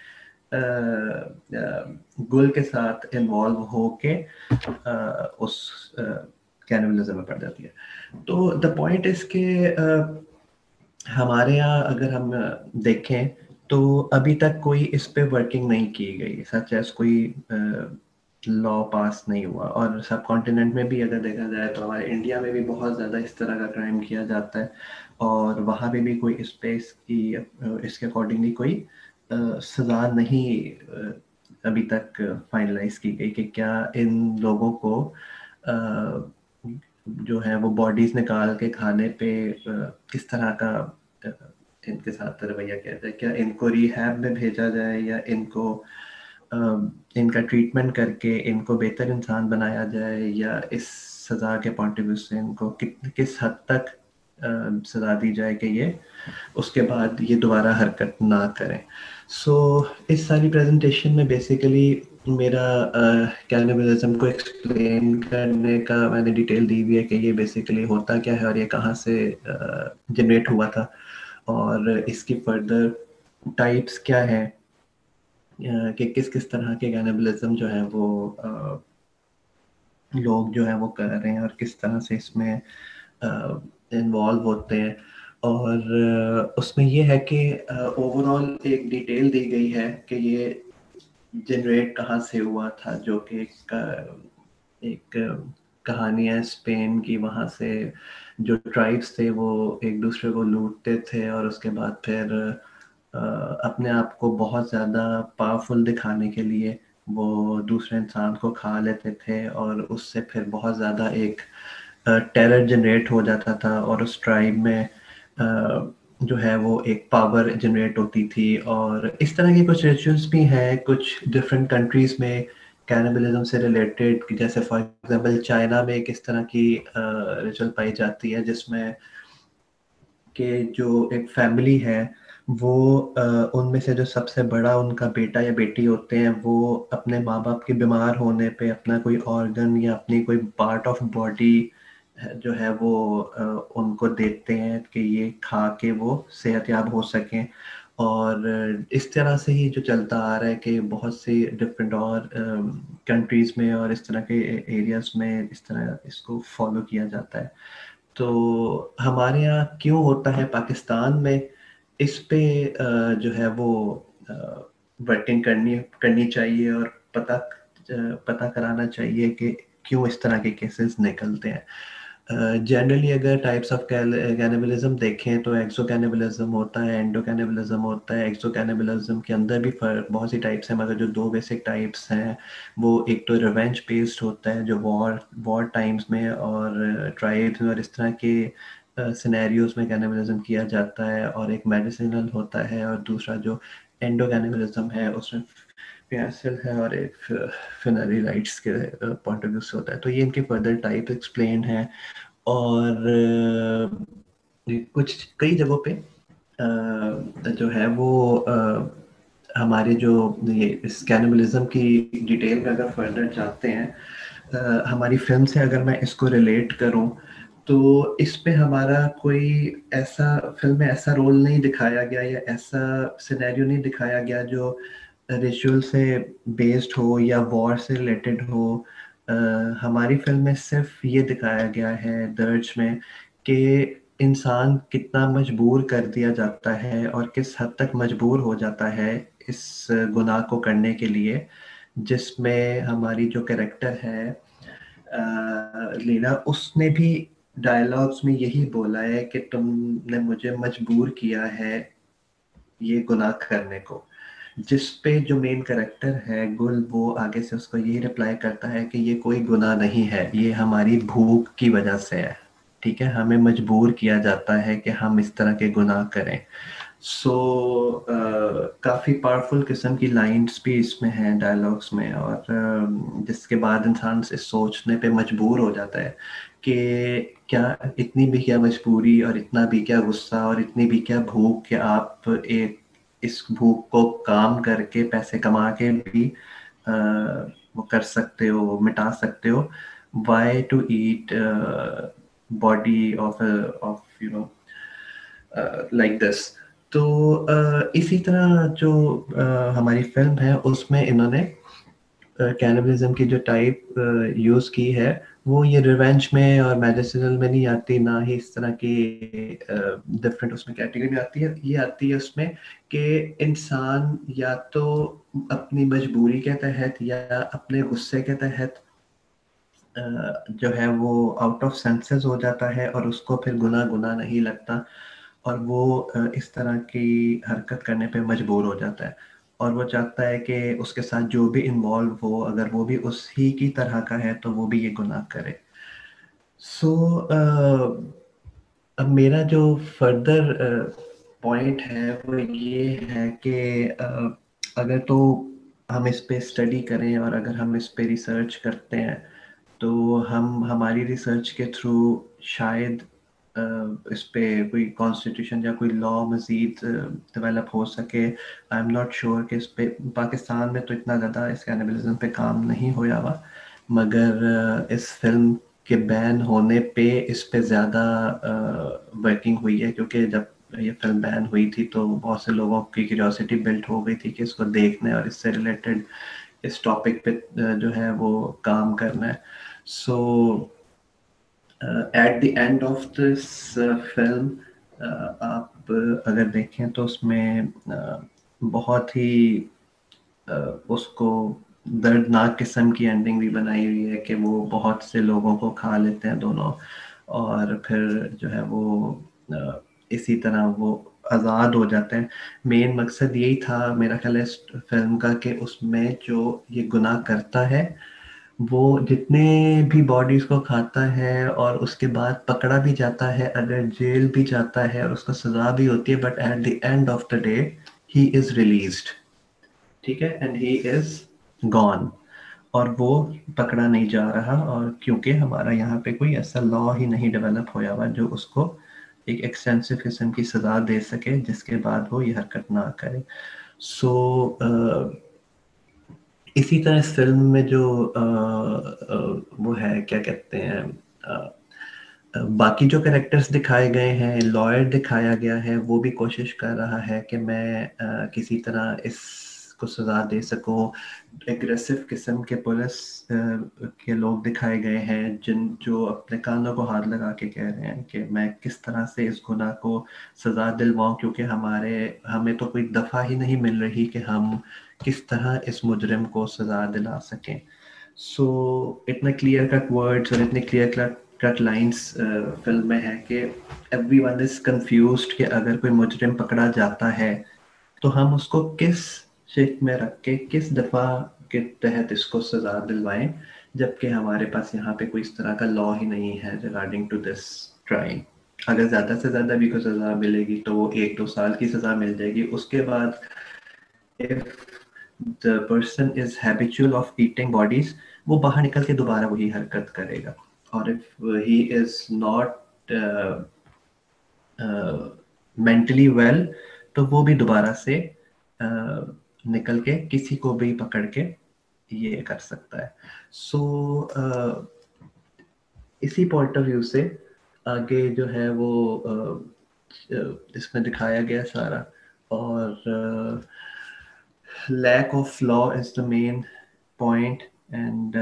गुल के साथ इन्वॉल्व होके उस कैनिबलिज्म में पड़ जाती है। तो द पॉइंट इज के हमारे यहाँ अगर हम देखें तो अभी तक कोई इस पे वर्किंग नहीं की गई, सच एज कोई लॉ पास नहीं हुआ। और सब कॉन्टिनेंट में भी अगर देखा जाए तो हमारे इंडिया में भी बहुत ज़्यादा इस तरह का क्राइम किया जाता है, और वहाँ पे भी कोई इस पे इसके अकॉर्डिंगली कोई सज़ा नहीं अभी तक फाइनलाइज की गई कि क्या इन लोगों को जो है वो बॉडीज निकाल के खाने पे किस तरह का इनके साथ रवैया किया जाए। क्या इनको रिहैब में भेजा जाए, या इनको इनका ट्रीटमेंट करके इनको बेहतर इंसान बनाया जाए, या इस सज़ा के पॉइंट ऑफ व्यू से इनको किस हद तक सज़ा दी जाए कि ये उसके बाद ये दोबारा हरकत ना करें। सो इस सारी प्रेजेंटेशन में बेसिकली मेरा कैनिबलिज्म को एक्सप्लेन करने का मैंने डिटेल दी हुई है कि ये बेसिकली होता क्या है और ये कहाँ से जनरेट हुआ था, और इसकी फर्दर टाइप्स क्या है, कि किस किस तरह के कैनिबलिज्म जो है वो लोग जो है वो कर रहे हैं, और किस तरह से इसमें इन्वॉल्व होते हैं। और उसमें ये है कि ओवरऑल एक डिटेल दी गई है कि ये जनरेट कहाँ से हुआ था, जो कि एक कहानी है स्पेन की। वहाँ से जो ट्राइब्स थे वो एक दूसरे को लूटते थे, और उसके बाद फिर अपने आप को बहुत ज़्यादा पावरफुल दिखाने के लिए वो दूसरे इंसान को खा लेते थे, और उससे फिर बहुत ज़्यादा एक टेरर जनरेट हो जाता था, और उस ट्राइब में जो है वो एक पावर जनरेट होती थी। और इस तरह के कुछ रिचुअल्स भी हैं कुछ डिफरेंट कंट्रीज में कैनिबलिज्म से रिलेटेड, जैसे फॉर एग्जांपल चाइना में एक इस तरह की रिचुअल पाई जाती है जिसमें कि जो एक फैमिली है वो उनमें से जो सबसे बड़ा उनका बेटा या बेटी होते हैं, वो अपने माँ बाप के बीमार होने पे अपना कोई ऑर्गन या अपनी कोई पार्ट ऑफ बॉडी जो है वो उनको देते हैं कि ये खा के वो सेहतयाब हो सकें। और इस तरह से ही जो चलता आ रहा है कि बहुत सी डिफरेंट और कंट्रीज में और इस तरह के एरियाज में इस तरह इसको फॉलो किया जाता है। तो हमारे यहाँ क्यों होता है, पाकिस्तान में इस पे जो है वो वर्किंग करनी करनी चाहिए, और पता कराना चाहिए कि क्यों इस तरह के केसेस निकलते हैं। जनरली अगर टाइप्स ऑफ कैनिबलिज्म देखें तो एक्सो कैनिबलिज्म होता है, एंडो कैनिबलिज्म होता है। एक्सो कैनिबलिज्म के अंदर भी बहुत सी टाइप्स हैं, मगर जो 2 बेसिक टाइप्स हैं वो एक तो रिवेंज बेस्ड होता है जो वॉर टाइम्स में और ट्राइब्स में और इस तरह के सिनेरियोज में कैनिबलिज्म किया जाता है, और एक मेडिसिनल होता है। और दूसरा जो एंडो कैनिबलिज्म है उसमें फैसल है और एक फिनरी राइट्स के पॉइंट ऑफ व्यू से होता है। तो ये इनके फर्दर टाइप एक्सप्लेन है। और कुछ कई जगहों पे जो है वो हमारे जो ये इस कैनिबलिज्म की डिटेल में अगर फर्दर जाते हैं, हमारी फिल्म से अगर मैं इसको रिलेट करूं तो इस पे हमारा कोई ऐसा फिल्म में ऐसा रोल नहीं दिखाया गया या ऐसा सिनेरियो नहीं दिखाया गया जो रिचुअल से बेस्ड हो या वॉर से रिलेटेड हो। हमारी फिल्म में सिर्फ ये दिखाया गया है दर्ज में कि इंसान कितना मजबूर कर दिया जाता है और किस हद तक मजबूर हो जाता है इस गुनाह को करने के लिए, जिसमें हमारी जो कैरेक्टर है लीला, उसने भी डायलॉग्स में यही बोला है कि तुमने मुझे मजबूर किया है ये गुनाह करने को। जिस पे जो मेन कैरेक्टर है गुल, वो आगे से उसको यही रिप्लाई करता है कि ये कोई गुनाह नहीं है, ये हमारी भूख की वजह से है। ठीक है, हमें मजबूर किया जाता है कि हम इस तरह के गुनाह करें। सो काफ़ी पावरफुल किस्म की लाइंस भी इसमें हैं डायलॉग्स में, और जिसके बाद इंसान से सोचने पे मजबूर हो जाता है कि क्या इतनी भी क्या मजबूरी और इतना भी क्या गुस्सा और इतनी भी क्या भूख कि आप एक इस भूख को काम करके पैसे कमा के भी वो कर सकते हो, मिटा सकते हो। Why to eat body of of like this. तो इसी तरह जो हमारी फिल्म है उसमें इन्होंने कैनिबलिज्म की जो टाइप यूज की है वो ये रिवेंज में और मैजिसिनल में नहीं आती, ना ही इस तरह की डिफरेंट उसमें कैटेगरी में आती है। ये आती है उसमें कि इंसान या तो अपनी मजबूरी के तहत या अपने गुस्से के तहत जो है वो आउट ऑफ सेंसेस हो जाता है और उसको फिर गुनाह गुनाह नहीं लगता और वो इस तरह की हरकत करने पे मजबूर हो जाता है और वो चाहता है कि उसके साथ जो भी इन्वॉल्व हो, अगर वो भी उसी की तरह का है तो वो भी ये गुनाह करे। सो अब मेरा जो फर्दर पॉइंट है वो ये है कि अगर तो हम इस पे स्टडी करें और अगर हम इस पे रिसर्च करते हैं तो हम हमारी रिसर्च के थ्रू शायद इस पे कोई कॉन्स्टिट्यूशन या कोई लॉ मज़ीद डेवलप हो सके। आई एम नॉट श्योर कि इस पे पाकिस्तान में तो इतना ज़्यादा इस कैनिबलिज्म पे काम नहीं होया हुआ, मगर इस फिल्म के बैन होने पे इस पे ज़्यादा वर्किंग हुई है, क्योंकि जब ये फिल्म बैन हुई थी तो बहुत से लोगों की क्यूरियोसिटी बिल्ट हो गई थी कि इसको देखने और इससे रिलेटेड इस टॉपिक पे जो है वो काम करना है। So at the end of this film आप अगर देखें तो उसमें बहुत ही उसको दर्दनाक किस्म की एंडिंग भी बनाई हुई है कि वो बहुत से लोगों को खा लेते हैं दोनों, और फिर जो है वो इसी तरह वो आज़ाद हो जाते हैं। मेन मकसद यही था मेरा ख्याल है इस फिल्म का कि उसमें जो ये गुनाह करता है वो जितने भी बॉडीज को खाता है और उसके बाद पकड़ा भी जाता है, अगर जेल भी जाता है और उसको सजा भी होती है, but at the end of the day he is released. ठीक है, एंड ही इज गॉन, और वो पकड़ा नहीं जा रहा, और क्योंकि हमारा यहाँ पे कोई ऐसा लॉ ही नहीं डेवलप होया हुआ जो उसको एक एक्सटेंसिव किस्म की सजा दे सके जिसके बाद वो ये हरकत ना करे। सो इसी तरह इस फिल्म में जो वो है क्या कहते हैं बाकी जो कैरेक्टर्स दिखाए गए हैं, लॉयर दिखाया गया है, वो भी कोशिश कर रहा है कि मैं किसी तरह इसको सजा दे सकूं। एग्रेसिव किस्म के पुलिस के लोग दिखाए गए हैं जो अपने कानों को हाथ लगा के कह रहे हैं कि मैं किस तरह से इस गुनाह को सजा दिलवाऊं, क्योंकि हमें तो कोई दफा ही नहीं मिल रही कि हम किस तरह इस मुजरिम को सजा दिला सकें। सो इतने क्लियर कट वर्ड्स और इतने क्लियर कट लाइंस फिल्म में है कि एवरीवन इज कंफ्यूज्ड कि अगर कोई मुजरिम पकड़ा जाता है तो हम उसको किस शिफ्ट में रख के किस दफा के तहत इसको सजा दिलवाएं, जबकि हमारे पास यहाँ पे कोई इस तरह का लॉ ही नहीं है रिगार्डिंग टू दिस क्राइम। अगर ज्यादा से ज्यादा भी कोई सजा मिलेगी तो वो 1-2 साल की सजा मिल जाएगी। उसके बाद if the person is habitual of eating bodies, वो बाहर निकल के दोबारा वही हरकत करेगा, और if he is not mentally well तो वो भी दोबारा से निकल के किसी को भी पकड़ के ये कर सकता है। सो इसी पॉइंट ऑफ व्यू से आगे जो है वो इसमें दिखाया गया सारा, और lack of law is the main point. And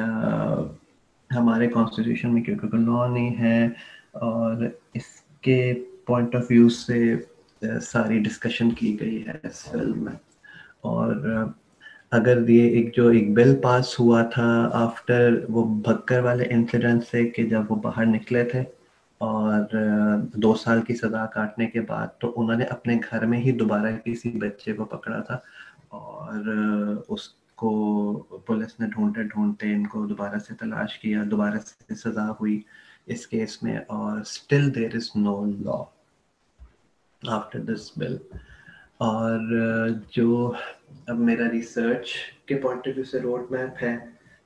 हमारे कॉन्स्टिट्यूशन में क्योंकि कोई लॉ नहीं है, और इसके पॉइंट ऑफ व्यू से सारी डिस्कशन की गई है इस फिल्म में। और अगर ये एक बिल पास हुआ था आफ्टर वो भक्कर वाले इंसिडेंट से, कि जब वो बाहर निकले थे और 2 साल की सजा काटने के बाद, तो उन्होंने अपने घर में ही दोबारा किसी बच्चे को पकड़ा था, और उसको पुलिस ने ढूंढते ढूंढते इनको दोबारा से तलाश किया, दोबारा से सजा हुई इस केस में, और still there is no law after this bill. और जो अब मेरा रिसर्च के पॉइंट ऑफ व्यू से रोड मैप है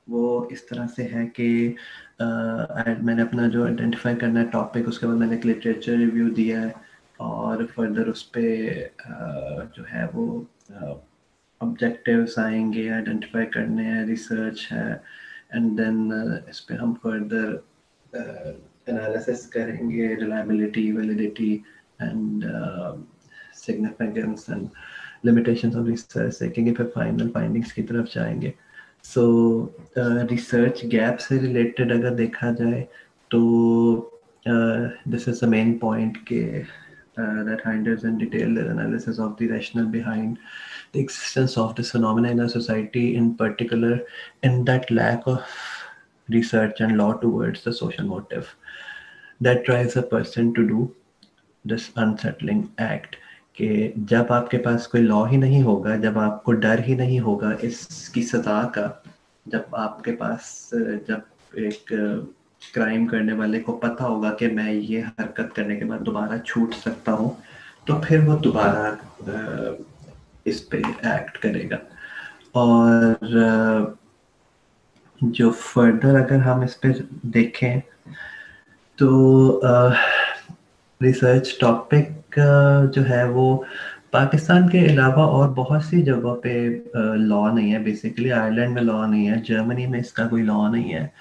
वो इस तरह से है कि मैंने अपना जो आइडेंटिफाई करना है टॉपिक, उसके बाद मैंने एक लिटरेचर रिव्यू दिया है, और फर्दर उस पर जो है वो ऑब्जेक्टिव्स आएंगे आइडेंटिफाई करने हैं, रिसर्च है, एंड देन इस पर हम फर्दर एनालिसिस करेंगे, reliability, validity and significance and limitations of research देखेंगे, फिर फाइनल फाइंडिंग्स की तरफ जाएंगे। सो रिसर्च गैप से रिलेटेड अगर देखा जाए तो this is the main point के that hinders and detailed analysis of the rationale behind the existence of this phenomena in a society, in particular in that lack of research and law towards the social motive that drives a person to do this unsettling act। कि जब आपके पास कोई लॉ ही नहीं होगा, जब आपको डर ही नहीं होगा इसकी सजा का, जब आपके पास जब एक क्राइम करने वाले को पता होगा कि मैं ये हरकत करने के बाद दोबारा छूट सकता हूँ, तो फिर वो दोबारा इस पे एक्ट करेगा। और जो फर्दर अगर हम इस पे देखें तो रिसर्च टॉपिक जो है वो पाकिस्तान के अलावा और बहुत सी जगहों पे लॉ नहीं है। बेसिकली आयरलैंड में लॉ नहीं है, जर्मनी में इसका कोई लॉ नहीं है,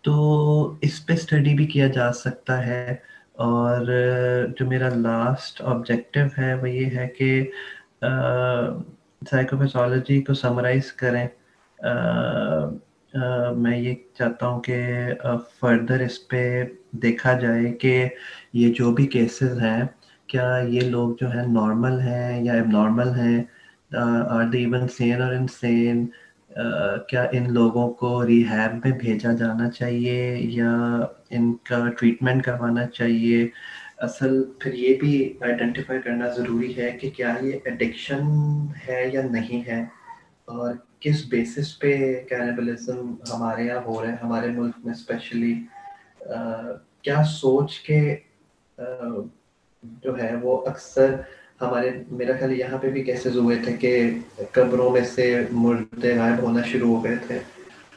तो इस पे स्टडी भी किया जा सकता है। और जो मेरा लास्ट ऑब्जेक्टिव है वो ये है कि साइकोपैथोलॉजी को समराइज करें। मैं ये चाहता हूँ कि फर्दर इस पे देखा जाए कि ये जो भी केसेस हैं, क्या ये लोग जो है नॉर्मल हैं या एबनॉर्मल हैं, आर दे इवन सेन और इनसेन, क्या इन लोगों को रिहैब में भेजा जाना चाहिए या इनका ट्रीटमेंट करवाना चाहिए। असल फिर ये भी आइडेंटिफाई करना ज़रूरी है कि क्या ये एडिक्शन है या नहीं है, और किस बेसिस पे कैनिबलिज्म हमारे यहाँ हो रहा है, हमारे मुल्क में स्पेशली। क्या सोच के जो है वो अक्सर हमारे, मेरा ख्याल यहाँ पे भी केसेस हुए थे कि कब्रों में से मुर्दे गायब होना शुरू हो गए थे,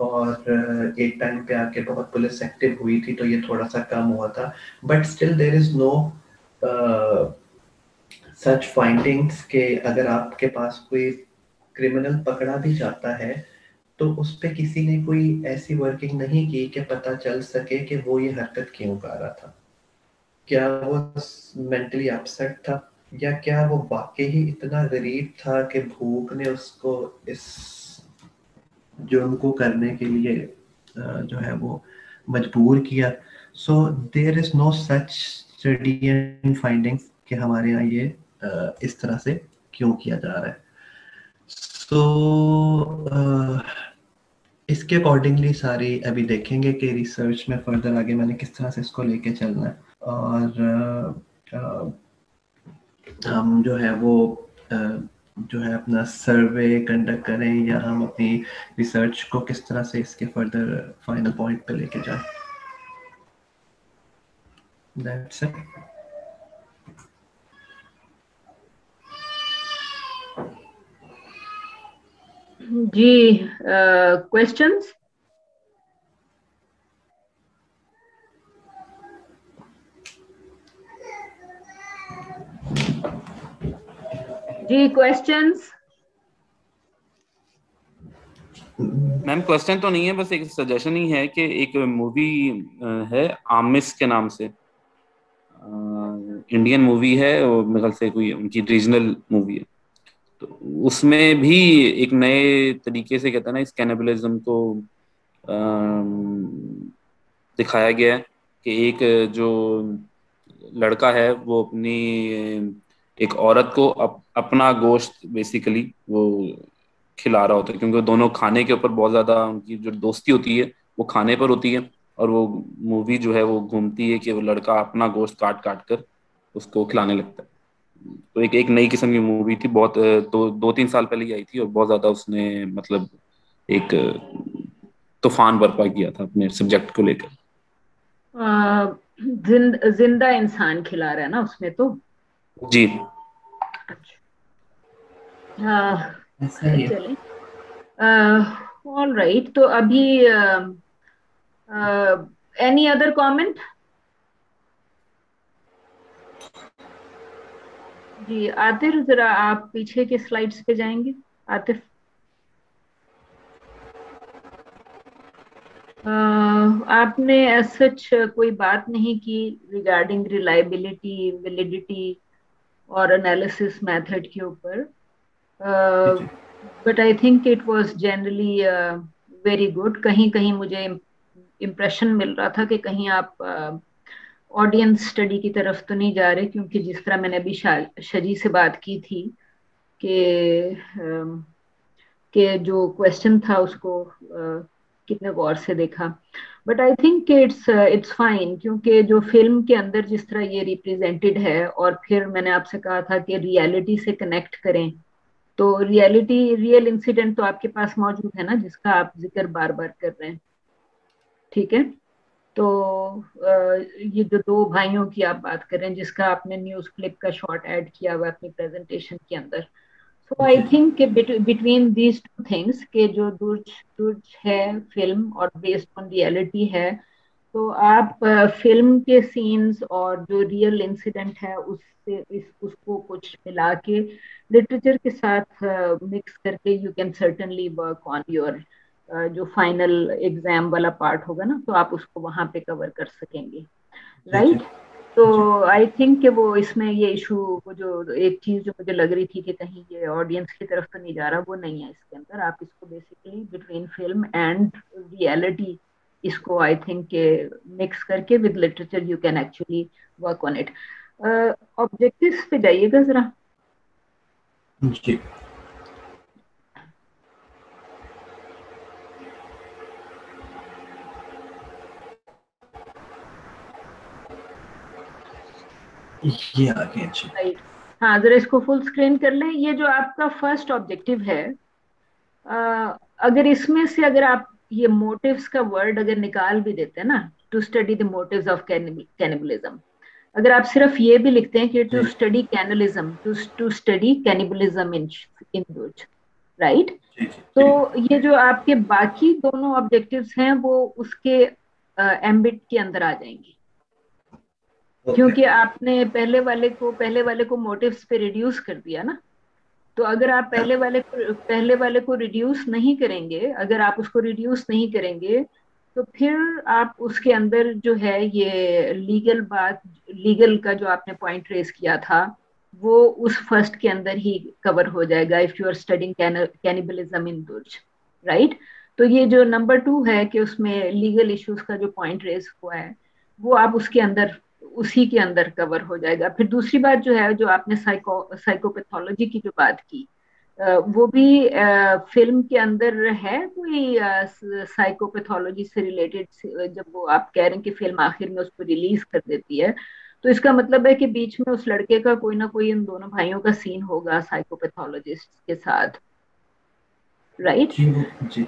और एक टाइम पे आके बहुत पुलिस एक्टिव हुई थी तो ये थोड़ा सा कम हुआ था, but still there is no such findings के अगर आपके पास कोई क्रिमिनल पकड़ा भी जाता है तो उस पे किसी ने कोई ऐसी वर्किंग नहीं की कि पता चल सके कि वो ये हरकत क्यों कर रहा था। क्या वो मेंटली अपसेट था, या क्या वो वाकई ही इतना गरीब था कि भूख ने उसको इस जुर्म को करने के लिए जो है वो मजबूर किया। So there is no such study and findings कि हमारे यहाँ ये इस तरह से क्यों किया जा रहा है। सो इसके अकॉर्डिंगली सारी अभी देखेंगे कि रिसर्च में फर्दर आगे मैंने किस तरह से इसको लेके चलना है, और हम जो है वो जो है अपना सर्वे कंडक्ट करें, या हम अपनी रिसर्च को किस तरह से इसके फर्दर फाइनल पॉइंट पे लेके जाएं। That's it. जी, क्वेश्चंस? जी, क्वेश्चंस? मैम क्वेश्चन तो नहीं है, बस एक सजेशन ही है कि एक मूवी है आमिस के नाम से, इंडियन मूवी है, और मेरे ख्याल से कोई उनकी रीजनल मूवी है। तो उसमें भी एक नए तरीके से कहता है ना इस कैनिबलिज्म को दिखाया गया है कि एक जो लड़का है वो अपनी एक औरत को अपना गोश्त बेसिकली वो खिला रहा होता है, क्योंकि दोनों खाने के ऊपर बहुत ज्यादा उनकी जो दोस्ती होती है वो खाने पर होती है। और वो मूवी जो है वो घूमती है कि वो लड़का अपना गोश्त काट काट कर उसको खिलाने लगता है। तो एक एक नई किस्म की मूवी थी, बहुत 2-3 साल पहले ही आई थी, और बहुत ज्यादा उसने मतलब एक तूफान बर्पा किया था अपने सब्जेक्ट को लेकर। जिंदा इंसान खिला रहा है ना उसमें तो। जी चले ऑल राइट। तो अभी एनी अदर कमेंट? जी आतिफ, जरा आप पीछे के स्लाइड्स पे जाएंगे। आतिफ, आपने सच कोई बात नहीं की रिगार्डिंग रिलायबिलिटी, वैलिडिटी और एनालिसिस मेथड के ऊपर, but I think it was generally very good. कहीं कहीं मुझे इम्प्रेशन मिल रहा था कि कहीं आप ऑडियंस स्टडी की तरफ तो नहीं जा रहे, क्योंकि जिस तरह मैंने अभी शजी से बात की थी कि जो क्वेश्चन था उसको कितने गौर से देखा। But I think it's fine, क्योंकि जो फिल्म के अंदर जिस तरह ये रिप्रेजेंटेड है, और फिर मैंने आपसे कहा था कि रियलिटी से कनेक्ट करें, तो रियल इंसिडेंट तो आपके पास मौजूद है ना, जिसका आप जिक्र बार बार कर रहे हैं। ठीक है, तो ये जो दो भाइयों की आप बात कर रहे हैं, जिसका आपने न्यूज क्लिप का शॉर्ट ऐड किया हुआ अपनी प्रेजेंटेशन के अंदर, so I think between these two things के जो दुर्ज है फिल्म और बेस्ड ऑन रियलिटी है, तो आप फिल्म के सीन्स और जो रियल इंसिडेंट है उससे उसको कुछ मिला के लिटरेचर के साथ मिक्स करके you can certainly work on your जो फाइनल एग्जाम वाला पार्ट होगा ना, तो आप उसको वहां पे कवर कर सकेंगे, राइट? तो आई थिंक कि वो इसमें ये इशू, वो जो एक चीज जो मुझे लग रही थी कि कहीं ये ऑडियंस की तरफ तो नहीं जा रहा, वो नहीं है इसके अंदर। आप इसको basically between film and reality, इसको आई थिंक के मिक्स करके with literature you can actually work on it. Objectives पे जाइएगा जरा। जी ये आगे राइट, हाँ जरा इसको फुल स्क्रीन कर लें। ये जो आपका फर्स्ट ऑब्जेक्टिव है, अगर इसमें से अगर आप ये मोटिव्स का वर्ड अगर निकाल भी देते हैं ना, to study the motives of cannibalism, अगर आप सिर्फ ये भी लिखते हैं कि to study cannibalism, to study cannibalism in दुर्ज, राइट? तो ये जो आपके बाकी दोनों ऑब्जेक्टिव्स हैं वो उसके एम्बिट के अंदर आ जाएंगे, क्योंकि आपने पहले वाले को मोटिव्स पे रिड्यूस कर दिया ना। तो अगर आप पहले वाले को रिड्यूस नहीं करेंगे, अगर आप उसको रिड्यूस नहीं करेंगे, तो फिर आप उसके अंदर जो है ये लीगल का जो आपने पॉइंट रेस किया था, वो उस फर्स्ट के अंदर ही कवर हो जाएगा, if you are studying cannibalism in दुर्ज, राइट? तो ये जो नंबर 2 है कि उसमें लीगल इश्यूज का जो पॉइंट रेस हुआ है, वो आप उसके अंदर उसी के अंदर कवर हो जाएगा। फिर दूसरी बात जो है, जो आपने साइकोपैथोलॉजी की जो बात की, वो भी फिल्म के अंदर है कोई साइकोपैथोलॉजी से रिलेटेड? जब वो आप कह रहे हैं कि फिल्म आखिर में उसको रिलीज कर देती है, तो इसका मतलब है कि बीच में उस लड़के का कोई ना कोई इन दोनों भाइयों का सीन होगा साइकोपैथोलॉजिस्ट के साथ, राइट?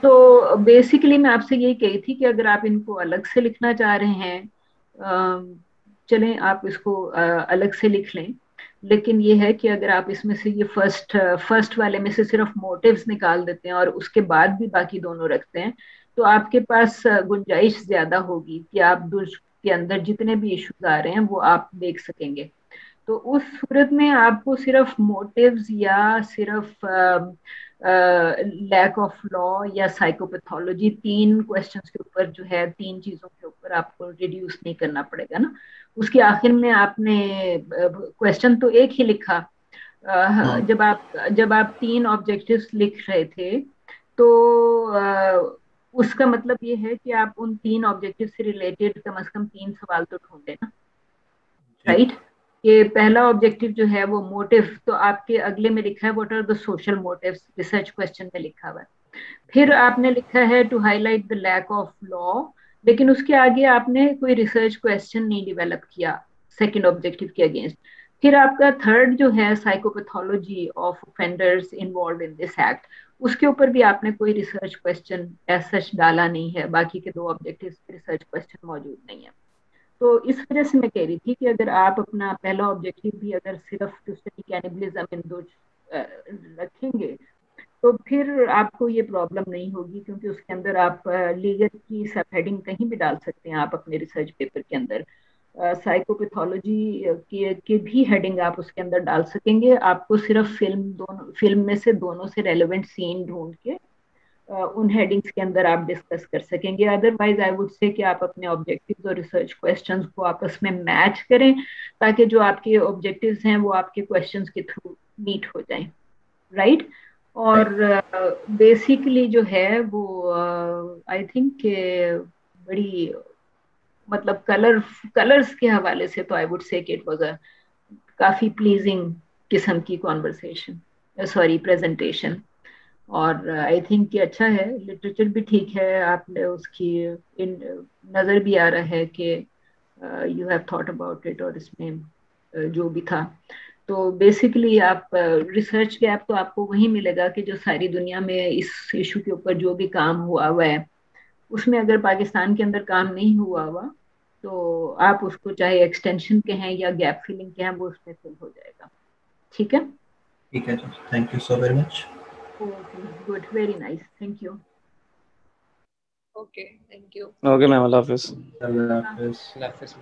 तो बेसिकली मैं आपसे यही कही थी कि अगर आप इनको अलग से लिखना चाह रहे हैं, चलें आप इसको अलग से लिख लें, लेकिन ये है कि अगर आप इसमें से ये फर्स्ट वाले में से सिर्फ मोटिव्स निकाल देते हैं और उसके बाद भी बाकी दोनों रखते हैं, तो आपके पास गुंजाइश ज्यादा होगी कि आप दुर्ज के अंदर जितने भी इश्यूज आ रहे हैं वो आप देख सकेंगे। तो उस सूरत में आपको सिर्फ मोटिव्स या सिर्फ लैक ऑफ लॉ या साइकोपैथोलॉजी, 3 क्वेश्चंस के ऊपर जो है, 3 चीजों के ऊपर आपको रिड्यूस नहीं करना पड़ेगा ना। उसके आखिर में आपने क्वेश्चन तो एक ही लिखा, जब आप 3 ऑब्जेक्टिव्स लिख रहे थे तो उसका मतलब ये है कि आप उन 3 ऑब्जेक्टिव से रिलेटेड कम से कम 3 सवाल तो ढूंढे ना, राइट। ये पहला ऑब्जेक्टिव जो है वो मोटिव, तो आपके अगले में लिखा है what are the social motives, research question में लिखा हुआ है। फिर आपने लिखा है to highlight the lack of law, लेकिन उसके आगे आपने कोई रिसर्च क्वेश्चन नहीं डेवलप किया सेकंड ऑब्जेक्टिव के अगेंस्ट। फिर आपका थर्ड जो है psychopathology of offenders involve in this act, उसके ऊपर भी आपने कोई रिसर्च क्वेश्चन एज सच डाला नहीं है, बाकी के 2 ऑब्जेक्टिव्स पे रिसर्च क्वेश्चन मौजूद नहीं है। तो इस वजह से मैं कह रही थी कि अगर आप अपना पहला ऑब्जेक्टिव भी अगर सिर्फ टू स्टडी कैनिबलिज्म इन दो रखेंगे तो फिर आपको ये प्रॉब्लम नहीं होगी, क्योंकि उसके अंदर आप लीगल की सब हेडिंग कहीं भी डाल सकते हैं। आप अपने रिसर्च पेपर के अंदर साइकोपैथोलॉजी के भी हेडिंग आप उसके अंदर डाल सकेंगे। आपको सिर्फ फिल्म में से दोनों से रेलेवेंट सीन ढूंढ के उन हेडिंग्स के अंदर आप डिस्कस कर सकेंगे। अदरवाइज आई वुड से कि आप अपने ऑब्जेक्टिव्स और रिसर्च क्वेश्चंस को आपस में मैच करें, ताकि जो आपके ऑब्जेक्टिव्स हैं वो आपके क्वेश्चंस के थ्रू मीट हो जाएं, राइट। और बेसिकली जो है वो आई थिंक बड़ी मतलब कलर्स के हवाले से तो आई वुड से कि इट वाज अ काफी प्लीजिंग किस्म की कॉन्वर्सेशन, सॉरी प्रेजेंटेशन। और आई थिंक कि अच्छा है, लिटरेचर भी ठीक है, आपने उसकी नज़र भी आ रहा है कि you have thought about it, और इसमें जो भी था। तो बेसिकली आप रिसर्च गैप तो आपको वही मिलेगा कि जो सारी दुनिया में इस इशू के ऊपर जो भी काम हुआ हुआ है, उसमें अगर पाकिस्तान के अंदर काम नहीं हुआ हुआ तो आप उसको चाहे एक्सटेंशन के हैं या गैप फिलिंग के हैं, वो उसमें फिल हो जाएगा। ठीक है, ठीक है, thank you so very much. Okay, good, very nice, thank you. Okay, thank you. Okay ma'am, अल्लाह हाफिज़। अल्लाह हाफिज़। अल्लाह हाफिज़।